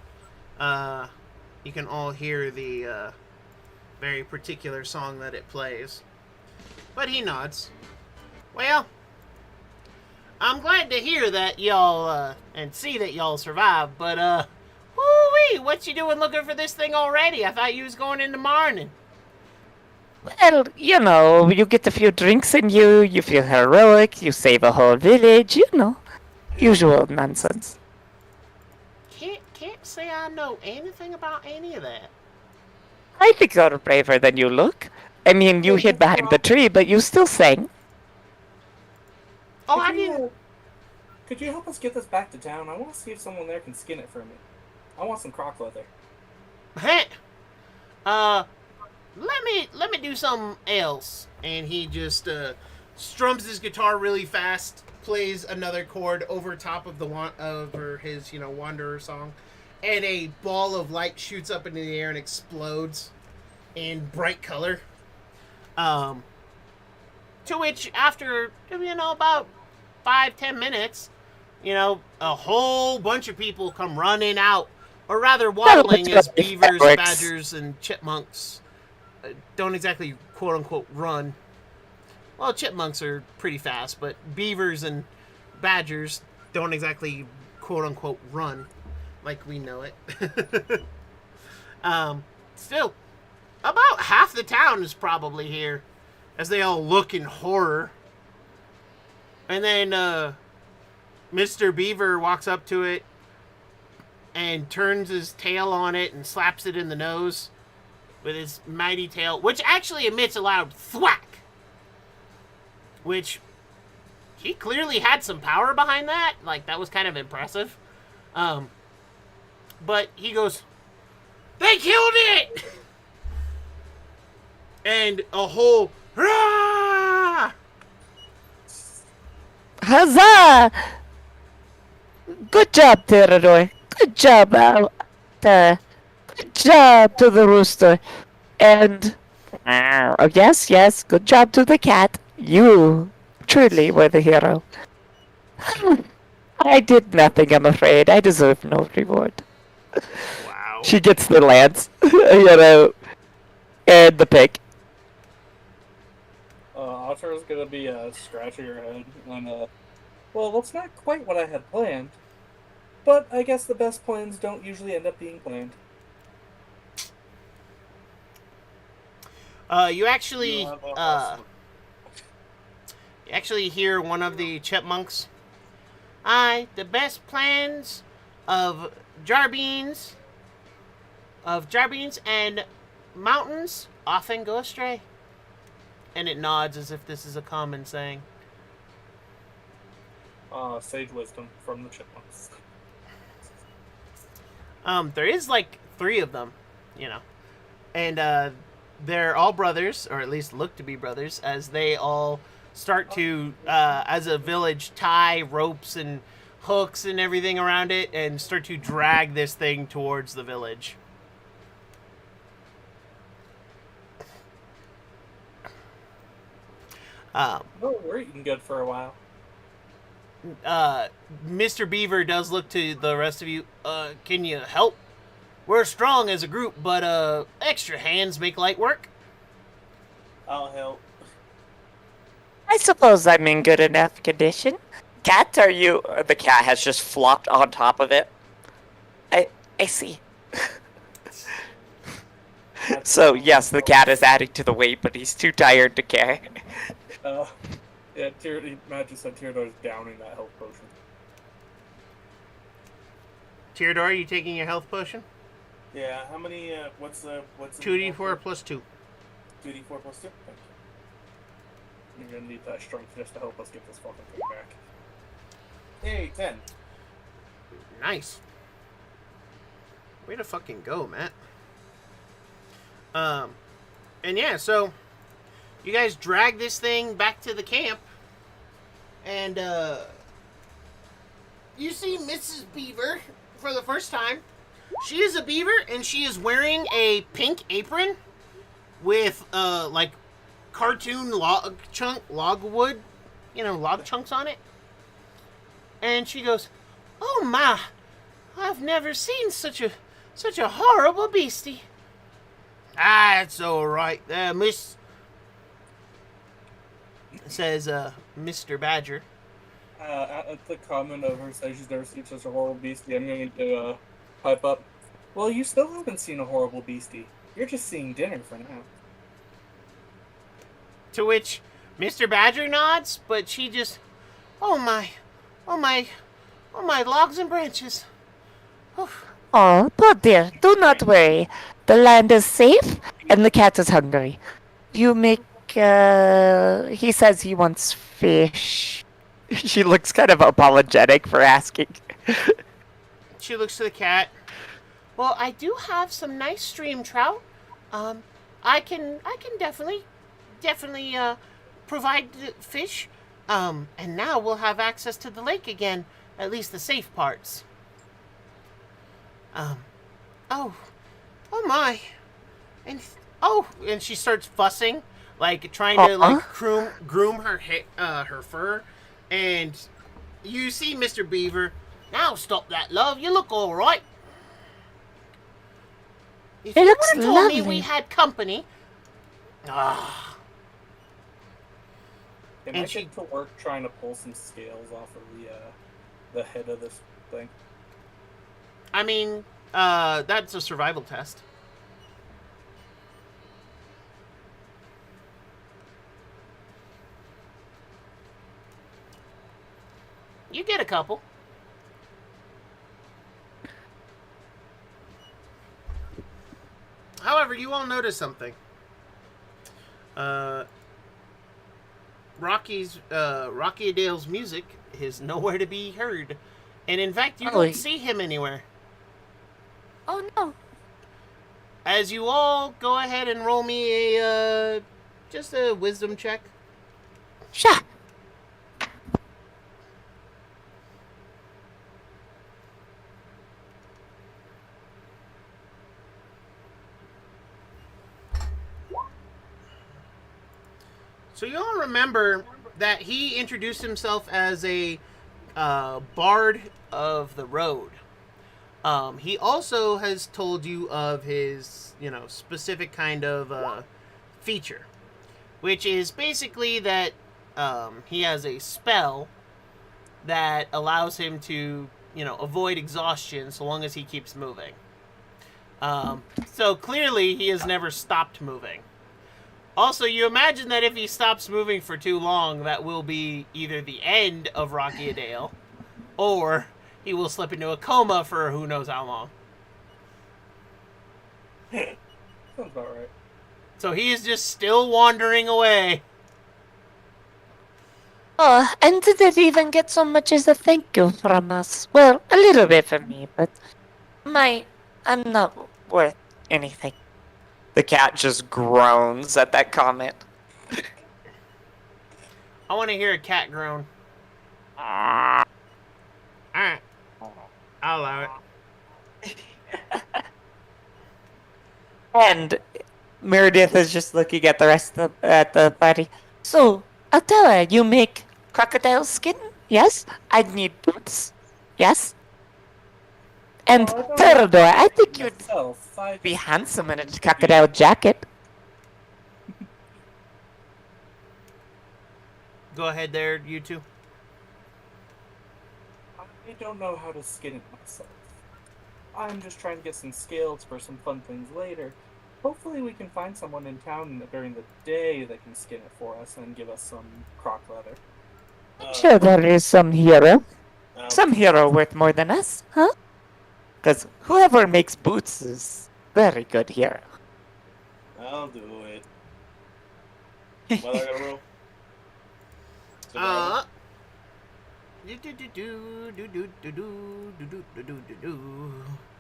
all hear the very particular song that it plays. But he nods. Well, I'm glad to hear that y'all and see that y'all survived, but Woo-wee! What you doing looking for this thing already? I thought you was going in the morning. Well, you know, you get a few drinks in you, you feel heroic, you save a whole village, you know. Usual nonsense. Can't say I know anything about any of that. I think you're braver than you look. I mean, you hid behind the tree, but you still sang. Oh, I didn't. Could you help us get this back to town? I want to see if someone there can skin it for me. I want some croc leather. Hey, let me do something else. And he just strums his guitar really fast, plays another chord over top of over his Wanderer song, and a ball of light shoots up into the air and explodes in bright color. To which, after about 5-10 minutes, a whole bunch of people come running out, or rather waddling, as beavers, badgers, and chipmunks don't exactly quote unquote run. Well, chipmunks are pretty fast, but beavers and badgers don't exactly quote unquote run like we know it. Still, about half the town is probably here, as they all look in horror. And then Mr. Beaver walks up to it and turns his tail on it and slaps it in the nose with his mighty tail, which actually emits a loud thwack. Which, he clearly had some power behind that. Like, that was kind of impressive. But he goes, "They killed it!" And a whole, "Rah!" Huzzah! Good job, Theodore. Good job, good job to the rooster. And, yes, good job to the cat. You truly were the hero. I did nothing, I'm afraid. I deserve no reward. Wow. She gets the lance, and the pig. Otter's gonna be scratching her head and well, that's not quite what I had planned. But I guess the best plans don't usually end up being planned. You actually hear one of the chipmunks. The best plans of Jarbeans and mountains often go astray. And it nods as if this is a common saying. Sage wisdom from the chipmunks. There is like 3 of them, and they're all brothers, or at least look to be brothers, as they all start to, as a village, tie ropes and hooks and everything around it, and start to drag this thing towards the village. We're eating good for a while. Mr. Beaver does look to the rest of you. Can you help? We're strong as a group, but extra hands make light work. I'll help. I suppose I'm in good enough condition. Cat, are you? The cat has just flopped on top of it. I see. So, yes, the cat is adding to the weight, but he's too tired to carry. Yeah, Matt just said Tyrador's downing that health potion. Tyrador, are you taking your health potion? Yeah, how many, what's 2d4 plus 2. 2d4 plus 2? Thank you. You're gonna need that strength just to help us get this fucking thing back. Hey, 10. Nice. Way to fucking go, Matt. And yeah, so you guys drag this thing back to the camp, and you see Mrs. Beaver for the first time. She is a beaver, and she is wearing a pink apron with like cartoon log chunks on it. And she goes, "Oh my, I've never seen such a horrible beastie." "That's all right there, miss," says Mr. Badger. At the comment of her saying she's never seen such a horrible beastie, I'm going to pipe up. Well, you still haven't seen a horrible beastie. You're just seeing dinner for now. To which Mr. Badger nods, but she just, oh my, oh my, oh my logs and branches. Oof. Oh, poor dear, do not worry. The land is safe, and the cat is hungry. You make, he says he wants fish. She looks kind of apologetic for asking. She looks to the cat. Well, I do have some nice stream trout. I can definitely provide the fish. And now we'll have access to the lake again, at least the safe parts. Oh, oh my, and she starts fussing, like trying to like groom her fur, and you see Mr. Beaver. Now stop that, love. You look all right. If It you looks would have told me lovely. we had company. Can I get to work trying to pull some scales off of the head of this thing? I mean, that's a survival test. You get a couple. However, you all notice something. Rocky Adale's music is nowhere to be heard, and in fact, you don't see him anywhere. Oh no. As you all go ahead and roll me a just a wisdom check. Sure. So you all remember that he introduced himself as a bard of the road. He also has told you of his, specific kind of feature, which is basically that he has a spell that allows him to, avoid exhaustion so long as he keeps moving. So clearly he has never stopped moving. Also, you imagine that if he stops moving for too long, that will be either the end of Rocky Adale, or he will slip into a coma for who knows how long. Sounds about right. So he is just still wandering away. Oh, and didn't even get so much as a thank you from us. Well, a little bit from me, but I'm not worth anything. The cat just groans at that comment. I want to hear a cat groan. Alright. I'll allow it. And Meredith is just looking at the rest of the party. So, Altera, you make crocodile skin? Yes? I'd need boots. Yes? And Theodore, I think you'd be handsome in a crocodile jacket. Go ahead there, you two. I don't know how to skin it myself. I'm just trying to get some scales for some fun things later. Hopefully we can find someone in town during the day that can skin it for us and give us some croc leather. I'm sure there is some hero. Some hero worth more than us, huh? Because whoever makes boots is very good hero. I'll do it. What I gotta roll?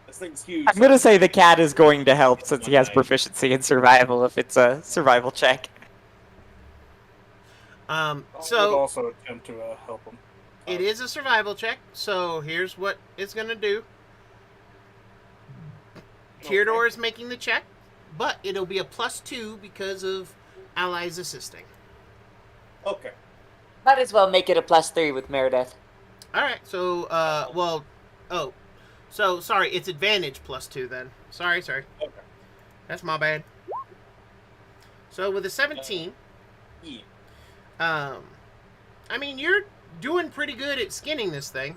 This thing's huge. I'm gonna say the cat is going to help since he has proficiency in survival if it's a survival check. I would So also attempt to help him. it is a survival check. So here's what it's gonna do. Theodore is making the check, but it'll be a +2 because of allies assisting. Okay. Might as well make it a +3 with Meredith. All right. So so sorry, it's advantage +2 then. Sorry. Okay. That's my bad. So with a 17, Yeah. I mean you're doing pretty good at skinning this thing.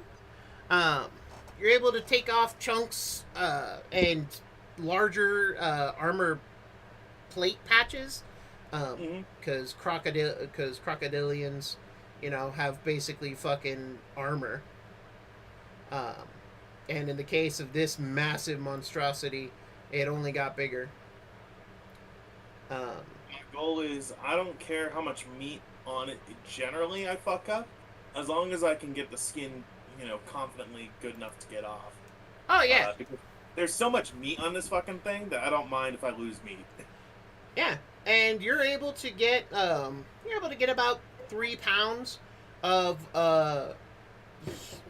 you're able to take off chunks and larger armor plate patches, because crocodilians, have basically fucking armor. And in the case of this massive monstrosity, it only got bigger. My goal is I don't care how much meat on it generally I fuck up, as long as I can get the skin, confidently good enough to get off. Oh yeah. Because there's so much meat on this fucking thing that I don't mind if I lose meat. Yeah, and you're able to get about 3 pounds of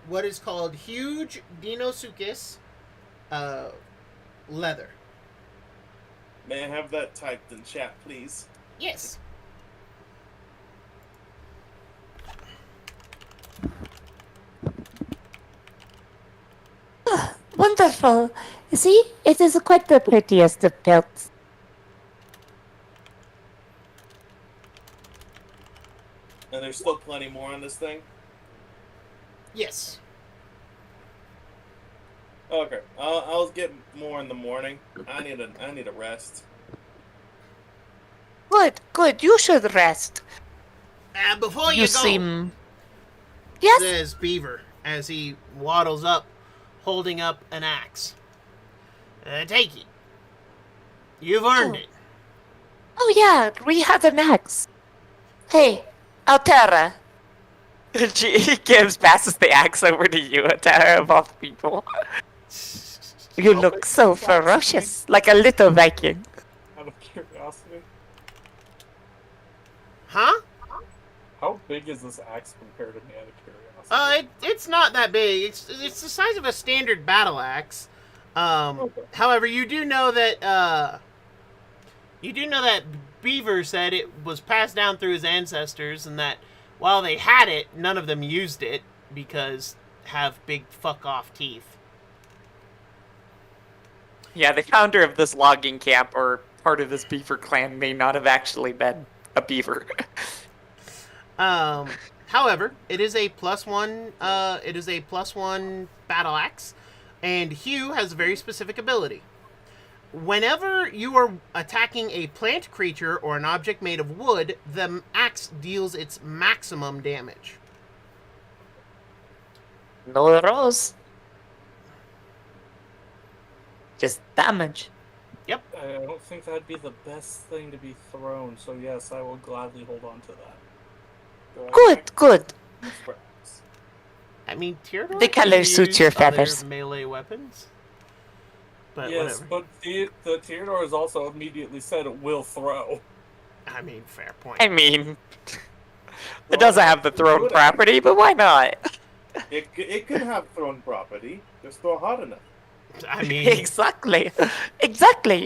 what is called huge Deinosuchus leather. May I have that typed in chat, please? Yes. Wonderful. See, it is quite the prettiest of pelts. And there's still plenty more on this thing? Yes. Okay, I'll get more in the morning. I need a rest. Good. You should rest. Before you go, seem... Yes? says Beaver as he waddles up, holding up an axe. Take it. You've earned it. Oh yeah, we had an axe. Hey, Altera. He passes the axe over to you, Atara, of all people. You look so ferocious, like a little Viking. Out of curiosity, Huh? how big is this axe compared to me? Out of curiosity. It's not that big. It's the size of a standard battle axe. However, you do know that Beaver said it was passed down through his ancestors, and that while they had it, none of them used it because have big fuck off teeth. Yeah, the founder of this logging camp, or part of this beaver clan, may not have actually been a beaver. However, it is a +1. It is a +1 battle axe, and Hugh has a very specific ability. Whenever you are attacking a plant creature or an object made of wood, the axe deals its maximum damage. No rose. Just damage. Yep. I don't think that'd be the best thing to be thrown, so yes, I will gladly hold on to that. Good. I mean, Tyrador The color can suits use your other feathers. melee weapons. But Yes, whatever. but the Theodore has also immediately said it will throw. I mean, fair point. I mean, it doesn't have the thrown property, but why not? It could have thrown property. Just throw hard enough. I mean, Exactly.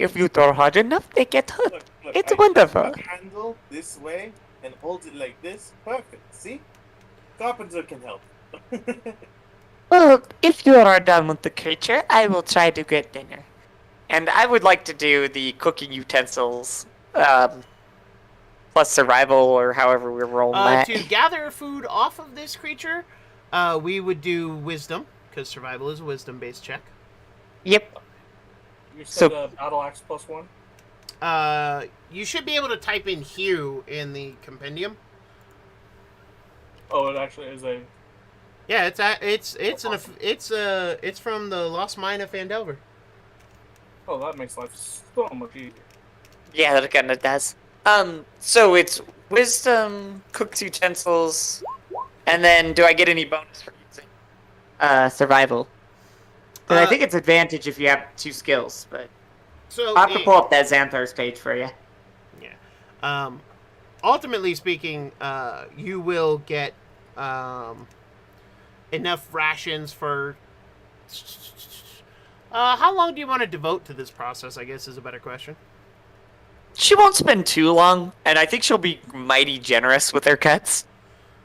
If you throw hard enough, they get hurt. Look, It's I wonderful. can handle this way and hold it like this. Perfect. See? Carpenter can help. Well, if you are done with the creature, I will try to get dinner. And I would like to do the cooking utensils, plus survival, or however we're rolling that. to gather food off of this creature, we would do wisdom, because survival is a wisdom-based check. Yep. You So- said battle axe +1? You should be able to type in Hugh in the compendium. Oh, it actually is a... Yeah, it's from the Lost Mine of Phandelver. Oh, that makes life so much easier. Yeah, that kind of does. So it's wisdom, cooked utensils, and then do I get any bonus for using? Survival. But I think it's advantage if you have 2 skills, but So I'll have to pull up that Xanthar's page for you. yeah. Ultimately speaking, you will get enough rations for. How long do you want to devote to this process? I guess is a better question. She won't spend too long, and I think she'll be mighty generous with her cuts,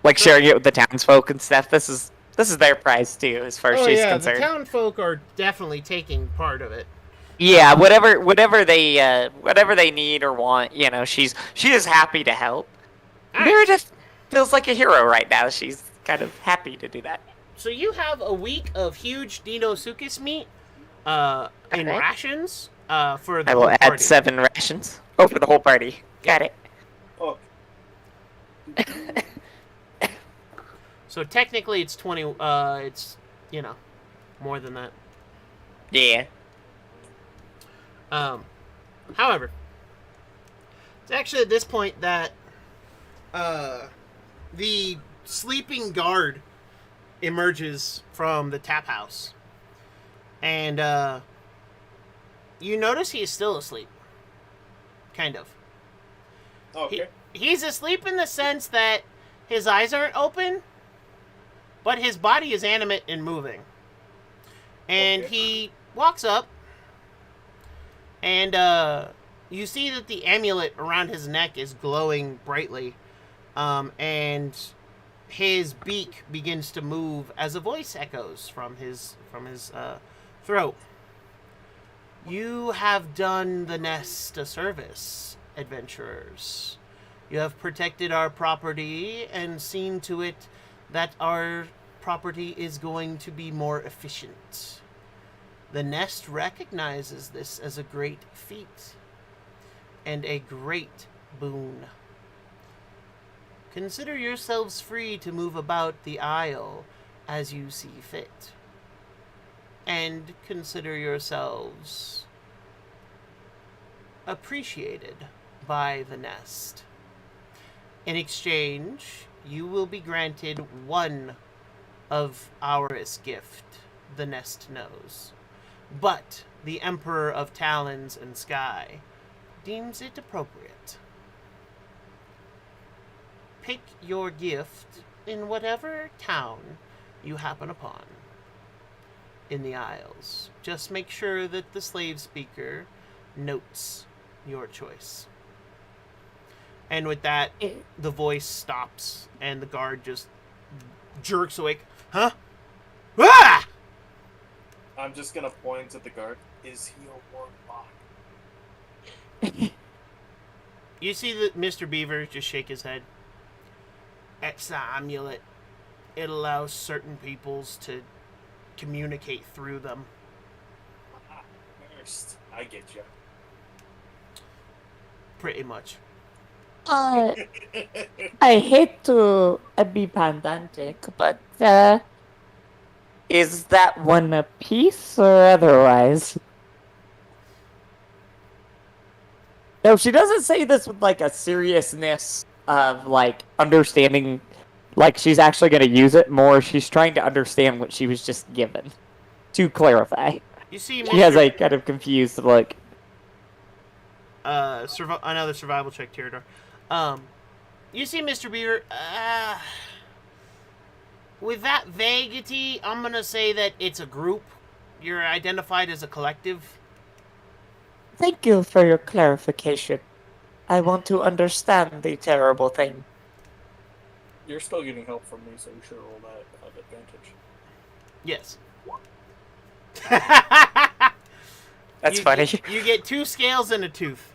like sharing it with the townsfolk and stuff. This is their prize too, as far as she's concerned. the townfolk are definitely taking part of it. Yeah, whatever they need or want, she is happy to help. Alright. Meredith feels like a hero right now. She's kind of happy to do that. So you have a week of huge Dinosuchus meat in Okay. rations for the I whole will add party. 7 rations. Oh, for the whole party. Got it. Fuck. So technically it's 20, it's, more than that. Yeah. However, it's actually at this point that the sleeping guard emerges from the tap house. And you notice he's still asleep. Kind of. Okay. He's asleep in the sense that his eyes aren't open, but his body is animate and moving. And Okay. he walks up, and you see that the amulet around his neck is glowing brightly, and his beak begins to move as a voice echoes from his throat. You have done the nest a service, adventurers. You have protected our property and seen to it that our property is going to be more efficient. The nest recognizes this as a great feat and a great boon. Consider yourselves free to move about the isle as you see fit. And consider yourselves appreciated by the nest. In exchange, you will be granted one of Auria's gift, the nest knows. But the Emperor of Talons and Sky deems it appropriate. Pick your gift in whatever town you happen upon in the Isles. Just make sure that the slave speaker notes your choice. And with that, the voice stops, and the guard just jerks awake. Huh? Ah! I'm just gonna point at the guard. Is he a warlock? You see that Mr. Beaver just shake his head. It's the amulet. It allows certain peoples to communicate through them. First, I get you. Pretty much. I hate to be pedantic, but Is that one a piece or otherwise? No, she doesn't say this with like a seriousness of like understanding, like she's actually going to use it more. She's trying to understand what she was just given. To clarify, You see, she has a kind of confused look. another survival check, Tyrador. You see, Mr. Beaver. With that vaguity, I'm gonna say that it's a group. You're identified as a collective. thank you for your clarification. I want to understand the terrible thing. You're still getting help from me, so you should roll that at advantage. Yes. That's funny. You get 2 scales and a tooth.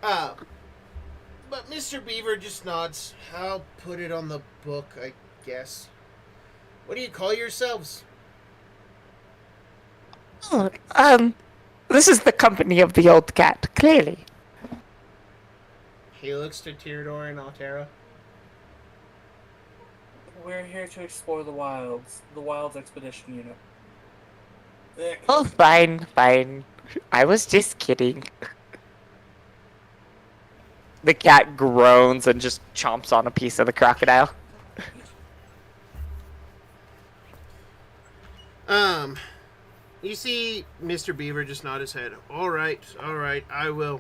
But Mr. Beaver just nods. I'll put it on the book, I guess. What do you call yourselves? Oh, This is the company of the old cat, clearly. He looks to Tyrador and Altera. We're here to explore the wilds. The Wilds Expedition Unit. Oh, fine, fine. I was just kidding. The cat groans and just chomps on a piece of the crocodile. You see Mr. Beaver just nod his head. All right, I will.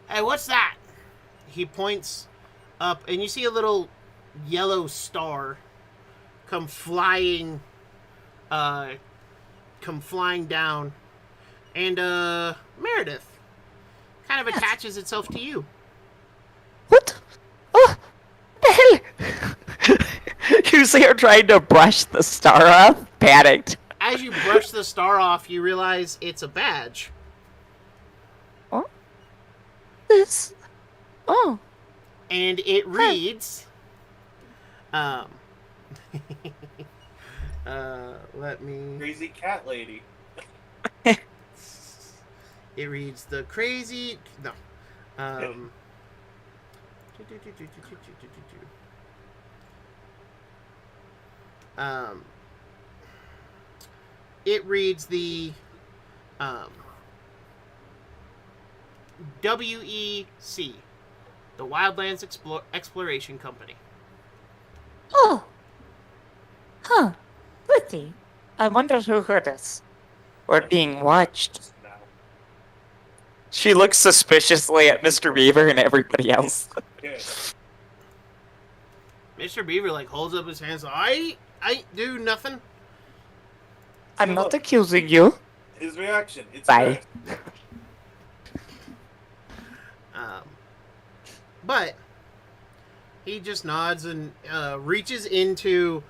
Hey, what's that? He points up, and you see a little yellow star come flying down. And, Meredith kind of attaches itself to you. What? Oh, what the hell? You see her trying to brush the star off, panicked. As you brush the star off, you realize it's a badge. Oh? This? Oh. And it reads, Um, let me. Crazy cat lady. It reads the crazy. No. Um. Um. It reads the WEC, the Wildlands Exploration Company. Oh. Huh. Pretty. I wonder who heard us. We're being watched. Now. She looks suspiciously at Mr. Beaver and everybody else. Yeah. Mr. Beaver like holds up his hands. I do nothing. I'm not accusing you. His reaction. It's Bye. best. But he just nods and reaches into.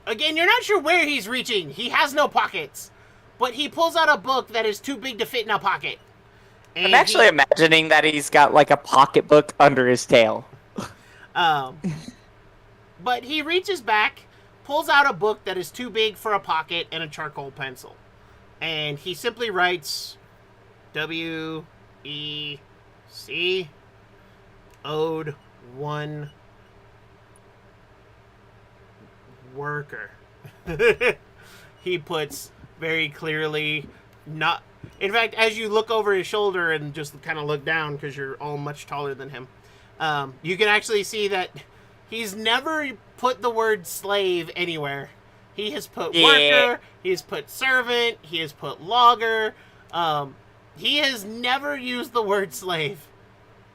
Again, you're not sure where he's reaching. He has no pockets, but he pulls out a book that is too big to fit in a pocket. And I'm actually imagining that he's got like a pocketbook under his tail. But he reaches back, pulls out a book that is too big for a pocket and a charcoal pencil. And he simply writes WEC owed one worker. He puts very clearly not. In fact, as you look over his shoulder and just kind of look down because you're all much taller than him, you can actually see that he's never put the word slave anywhere. He has put worker, he has put servant, he has put logger. He has never used the word slave.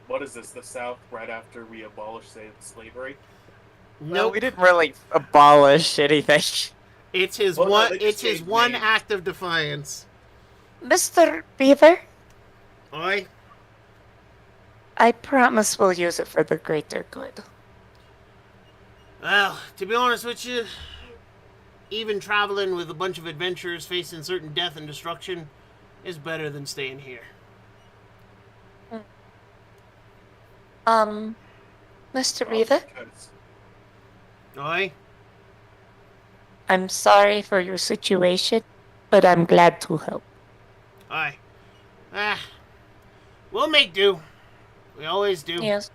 What is this? The South right after we abolish slavery? No, Nope. we didn't really abolish anything. It's his Well, no, one. they just It's his changed one names. act of defiance. Mr. Beaver, Oi. I promise we'll use it for the greater good. Well, to be honest with you, even traveling with a bunch of adventurers facing certain death and destruction is better than staying here. Mr. Beaver, Oi. I'm sorry for your situation, but I'm glad to help. Oi. We'll make do. We always do. Yes.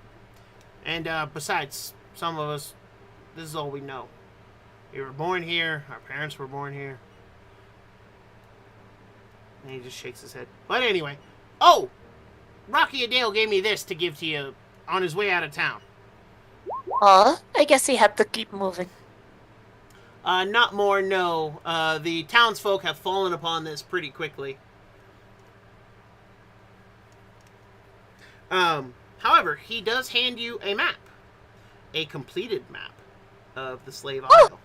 And besides, some of us, this is all we know. We were born here. Our parents were born here. And he just shakes his head. But anyway. Oh! Rocky Adale gave me this to give to you on his way out of town. Aw, I guess he had to keep moving. Not more, no. The townsfolk have fallen upon this pretty quickly. However, he does hand you a map. A completed map of the Slave Isle.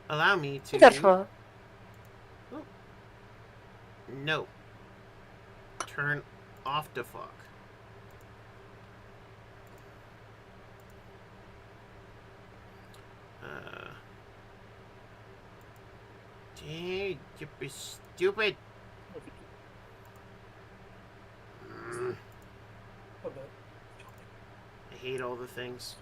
Allow me to... Wonderful. Oh. No. Turn off the fuck. Dude, you be stupid. I hate all the things.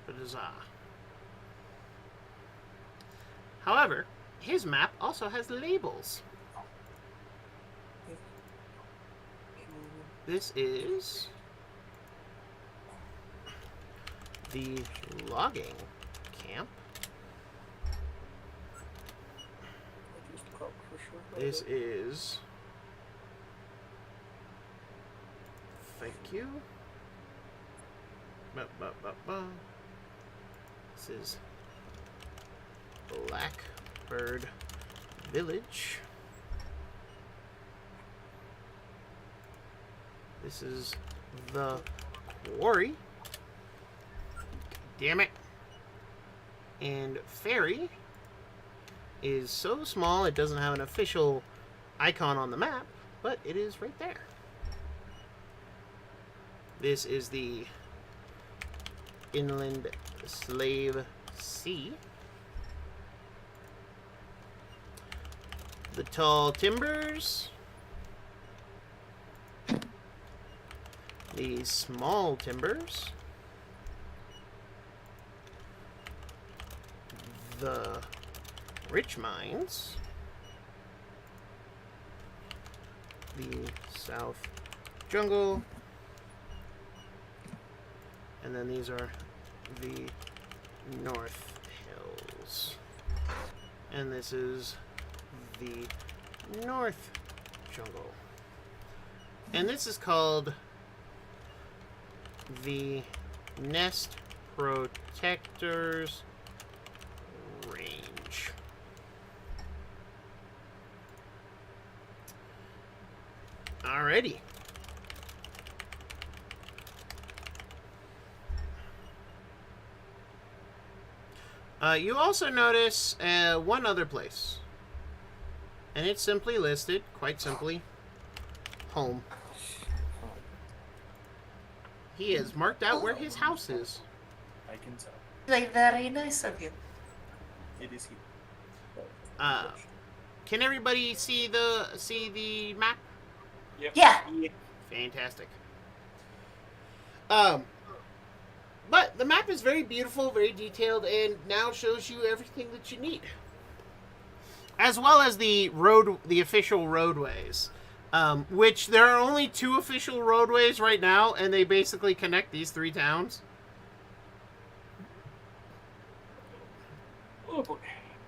Huzzah. However, his map also has labels. This is the logging camp. This is... Thank you. This is Blackbird Village. This is the quarry. Damn it. And Ferry is so small it doesn't have an official icon on the map, but it is right there. This is the Inland Slave Sea. the tall timbers, the small timbers, the rich mines, the south jungle, and then these are the north hills. And this is the north jungle. And this is called the Nest Protectors Range. Alrighty. You also notice one other place. And it's simply listed, quite simply, home. He has marked out where his house is. I can tell. Like, very nice of you. It is here. Can everybody see the map? Yep. Yeah. Fantastic. But the map is very beautiful, very detailed, and now shows you everything that you need, as well as the official roadways. Which there are only 2 official roadways right now, and they basically connect these 3 towns. Oh boy.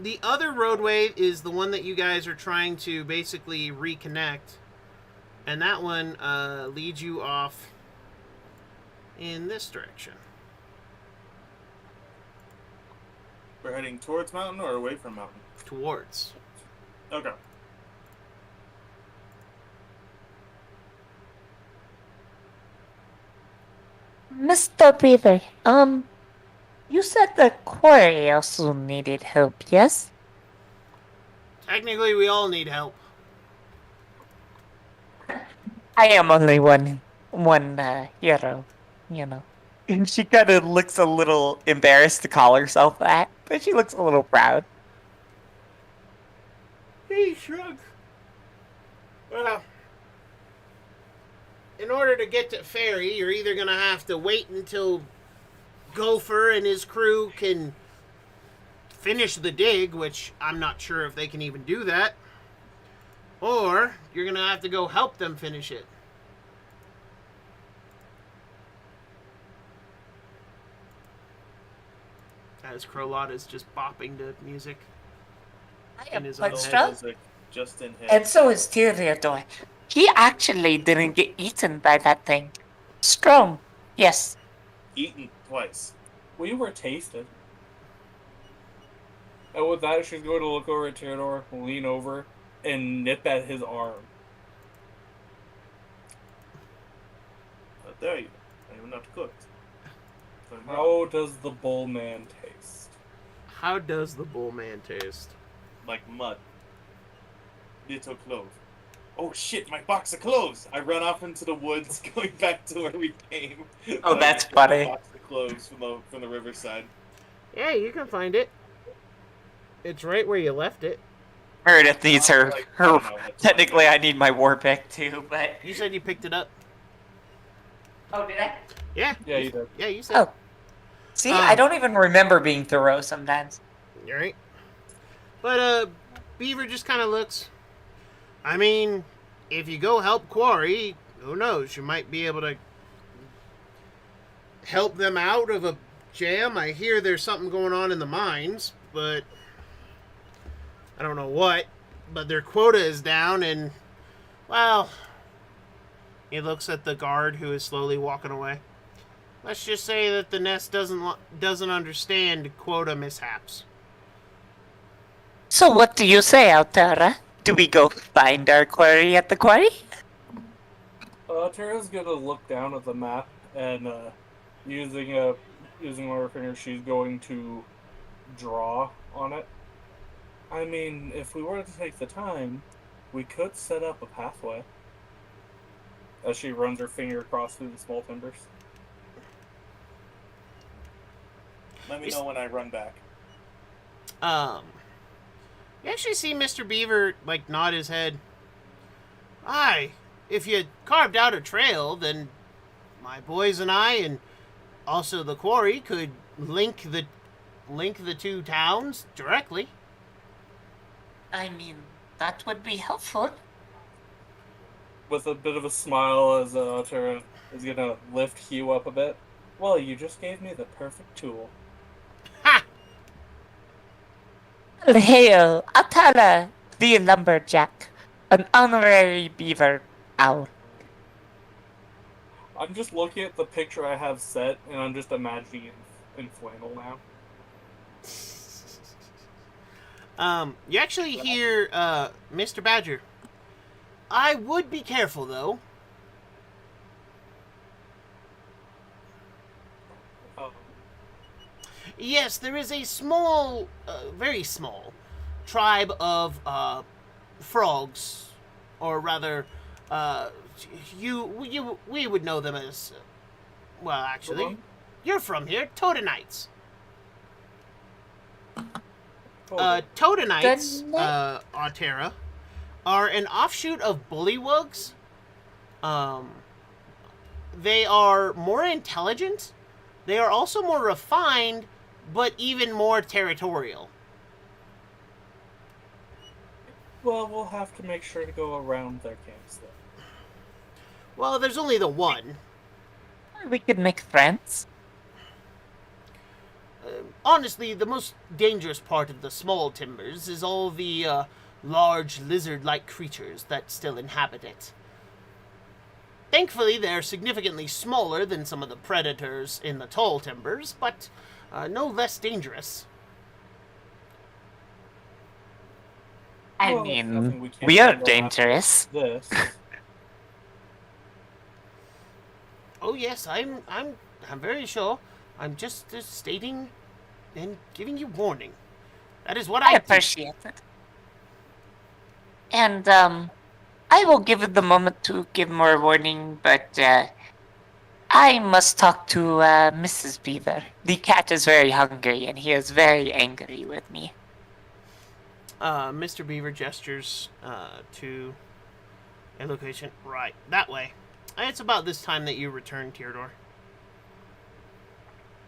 The other roadway is the one that you guys are trying to basically reconnect, and that one leads you off in this direction. We're heading towards mountain or away from mountain? Towards. Okay. Mr. Beaver, you said the quarry also needed help, yes? Technically, we all need help. I am only one hero, you know. And she kind of looks a little embarrassed to call herself that, but she looks a little proud. He shrugs. Well, in order to get to Ferry, you're either going to have to wait until Gopher and his crew can finish the dig, which I'm not sure if they can even do that, or you're going to have to go help them finish it. As Crolot is just bopping to music. I In am his quite own strong. Music just in head. And so is Tyriador. He actually didn't get eaten by that thing. Strong, yes. Eaten twice. We were tasted. And with that, she's going to look over at Theodore, lean over, and nip at his arm. There you go. I am not cooked. How does the bull man taste? How does the bull man taste? Like mud. Little clove. Oh shit, my box of cloves! I run off into the woods, going back to where we came. Oh, So I that's get my funny. Box of cloves from the riverside. Yeah, you can find it. It's right where you left it. Meredith needs her. I don't know, that's Technically, I need my war pick too, but. You said you picked it up. Oh, did I? Yeah. Yeah, you did. Yeah, you said. Oh. See, I don't even remember being thorough sometimes. You're right. But Beaver just kind of looks. I mean, if you go help Quarry, who knows? You might be able to help them out of a jam. I hear there's something going on in the mines, but I don't know what. But their quota is down, and well, he looks at the guard who is slowly walking away. Let's just say that the nest doesn't understand quota mishaps. So what do you say, Altara? Do we go find our quarry at the quarry? Tara's gonna look down at the map and using one of her fingers, she's going to draw on it. I mean, if we were to take the time, we could set up a pathway. As she runs her finger across through the small timbers. Let me know when I run back. You actually see Mr. Beaver, like, nod his head. Aye, if you carved out a trail, then my boys and I, and also the quarry, could link the two towns directly. I mean, that would be helpful. With a bit of a smile as Tara is gonna lift Hugh up a bit. Well, you just gave me the perfect tool. Ha! Hail, Atala, the lumberjack, an honorary beaver owl. I'm just looking at the picture I have set, and I'm just imagining in flannel now. You actually hear, Mr. Badger. I would be careful, though. Um, Yes, there is a small, very small, tribe of, frogs, or rather, we would know them as, well, actually, Hello? you're from here, Totanites. hold Totanites, Good Autera, are an offshoot of bullywugs. They are more intelligent. They are also more refined, but even more territorial. Well, we'll have to make sure to go around their camps then. Well, there's only the one. We could make friends. Honestly, the most dangerous part of the small timbers is all the large lizard-like creatures that still inhabit it. Thankfully, they're significantly smaller than some of the predators in the tall timbers, but no less dangerous. I Well, there's nothing mean, can't we are handle after dangerous. This. Oh yes, I'm very sure. I'm just stating and giving you warning. That is what I I do. appreciate it. And, I will give it the moment to give more warning, but, I must talk to, Mrs. Beaver. The cat is very hungry, and he is very angry with me. Mr. Beaver gestures to a location right that way. It's about this time that you return, Teodor.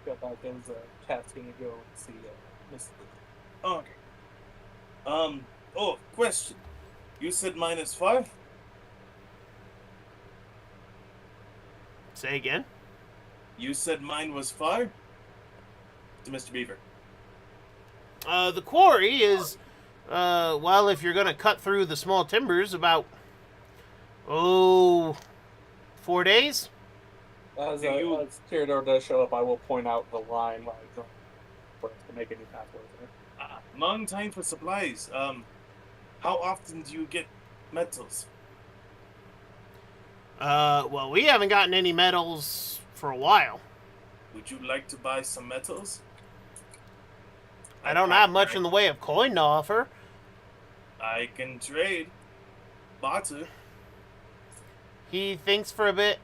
Got back as cat's gonna go and see Miss. Okay. Oh, question. You said -5? Say again. You said mine was 5? To Mr. Beaver. The quarry is, well, if you're gonna cut through the small timbers, about 4 days. As You- Theodore does show up, I will point out the line while I for it to make any pathway there. Long time for supplies. How often do you get metals? Well, we haven't gotten any medals for a while. Would you like to buy some metals? I don't have much in the way of coin to offer. I can trade. Barter. He thinks for a bit.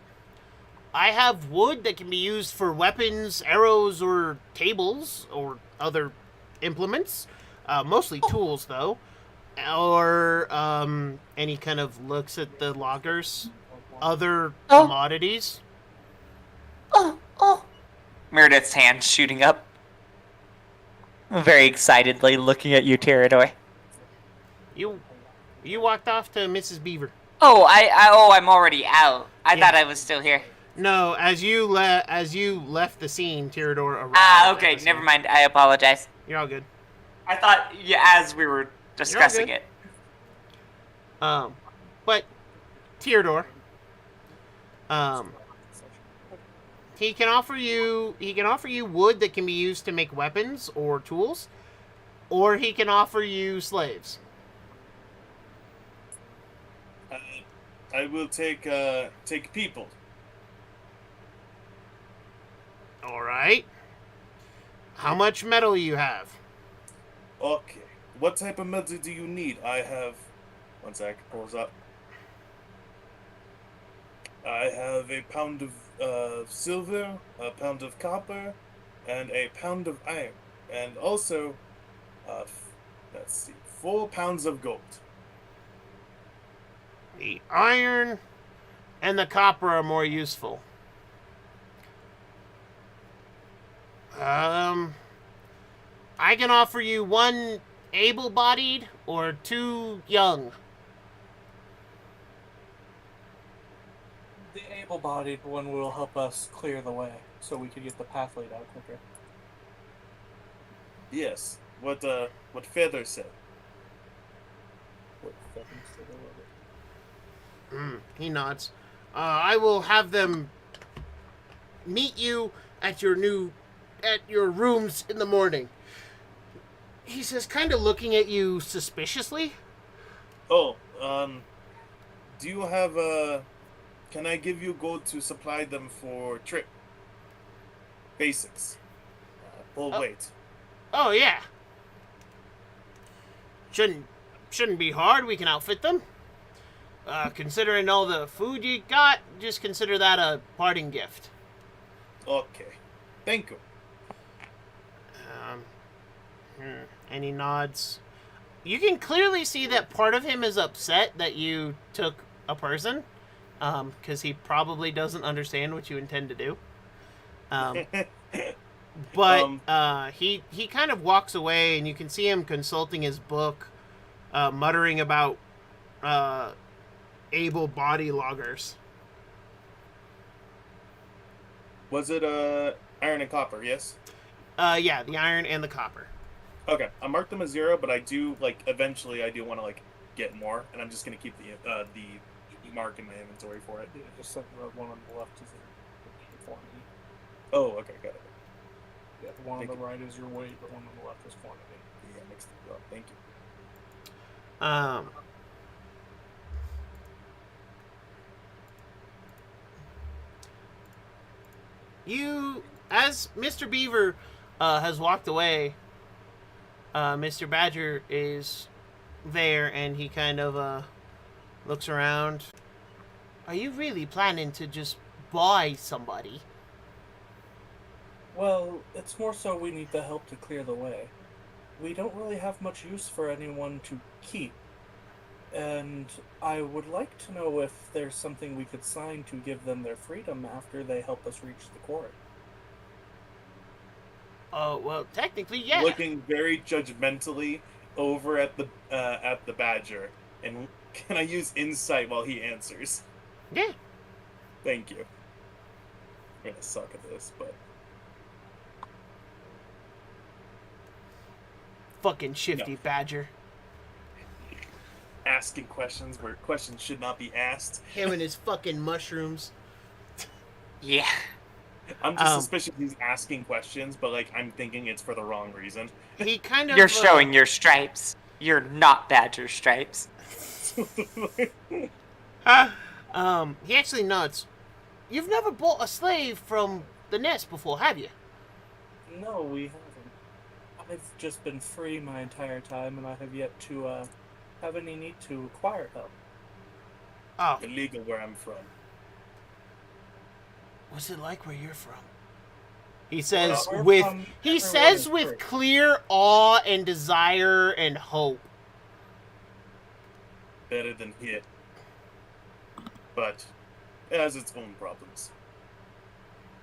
I have wood that can be used for weapons, arrows, or tables, or other implements. Mostly tools, though. Or, and he kind of looks at the loggers. Other commodities. Oh. Meredith's hand shooting up. Very excitedly looking at you, Terador. You walked off to Mrs. Beaver. Oh, I'm already out. I Yeah. thought I was still here. No, as you left the scene, Terador arrived. Okay, at the never scene. mind. I apologize. You're all good. I thought, as we were discussing good. it. But Teodor, he can offer you wood that can be used to make weapons or tools, or he can offer you slaves. I will take people. All right. How much metal you have? Okay. What type of metal do you need? I have. One sec. Pulls up. I have a pound of silver, a pound of copper, and a pound of iron, and also Let's see. 4 pounds of gold. The iron and the copper are more useful. I can offer you 1 able-bodied or 2 young. The able-bodied one will help us clear the way, so we could get the path laid out quicker. Yes. What Feather said. What fucking state I love it. He nods. I will have them meet you at your rooms in the morning. He says, kind of looking at you suspiciously. Oh, do you have can I give you gold to supply them for trip? Basics. Full weight. Oh yeah. Shouldn't be hard. We can outfit them. Considering all the food you got, just consider that a parting gift. Okay. Thank you. And he nods. You can clearly see that part of him is upset that you took a person, because he probably doesn't understand what you intend to do. But he kind of walks away, and you can see him consulting his book, muttering about able body loggers. Was it iron and copper? Yes. Yeah, the iron and the copper. Okay, I marked them as 0, but I do eventually I do want to get more, and I'm just gonna keep the mark in my inventory for it. Yeah, just set the one on the left is the quantity. Oh, okay, got it. Yeah, the one on the right is your weight, the one on the left is quantity. Yeah, mixed it up. Thank you. As Mr. Beaver has walked away, Mr. Badger is there, and he kind of looks around. Are you really planning to just buy somebody? Well, it's more so we need the help to clear the way. We don't really have much use for anyone to keep. And I would like to know if there's something we could sign to give them their freedom after they help us reach the court. Oh, well, technically, yeah. Looking very judgmentally over at the Badger, and can I use insight while he answers? Yeah. Thank you. I'm gonna suck at this, but Fucking shifty Badger. asking questions where questions should not be asked. Him and his fucking mushrooms. Yeah. I'm just suspicious he's asking questions, but I'm thinking it's for the wrong reason. He kind of... You're showing your stripes. You're not Badger stripes. He actually nods. You've never bought a slave from the nest before, have you? No, we haven't. I've just been free my entire time, and I have yet to have any need to acquire help. Oh. Illegal where I'm from. What's it like where you're from? He says Well, with clear awe and desire and hope. Better than here. But it has its own problems.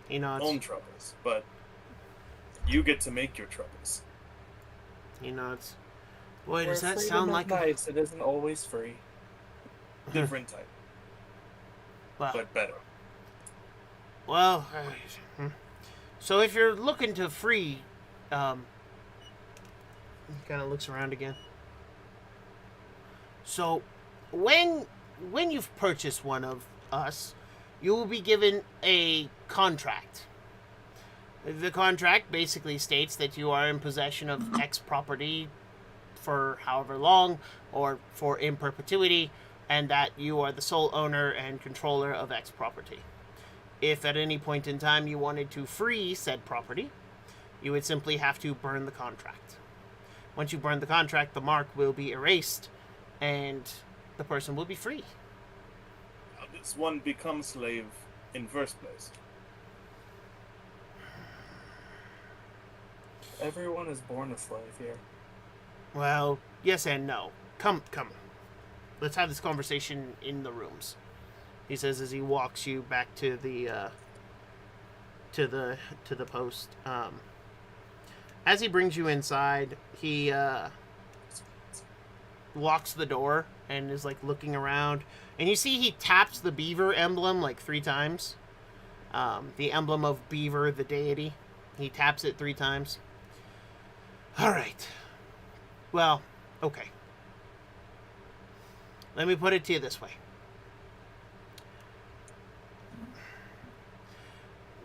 He nods. Own troubles. But you get to make your troubles. He nods. Boy, does Where that freedom sound is like nice? It isn't always free. Different type, Well, but better. well, so if you're looking to free, he kind of looks around again. So, when you've purchased one of us, you will be given a contract. The contract basically states that you are in possession of X property for however long, or for in perpetuity, and that you are the sole owner and controller of X property. If at any point in time you wanted to free said property, you would simply have to burn the contract. Once you burn the contract, the mark will be erased, and the person will be free. How does one become slave in first place? Everyone is born a slave here. Well, yes and no. Come. Let's have this conversation in the rooms. He says as he walks you back to the post. As he brings you inside, he locks the door and is like looking around, and you see he taps the beaver emblem like 3 times. The emblem of Beaver, the deity. He taps it 3 times. All right. Well, okay. Let me put it to you this way.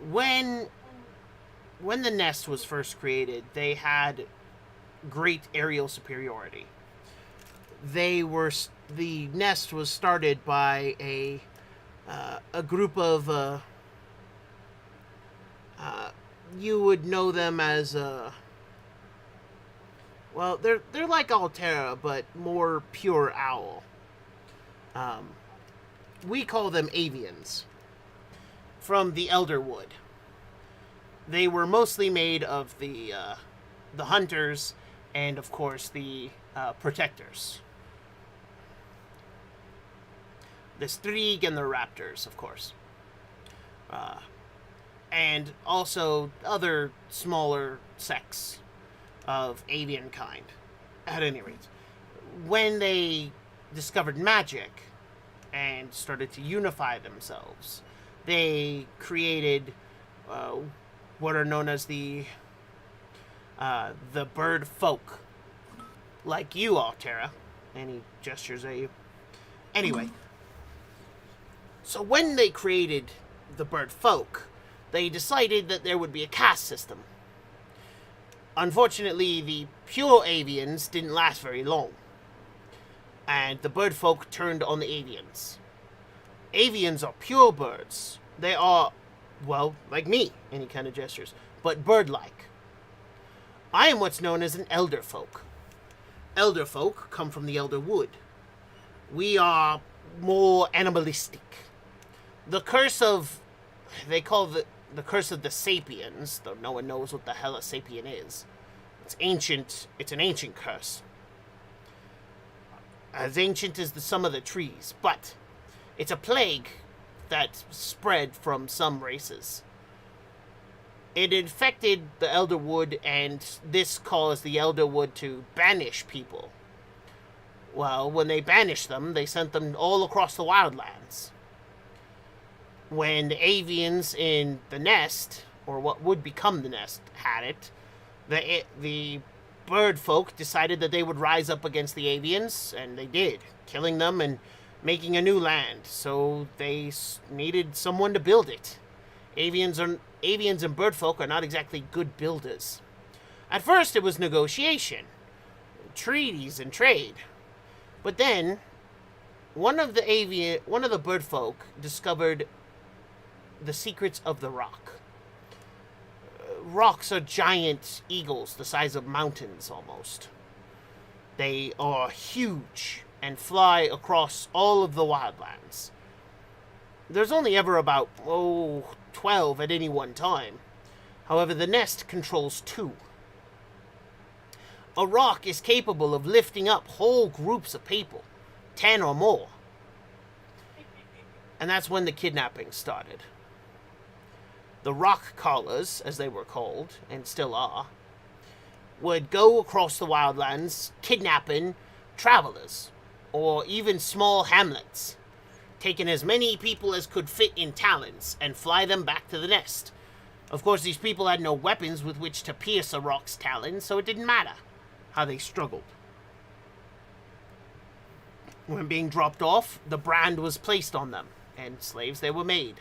When the nest was first created, they had great aerial superiority. The nest was started by a group of you would know them as well, they're like Altera, but more pure owl. We call them avians. From the Elderwood. They were mostly made of the hunters and, of course, the protectors. The Strieg and the raptors, of course. And also other smaller sects of avian kind. At any rate, when they discovered magic and started to unify themselves, they created what are known as the bird folk, like you, Altera. And he gestures at you. Anyway, so when they created the bird folk, they decided that there would be a caste system. Unfortunately, the pure avians didn't last very long, and the bird folk turned on the avians. Avians are pure birds. They are, well, like me, and he kind of gestures, but bird-like. I am what's known as an elder folk. Elder folk come from the elder wood. We are more animalistic. The curse of, they call the curse of the sapiens, though no one knows what the hell a sapien is. It's ancient, it's an ancient curse. As ancient as the sum of the trees, but it's a plague that spread from some races. It infected the Elderwood, and this caused the Elderwood to banish people. Well, when they banished them, they sent them all across the wildlands. When the avians in the nest, or what would become the nest, had it, the bird folk decided that they would rise up against the avians, and they did, killing them and making a new land. So they needed someone to build it. Avians and birdfolk are not exactly good builders. At first it was negotiation, treaties and trade. But then one of the birdfolk discovered the secrets of the rock. Rocks are giant eagles the size of mountains almost. They are huge and fly across all of the wildlands. There's only ever about 12 at any one time. However, the nest controls 2. A rock is capable of lifting up whole groups of people, 10 or more. And that's when the kidnapping started. The rock callers, as they were called, and still are, would go across the wildlands kidnapping travelers, or even small hamlets, taking as many people as could fit in talons and fly them back to the nest. Of course, these people had no weapons with which to pierce a rock's talons, so it didn't matter how they struggled. When being dropped off, the brand was placed on them, and slaves they were made.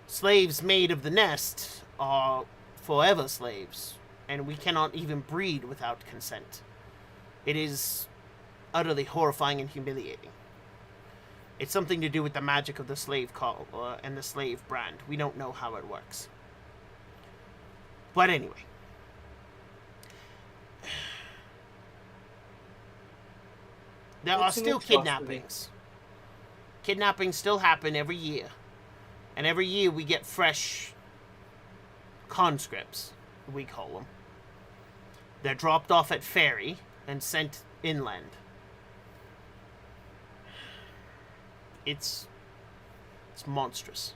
Slaves made of the nest are forever slaves, and we cannot even breed without consent. It is utterly horrifying and humiliating. It's something to do with the magic of the slave call and the slave brand. We don't know how it works. But anyway. There are still kidnappings. Kidnappings still happen every year. And every year we get fresh conscripts, we call them. They're dropped off at ferry, and sent inland. It's monstrous.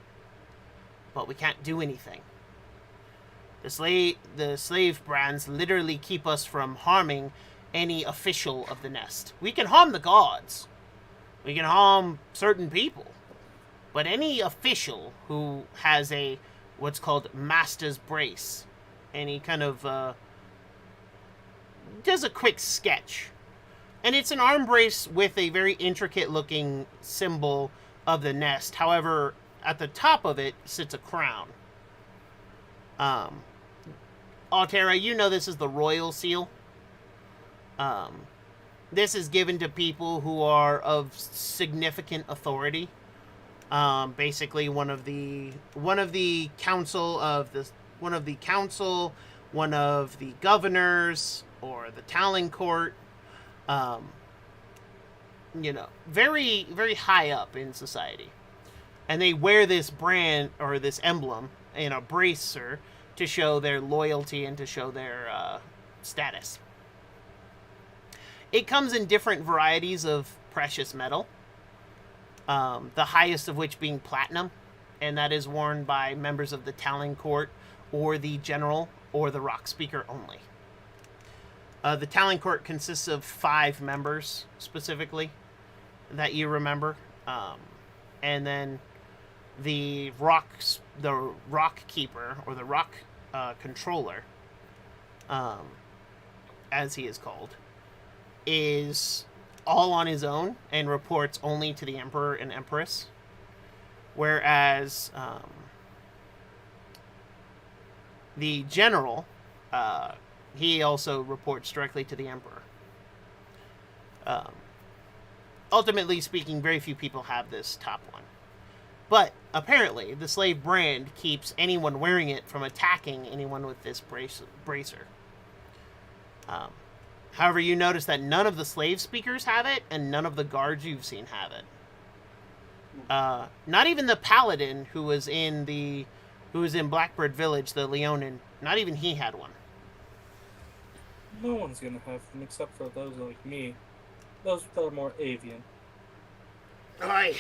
But we can't do anything. The slave brands literally keep us from harming any official of the nest. We can harm the gods. We can harm certain people. But any official who has what's called master's brace, any kind of does a quick sketch. And it's an arm brace with a very intricate looking symbol of the nest. However, at the top of it sits a crown. Altera, you know this is the royal seal. This is given to people who are of significant authority. Basically, one of the council, one of the governors, or the Talon Court. Very, very high up in society. And they wear this brand, or this emblem, in a bracer to show their loyalty and to show their status. It comes in different varieties of precious metal, the highest of which being platinum, and that is worn by members of the Talon Court, or the General, or the Rock Speaker only. The Talon Court consists of 5 members, specifically, that you remember. And then the Rock Keeper, or the Rock Controller, as he is called, is all on his own and reports only to the Emperor and Empress. Whereas the General, he also reports directly to the Emperor. Ultimately speaking, very few people have this top one. But apparently, the slave brand keeps anyone wearing it from attacking anyone with this bracer. However, you notice that none of the slave speakers have it, and none of the guards you've seen have it. Not even the paladin who was in Blackbird Village, the Leonin. Not even he had one. No one's gonna have them except for those like me. Those that are more avian. Aye.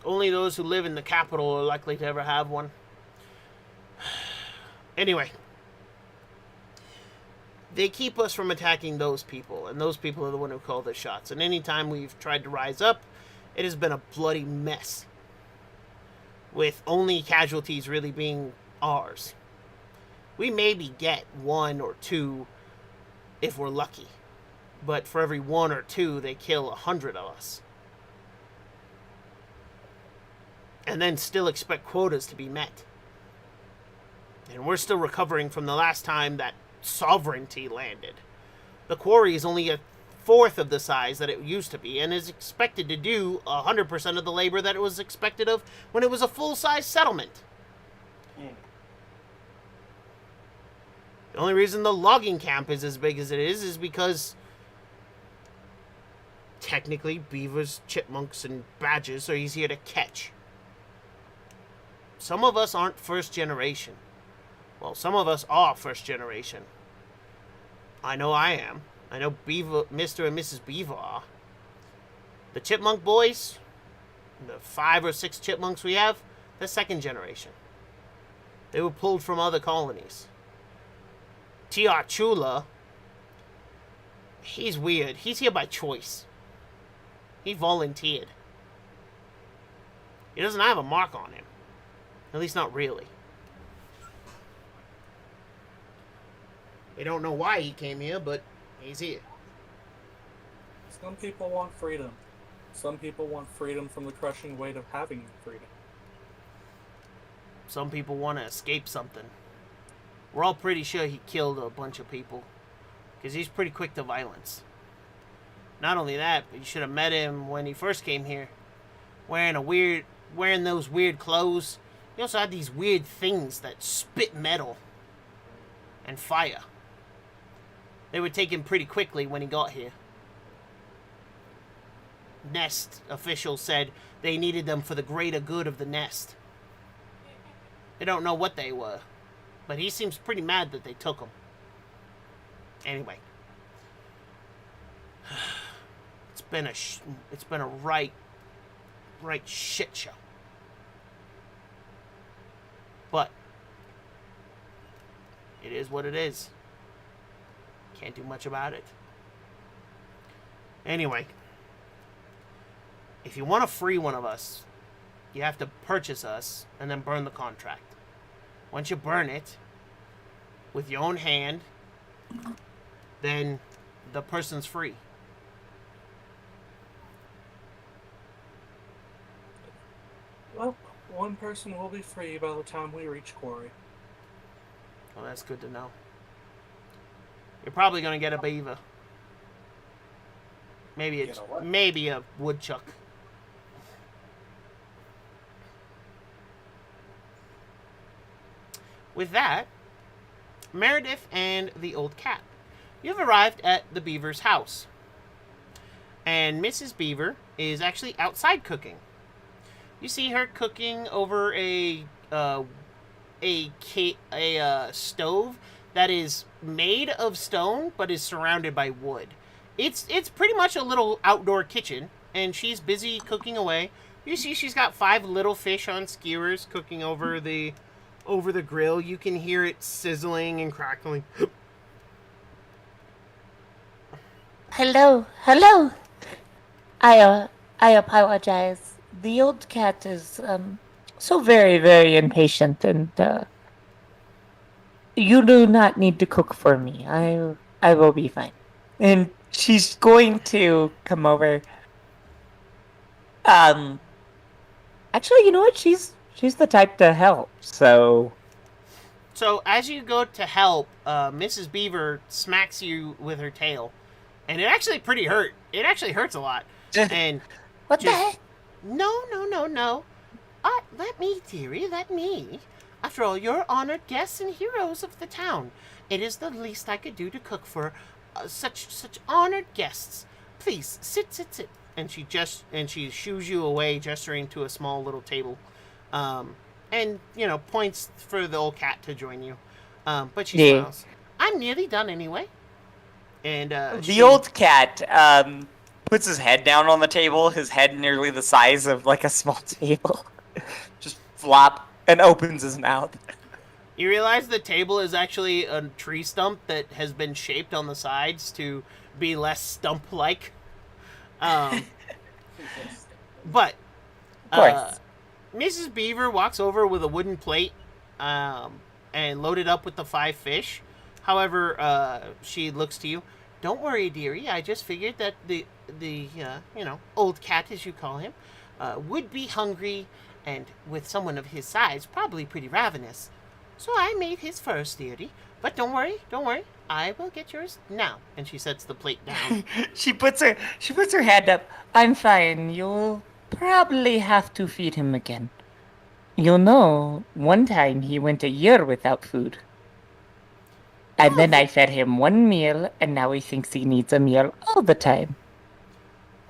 Only those who live in the capital are likely to ever have one. Anyway. They keep us from attacking those people, and those people are the one who call the shots. And any time we've tried to rise up, it has been a bloody mess. With only casualties really being ours. We maybe get 1 or 2 if we're lucky. But for every 1 or 2, they kill 100 of us. And then still expect quotas to be met. And we're still recovering from the last time that sovereignty landed. The quarry is only 1/4 of the size that it used to be, and is expected to do 100% of the labor that it was expected of when it was a full-size settlement. The only reason the logging camp is as big as it is because technically beavers, chipmunks, and badgers are easier to catch. Some of us aren't first generation. Well, some of us are first generation. I know I am. I know Mr. and Mrs. Beaver are. The chipmunk boys, the 5 or 6 chipmunks we have, they're second generation. They were pulled from other colonies. T.R. Chula, he's weird. He's here by choice. He volunteered. He doesn't have a mark on him. At least not really. We don't know why he came here, but he's here. Some people want freedom. Some people want freedom from the crushing weight of having freedom. Some people want to escape something. We're all pretty sure he killed a bunch of people, because he's pretty quick to violence. Not only that, but you should have met him when he first came here, wearing those weird clothes. He also had these weird things that spit metal and fire. They were taken pretty quickly when he got here. Nest officials said they needed them for the greater good of the nest. They don't know what they were, but he seems pretty mad that they took them. Anyway. been a right shit show. But it is what it is. Can't do much about it. Anyway, if you want to free one of us, you have to purchase us and then burn the contract. Once you burn it with your own hand, then the person's free. Well, one person will be free by the time we reach quarry. Well, that's good to know. You're probably going to get a beaver. Maybe a woodchuck. With that, Meredith and the old cat, you've arrived at the beaver's house. And Mrs. Beaver is actually outside cooking. You see her cooking over a stove that is made of stone but is surrounded by wood. It's pretty much a little outdoor kitchen, and she's busy cooking away. You see she's got 5 little fish on skewers cooking over the grill. You can hear it sizzling and crackling. Hello. I apologize. The old cat is so very, very impatient, and you do not need to cook for me. I will be fine. And she's going to come over. Actually, you know what? She's the type to help. So as you go to help, Mrs. Beaver smacks you with her tail, and it actually It actually hurts a lot. And what the heck? No. Let me, dearie, let me. After all, you're honored guests and heroes of the town. It is the least I could do to cook for such honored guests. Please, sit. And she shoos you away, gesturing to a small little table. And, points for the old cat to join you. But she smiles. I'm nearly done anyway. And the old cat puts his head down on the table, his head nearly the size of like a small table. Just flop, and opens his mouth. You realize the table is actually a tree stump that has been shaped on the sides to be less stump-like. But Mrs. Beaver walks over with a wooden plate and loaded up with the 5 fish. However, she looks to you. Don't worry, dearie. I just figured that the old cat, as you call him, would be hungry, and with someone of his size, probably pretty ravenous. So I made his first, dearie. But don't worry. I will get yours now. And she sets the plate down. She puts her hand up. I'm fine. You'll probably have to feed him again. One time he went a year without food. And then I fed him 1 meal, and now he thinks he needs a meal all the time.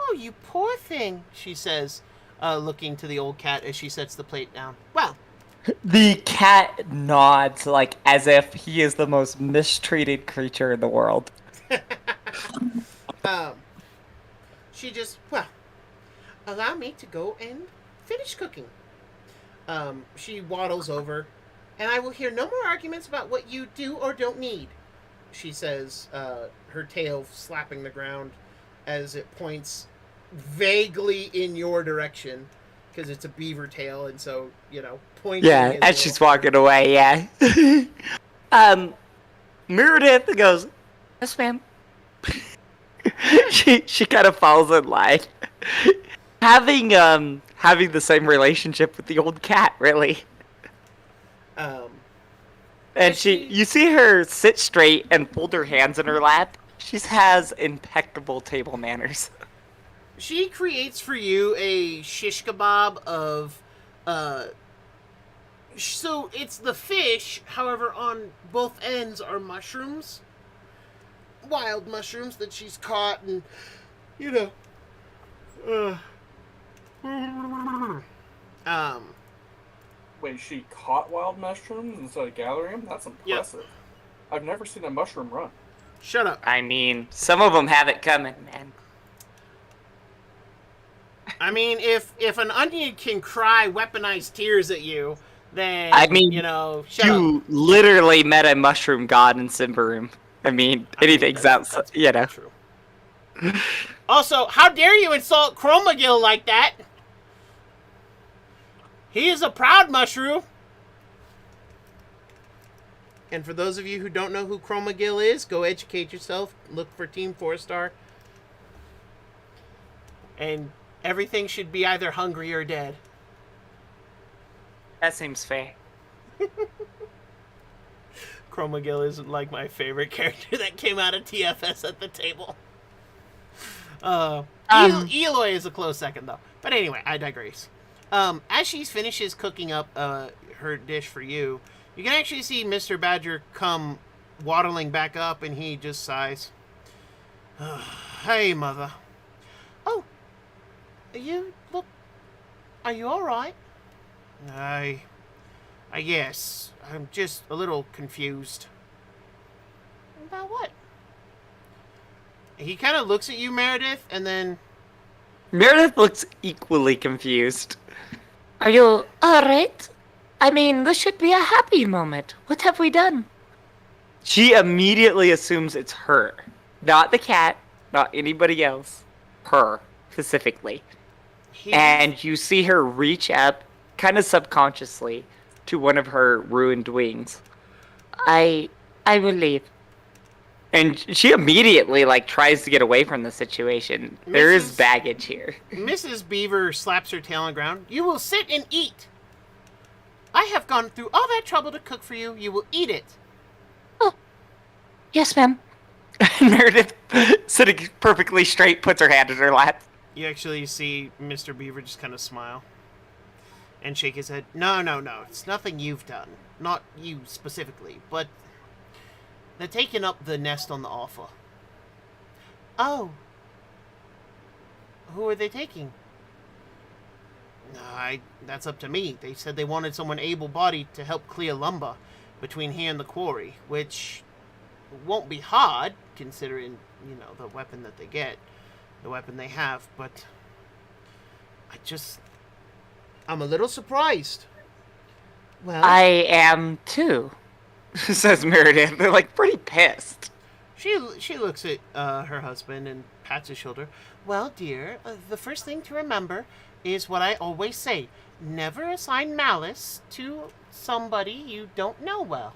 Oh, you poor thing, she says, looking to the old cat as she sets the plate down. Well, the cat nods like as if he is the most mistreated creature in the world. She just, allow me to go and finish cooking. She waddles over, and I will hear no more arguments about what you do or don't need, she says, her tail slapping the ground as it points vaguely in your direction, because it's a beaver tail, and so, pointing. Yeah, as she's walking away, yeah. Meredith goes, yes, ma'am. she kind of falls in line. Having the same relationship with the old cat, really. And you see her sit straight and fold her hands in her lap. She has impeccable table manners. She creates for you a shish kebab of, so it's the fish, however, on both ends are mushrooms. Wild mushrooms that she's caught and, Wait, she caught wild mushrooms instead of gathering them? That's impressive. Yep. I've never seen a mushroom run. Shut up. I mean, some of them have it coming, man. I mean, if an onion can cry weaponized tears at you, then I mean, shut up. You literally met a mushroom god in Simbaroom. I mean, anything's that's outside, true. Also, how dare you insult Chromagill like that? He is a proud mushroom. And for those of you who don't know who Chromagill is, go educate yourself. Look for Team 4-star. And everything should be either hungry or dead. That seems fair. Chromagill isn't like my favorite character that came out of TFS at the table. Eloy is a close second, though. But anyway, I digress. As she finishes cooking up her dish for you, you can actually see Mr. Badger come waddling back up, and he just sighs. Hey, Mother. Oh, are you all right? Yes, I'm just a little confused. About what? He kind of looks at you, Meredith, and then... Meredith looks equally confused. Are you alright? I mean, this should be a happy moment. What have we done? She immediately assumes it's her. Not the cat, not anybody else. Her, specifically. And you see her reach up, kind of subconsciously, to one of her ruined wings. I will leave. And she immediately, tries to get away from the situation. There is baggage here. Mrs. Beaver slaps her tail on the ground. You will sit and eat. I have gone through all that trouble to cook for you. You will eat it. Oh, yes, ma'am. Meredith, sitting perfectly straight, puts her hand in her lap. You actually see Mr. Beaver just kind of smile and shake his head. No. It's nothing you've done. Not you specifically, but they're taking up the nest on the offer. Oh. Who are they taking? That's up to me. They said they wanted someone able-bodied to help clear lumber between here and the quarry, which won't be hard, considering, the weapon that they get, the weapon they have, but I'm a little surprised. Well, I am too, says Meredith. They're pretty pissed. She looks at her husband and pats his shoulder. Well, dear, the first thing to remember is what I always say. Never assign malice to somebody you don't know well.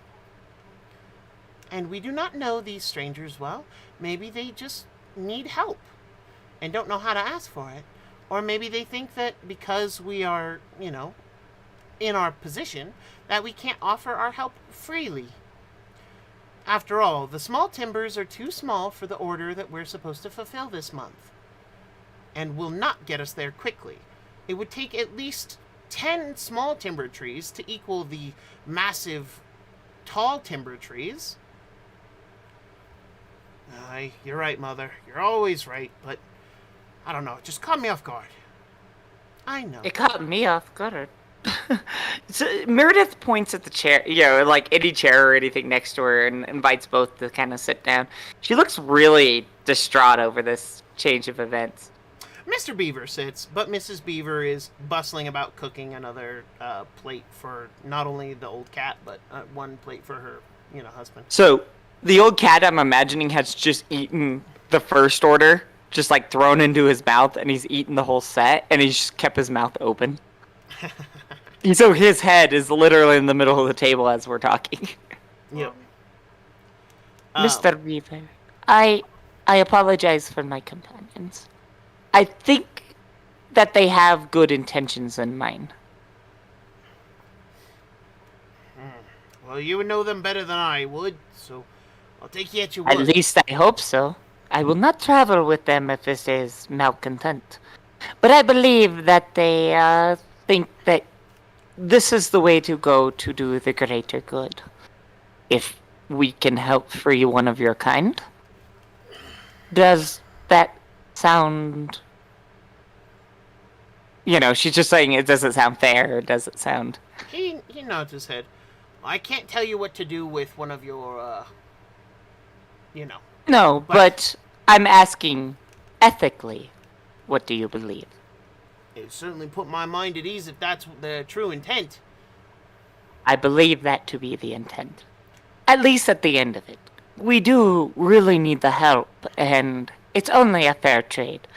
And we do not know these strangers well. Maybe they just need help and don't know how to ask for it. Or maybe they think that because we are, in our position, that we can't offer our help freely. After all, the small timbers are too small for the order that we're supposed to fulfill this month, and will not get us there quickly. It would take at least 10 small timber trees to equal the massive tall timber trees. You're right, Mother. You're always right, but I don't know. It just caught me off guard. I know. It caught me off guard. So Meredith points at the chair, any chair or anything next to her, and invites both to kind of sit down. She looks really distraught over this change of events. Mr. Beaver sits, but Mrs. Beaver is bustling about cooking another plate for not only the old cat, but one plate for her, husband. So the old cat, I'm imagining, has just eaten the first order, just thrown into his mouth, and he's eaten the whole set, and he's just kept his mouth open. So his head is literally in the middle of the table as we're talking. Yep. Mr. Beaver, I apologize for my companions. I think that they have good intentions in mind. Well, you would know them better than I would, so I'll take you at your word. At least I hope so. I will not travel with them if this is malcontent. But I believe that they think that this is the way to go to do the greater good. If we can help free one of your kind. Does that sound... she's just saying it doesn't sound fair, or does it sound... He nods his head. I can't tell you what to do with one of your, No, but I'm asking ethically, what do you believe? It certainly put my mind at ease if that's the true intent. I believe that to be the intent. At least at the end of it. We do really need the help, and it's only a fair trade.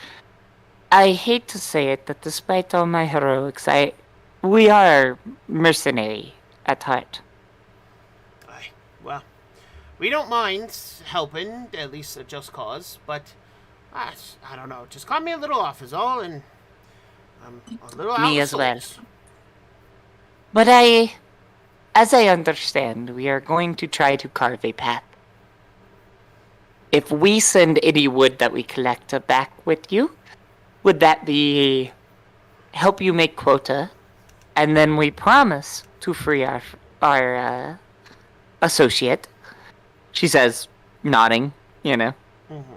I hate to say it, that despite all my heroics, we are mercenary at heart. Well, we don't mind helping, at least a just cause, but I don't know, just caught me a little off is all, and I'm a little out Me of as well. sorts. But as I understand, we are going to try to carve a path. If we send any wood that we collect back with you, would that be help you make quota, and then we promise to free our associate? She says, nodding, Mm-hmm.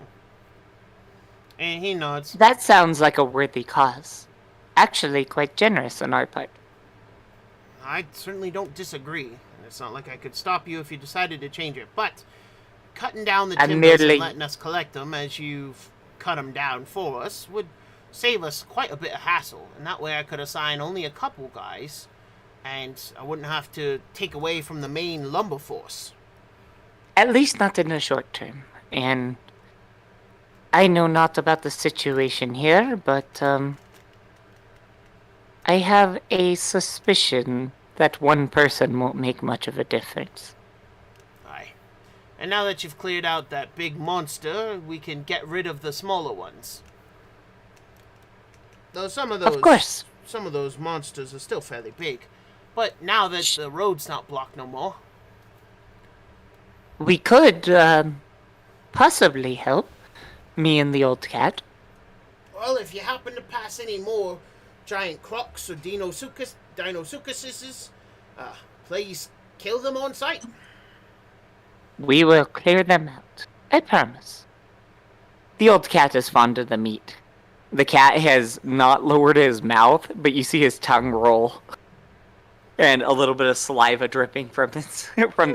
And he nods. That sounds like a worthy cause. Actually, quite generous on our part. I certainly don't disagree. It's not like I could stop you if you decided to change it, but cutting down the timbers and letting us collect them as you've cut them down for us would save us quite a bit of hassle, and that way I could assign only a couple guys, and I wouldn't have to take away from the main lumber force. At least not in the short term. And I know not about the situation here, but I have a suspicion that one person won't make much of a difference. Aye. And now that you've cleared out that big monster, we can get rid of the smaller ones. Though some of those monsters are still fairly big. But now that the road's not blocked no more, we could possibly help, me and the old cat. Well, if you happen to pass any more giant crocs or dinosuchuses, please kill them on sight. We will clear them out, I promise. The old cat is fond of the meat. The cat has not lowered his mouth, but you see his tongue roll. And a little bit of saliva dripping from the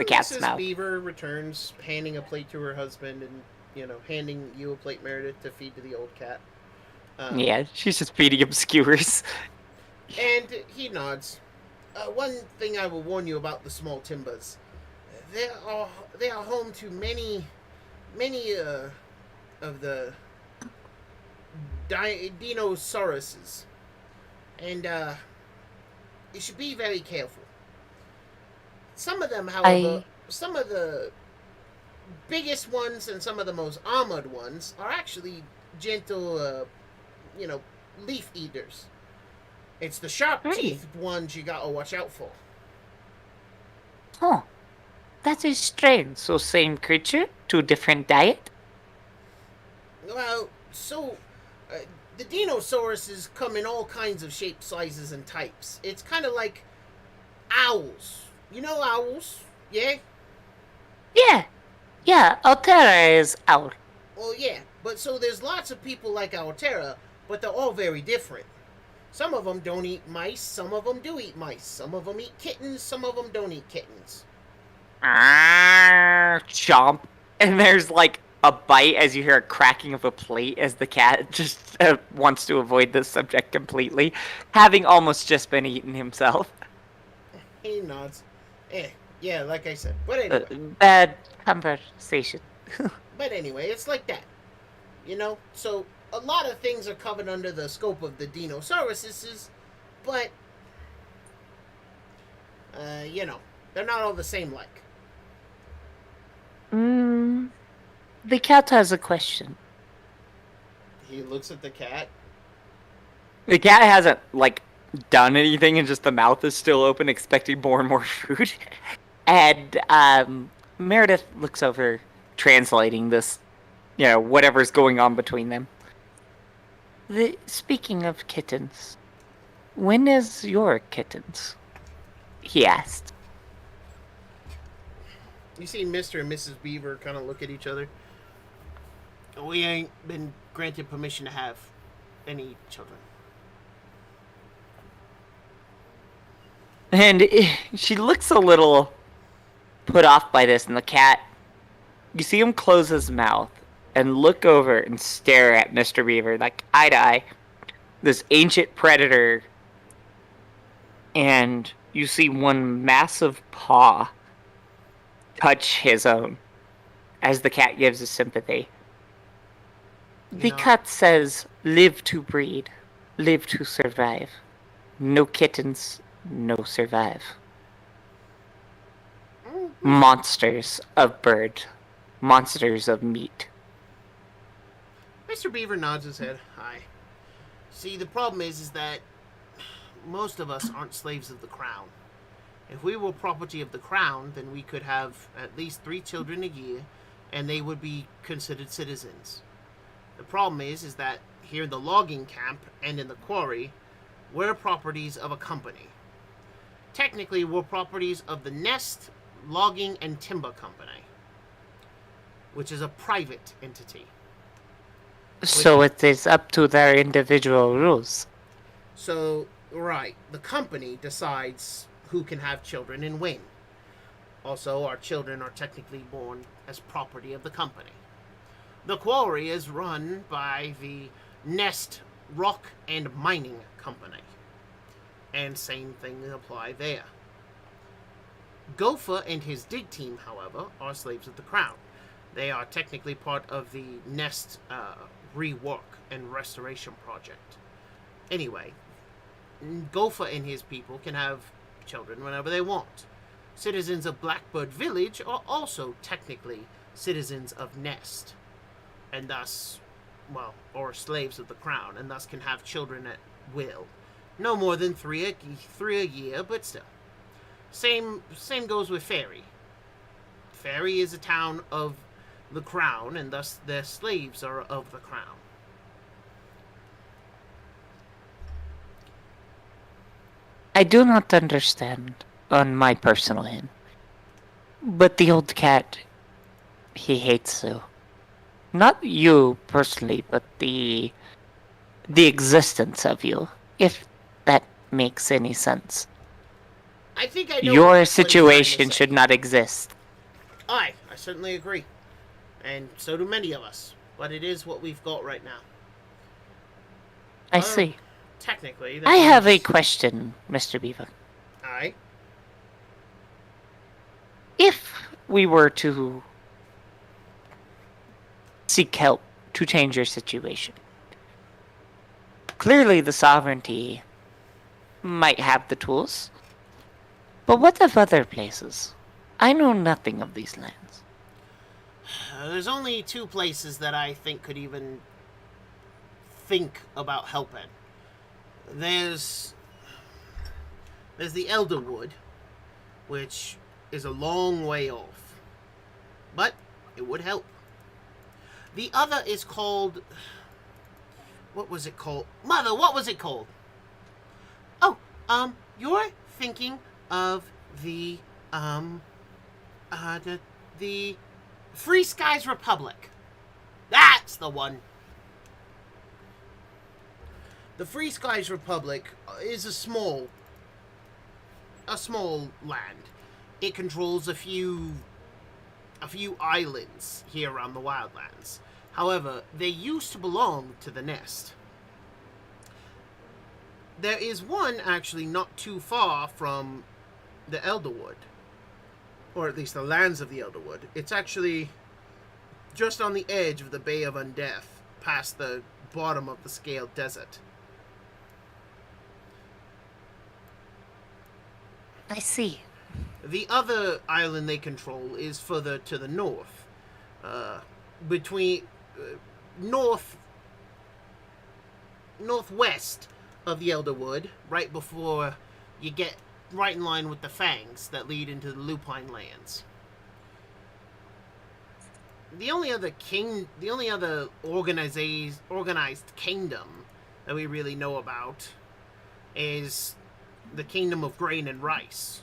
cat's Mrs. mouth. Beaver returns, handing a plate to her husband and, handing you a plate, Meredith, to feed to the old cat. Yeah, she's just feeding him skewers. And he nods. One thing I will warn you about the small timbers. They are home to many of the dinosauruses. And, you should be very careful. Some of them, however, some of the biggest ones and some of the most armored ones are actually gentle, leaf eaters. It's the sharp-teethed ones you gotta watch out for. Oh, that is strange. So same creature, two different diet? Well, the dinosauruses come in all kinds of shapes, sizes, and types. It's kind of like owls. You know owls, yeah? Yeah, Altera is owl. Well, yeah, but so there's lots of people like Altera, but they're all very different. Some of them don't eat mice, some of them do eat mice. Some of them eat kittens, some of them don't eat kittens. Chomp. And there's like a bite as you hear a cracking of a plate as the cat just wants to avoid this subject completely, having almost just been eaten himself. He nods. Yeah, like I said. But anyway. Bad conversation. But anyway, it's like that. So a lot of things are covered under the scope of the dinosauruses, but, they're not all the same like. The cat has a question. He looks at the cat. The cat hasn't, done anything and just the mouth is still open, expecting more and more food. And, Meredith looks over, translating this, whatever's going on between them. Speaking of kittens, when is your kittens? He asked. You see Mr. and Mrs. Beaver kind of look at each other. We ain't been granted permission to have any children. And she looks a little put off by this, and the cat, you see him close his mouth and look over and stare at Mr. Beaver, like eye to eye. this ancient predator, and you see one massive paw touch his own as the cat gives his sympathy. The cat says, "Live to breed, live to survive. No kittens, no survive." Monsters of bird, monsters of meat. Mr. Beaver nods his head. Hi. See, the problem is that most of us aren't slaves of the crown. If we were property of the crown, then we could have at least 3 children a year, and they would be considered citizens. The problem is that here in the logging camp and in the quarry, we're properties of a company. Technically, we're properties of the Nest Logging and Timber Company, which is a private entity. So it is up to their individual rules. So, right, the company decides who can have children and when. Also, our children are technically born as property of the company. The quarry is run by the Nest Rock and Mining Company. And same thing apply there. Gopher and his dig team, however, are slaves of the crown. They are technically part of the Nest rework and restoration project. Anyway, Gopher and his people can have children whenever they want. Citizens of Blackbird Village are also technically citizens of Nest, and thus, well, or slaves of the crown, and thus can have children at will. No more than three a year, but still. Same goes with Fairy. Fairy is a town of the crown, and thus their slaves are of the crown. I do not understand on my personal end. But the old cat, he hates you. Not you personally, but the existence of you, if that makes any sense. I think I know your situation should not exist. I certainly agree. And so do many of us. But it is what we've got right now. I see. Technically. I have a question, Mr. Beaver. Aye? If we were to seek help to change your situation, clearly the sovereignty might have the tools. But what of other places? I know nothing of these lands. There's only 2 places that I think could even think about helping. There's the Elderwood, which is a long way off. But it would help. The other is called... What was it called? Mother, what was it called? Oh, you're thinking of the Free Skies Republic. That's the one. The Free Skies Republic is a small land. It controls a few islands here around the Wildlands. However, they used to belong to the Nest. There is one actually not too far from the Elderwood, or at least the lands of the Elderwood. It's actually just on the edge of the Bay of Undeath, past the bottom of the Scaled Desert. I see. The other island they control is further to the north, northwest of the Elderwood, right before you get right in line with the fangs that lead into the Lupine lands. The only other organized kingdom that we really know about is the Kingdom of Grain and Rice,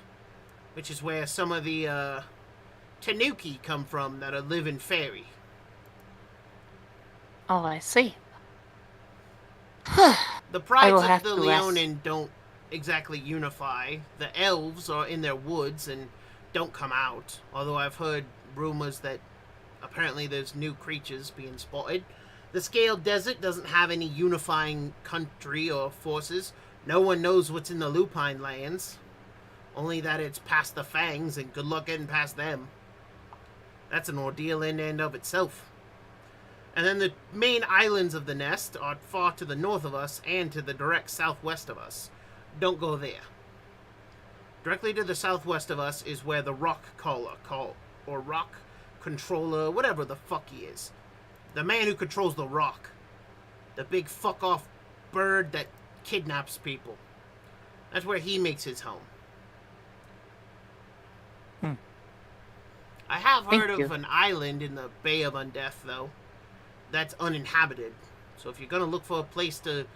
which is where some of the Tanuki come from that live in Fairy. Oh, I see. The prides of the Leonin don't exactly unify. The elves are in their woods and don't come out, although I've heard rumors that apparently there's new creatures being spotted. The Scaled Desert doesn't have any unifying country or forces. No one knows what's in the Lupine lands. Only that it's past the Fangs, and good luck getting past them. That's an ordeal in and of itself. And then the main islands of the nest are far to the north of us and to the direct southwest of us. Don't go there. Directly to the southwest of us is where the Rock Caller, or Rock Controller, whatever the fuck he is. The man who controls the rock. The big fuck-off bird that kidnaps people. That's where he makes his home. I have heard of an island in the Bay of Undeath, though, that's uninhabited. So if you're going to look for a place to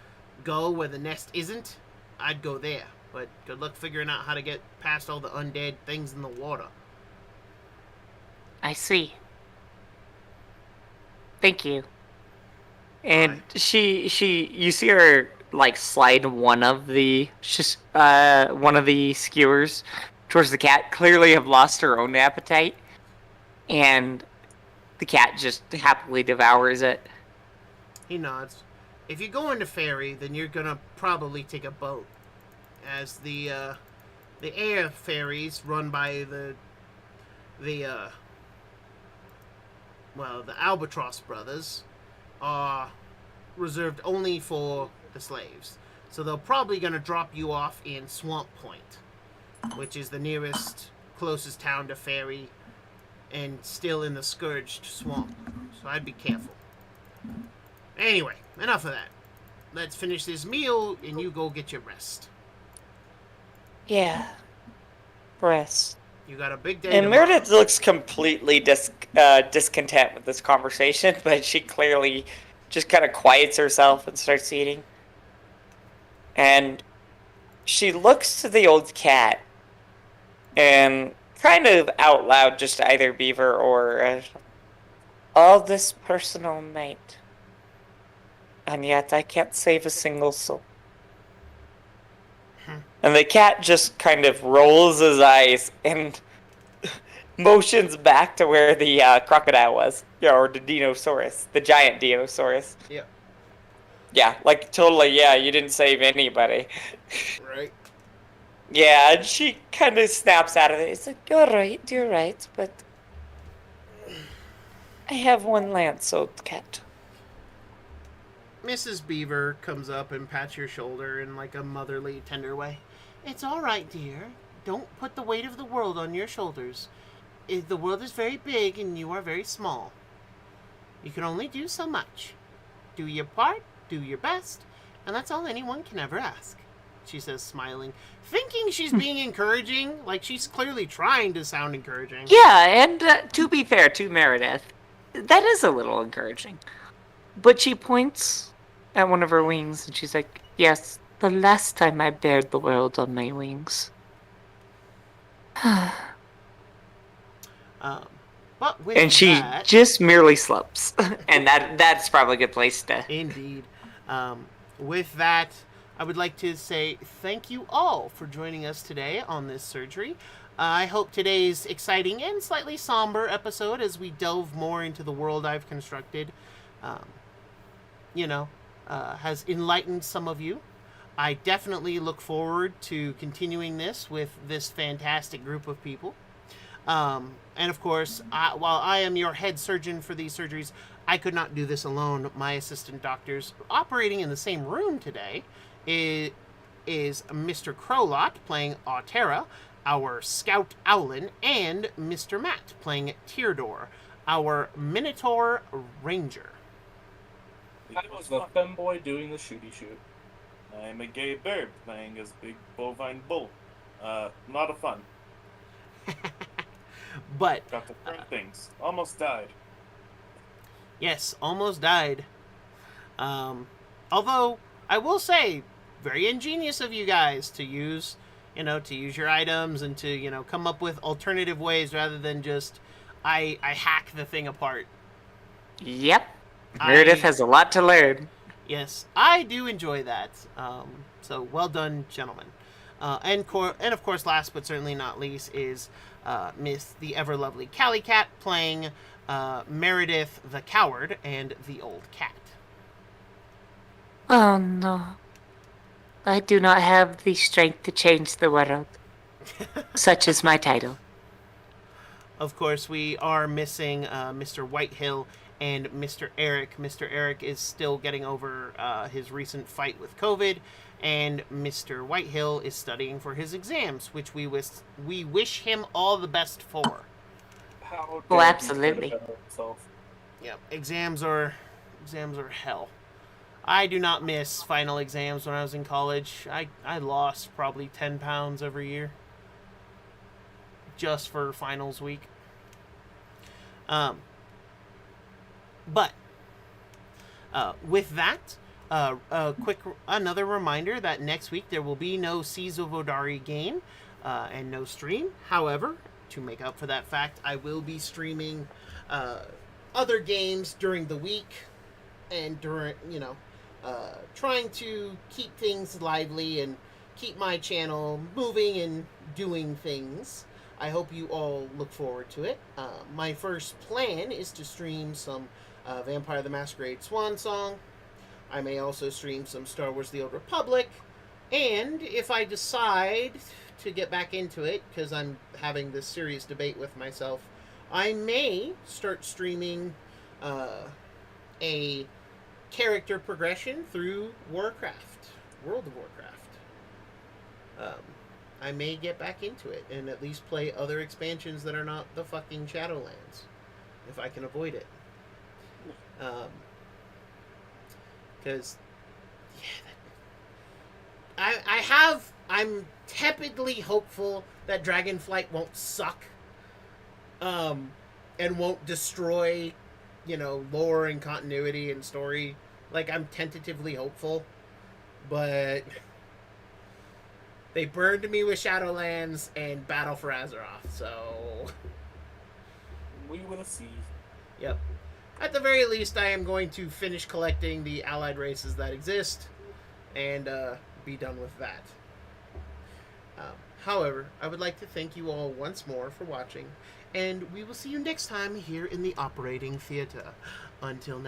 go where the nest isn't, I'd go there. But good luck figuring out how to get past all the undead things in the water. I see. Thank you. And you see her like slide one of the skewers towards the cat. Clearly have lost her own appetite, and the cat just happily devours it. He nods. If you go into Ferry, then you're gonna probably take a boat, as the air ferries run by the Albatross brothers are reserved only for the slaves. So they're probably gonna drop you off in Swamp Point, which is the nearest, closest town to Ferry, and still in the Scourged Swamp. So I'd be careful. Anyway, enough of that. Let's finish this meal, and you go get your rest. Yeah. Rest. You got a big day And tomorrow. Meredith looks completely discontent with this conversation, but she clearly just kind of quiets herself and starts eating. And she looks to the old cat and kind of out loud, just to either Beaver or all this personal might. And yet I can't save a single soul. And the cat just kind of rolls his eyes and motions back to where the crocodile was. Yeah, or the Dinosaurus. The giant Dinosaurus. Yeah. Yeah, like totally, yeah, you didn't save anybody. Right. Yeah, and she kind of snaps out of it. It's like, you're right, but I have one lance, old cat. Mrs. Beaver comes up and pats your shoulder in like a motherly, tender way. It's all right, dear. Don't put the weight of the world on your shoulders. The world is very big and you are very small. You can only do so much. Do your part, do your best, and that's all anyone can ever ask, she says, smiling, thinking she's being encouraging, like she's clearly trying to sound encouraging. Yeah, and to be fair to Meredith, that is a little encouraging. But she points at one of her wings, and she's like, yes, the last time I bared the world on my wings. But with And she that, just merely slumps. And that's probably a good place to... Indeed. With that, I would like to say thank you all for joining us today on this surgery. I hope today's exciting and slightly somber episode, as we delve more into the world I've constructed, has enlightened some of you. I definitely look forward to continuing this with this fantastic group of people. And of course, while I am your head surgeon for these surgeries, I could not do this alone. My assistant doctors operating in the same room today is Mr. Crowlot playing Autera, our Scout Owlin, and Mr. Matt playing Teardor, our Minotaur Ranger. I was the femboy doing the shooty shoot. I'm a gay bird playing as big bovine bull. Not a fun. But Got to throw things. Almost died. yes, almost died. Although I will say, very ingenious of you guys to use your items and to come up with alternative ways rather than just I hack the thing apart. Yep. Meredith has a lot to learn. Yes, I do enjoy that. So well done, gentlemen. And of course, last but certainly not least, is Miss the ever lovely Callie Cat playing Meredith the Coward and the Old Cat. Oh no. I do not have the strength to change the world. Such is my title. Of course, we are missing Mr. Whitehill and Mr. Eric. Mr. Eric is still getting over his recent fight with COVID, and Mr. Whitehill is studying for his exams, which we wish him all the best for. How Oh, dare he absolutely. forget about himself. Yep, exams are hell. I do not miss final exams when I was in college. I lost probably 10 pounds every year just for finals week. But with that, another reminder that next week there will be no Seas of Odari game and no stream. However, to make up for that fact, I will be streaming other games during the week and during, trying to keep things lively and keep my channel moving and doing things. I hope you all look forward to it. My first plan is to stream some Vampire the Masquerade Swan Song. I may also stream some Star Wars The Old Republic. And if I decide to get back into it, because I'm having this serious debate with myself, I may start streaming a character progression through Warcraft, World of Warcraft. I may get back into it and at least play other expansions that are not the fucking Shadowlands, if I can avoid it. Because, I'm tepidly hopeful that Dragonflight won't suck, and won't destroy, lore and continuity and story. Like, I'm tentatively hopeful, but they burned me with Shadowlands and Battle for Azeroth, so We will see. yep. At the very least, I am going to finish collecting the allied races that exist and be done with that. However, I would like to thank you all once more for watching, and we will see you next time here in the operating theater. Until next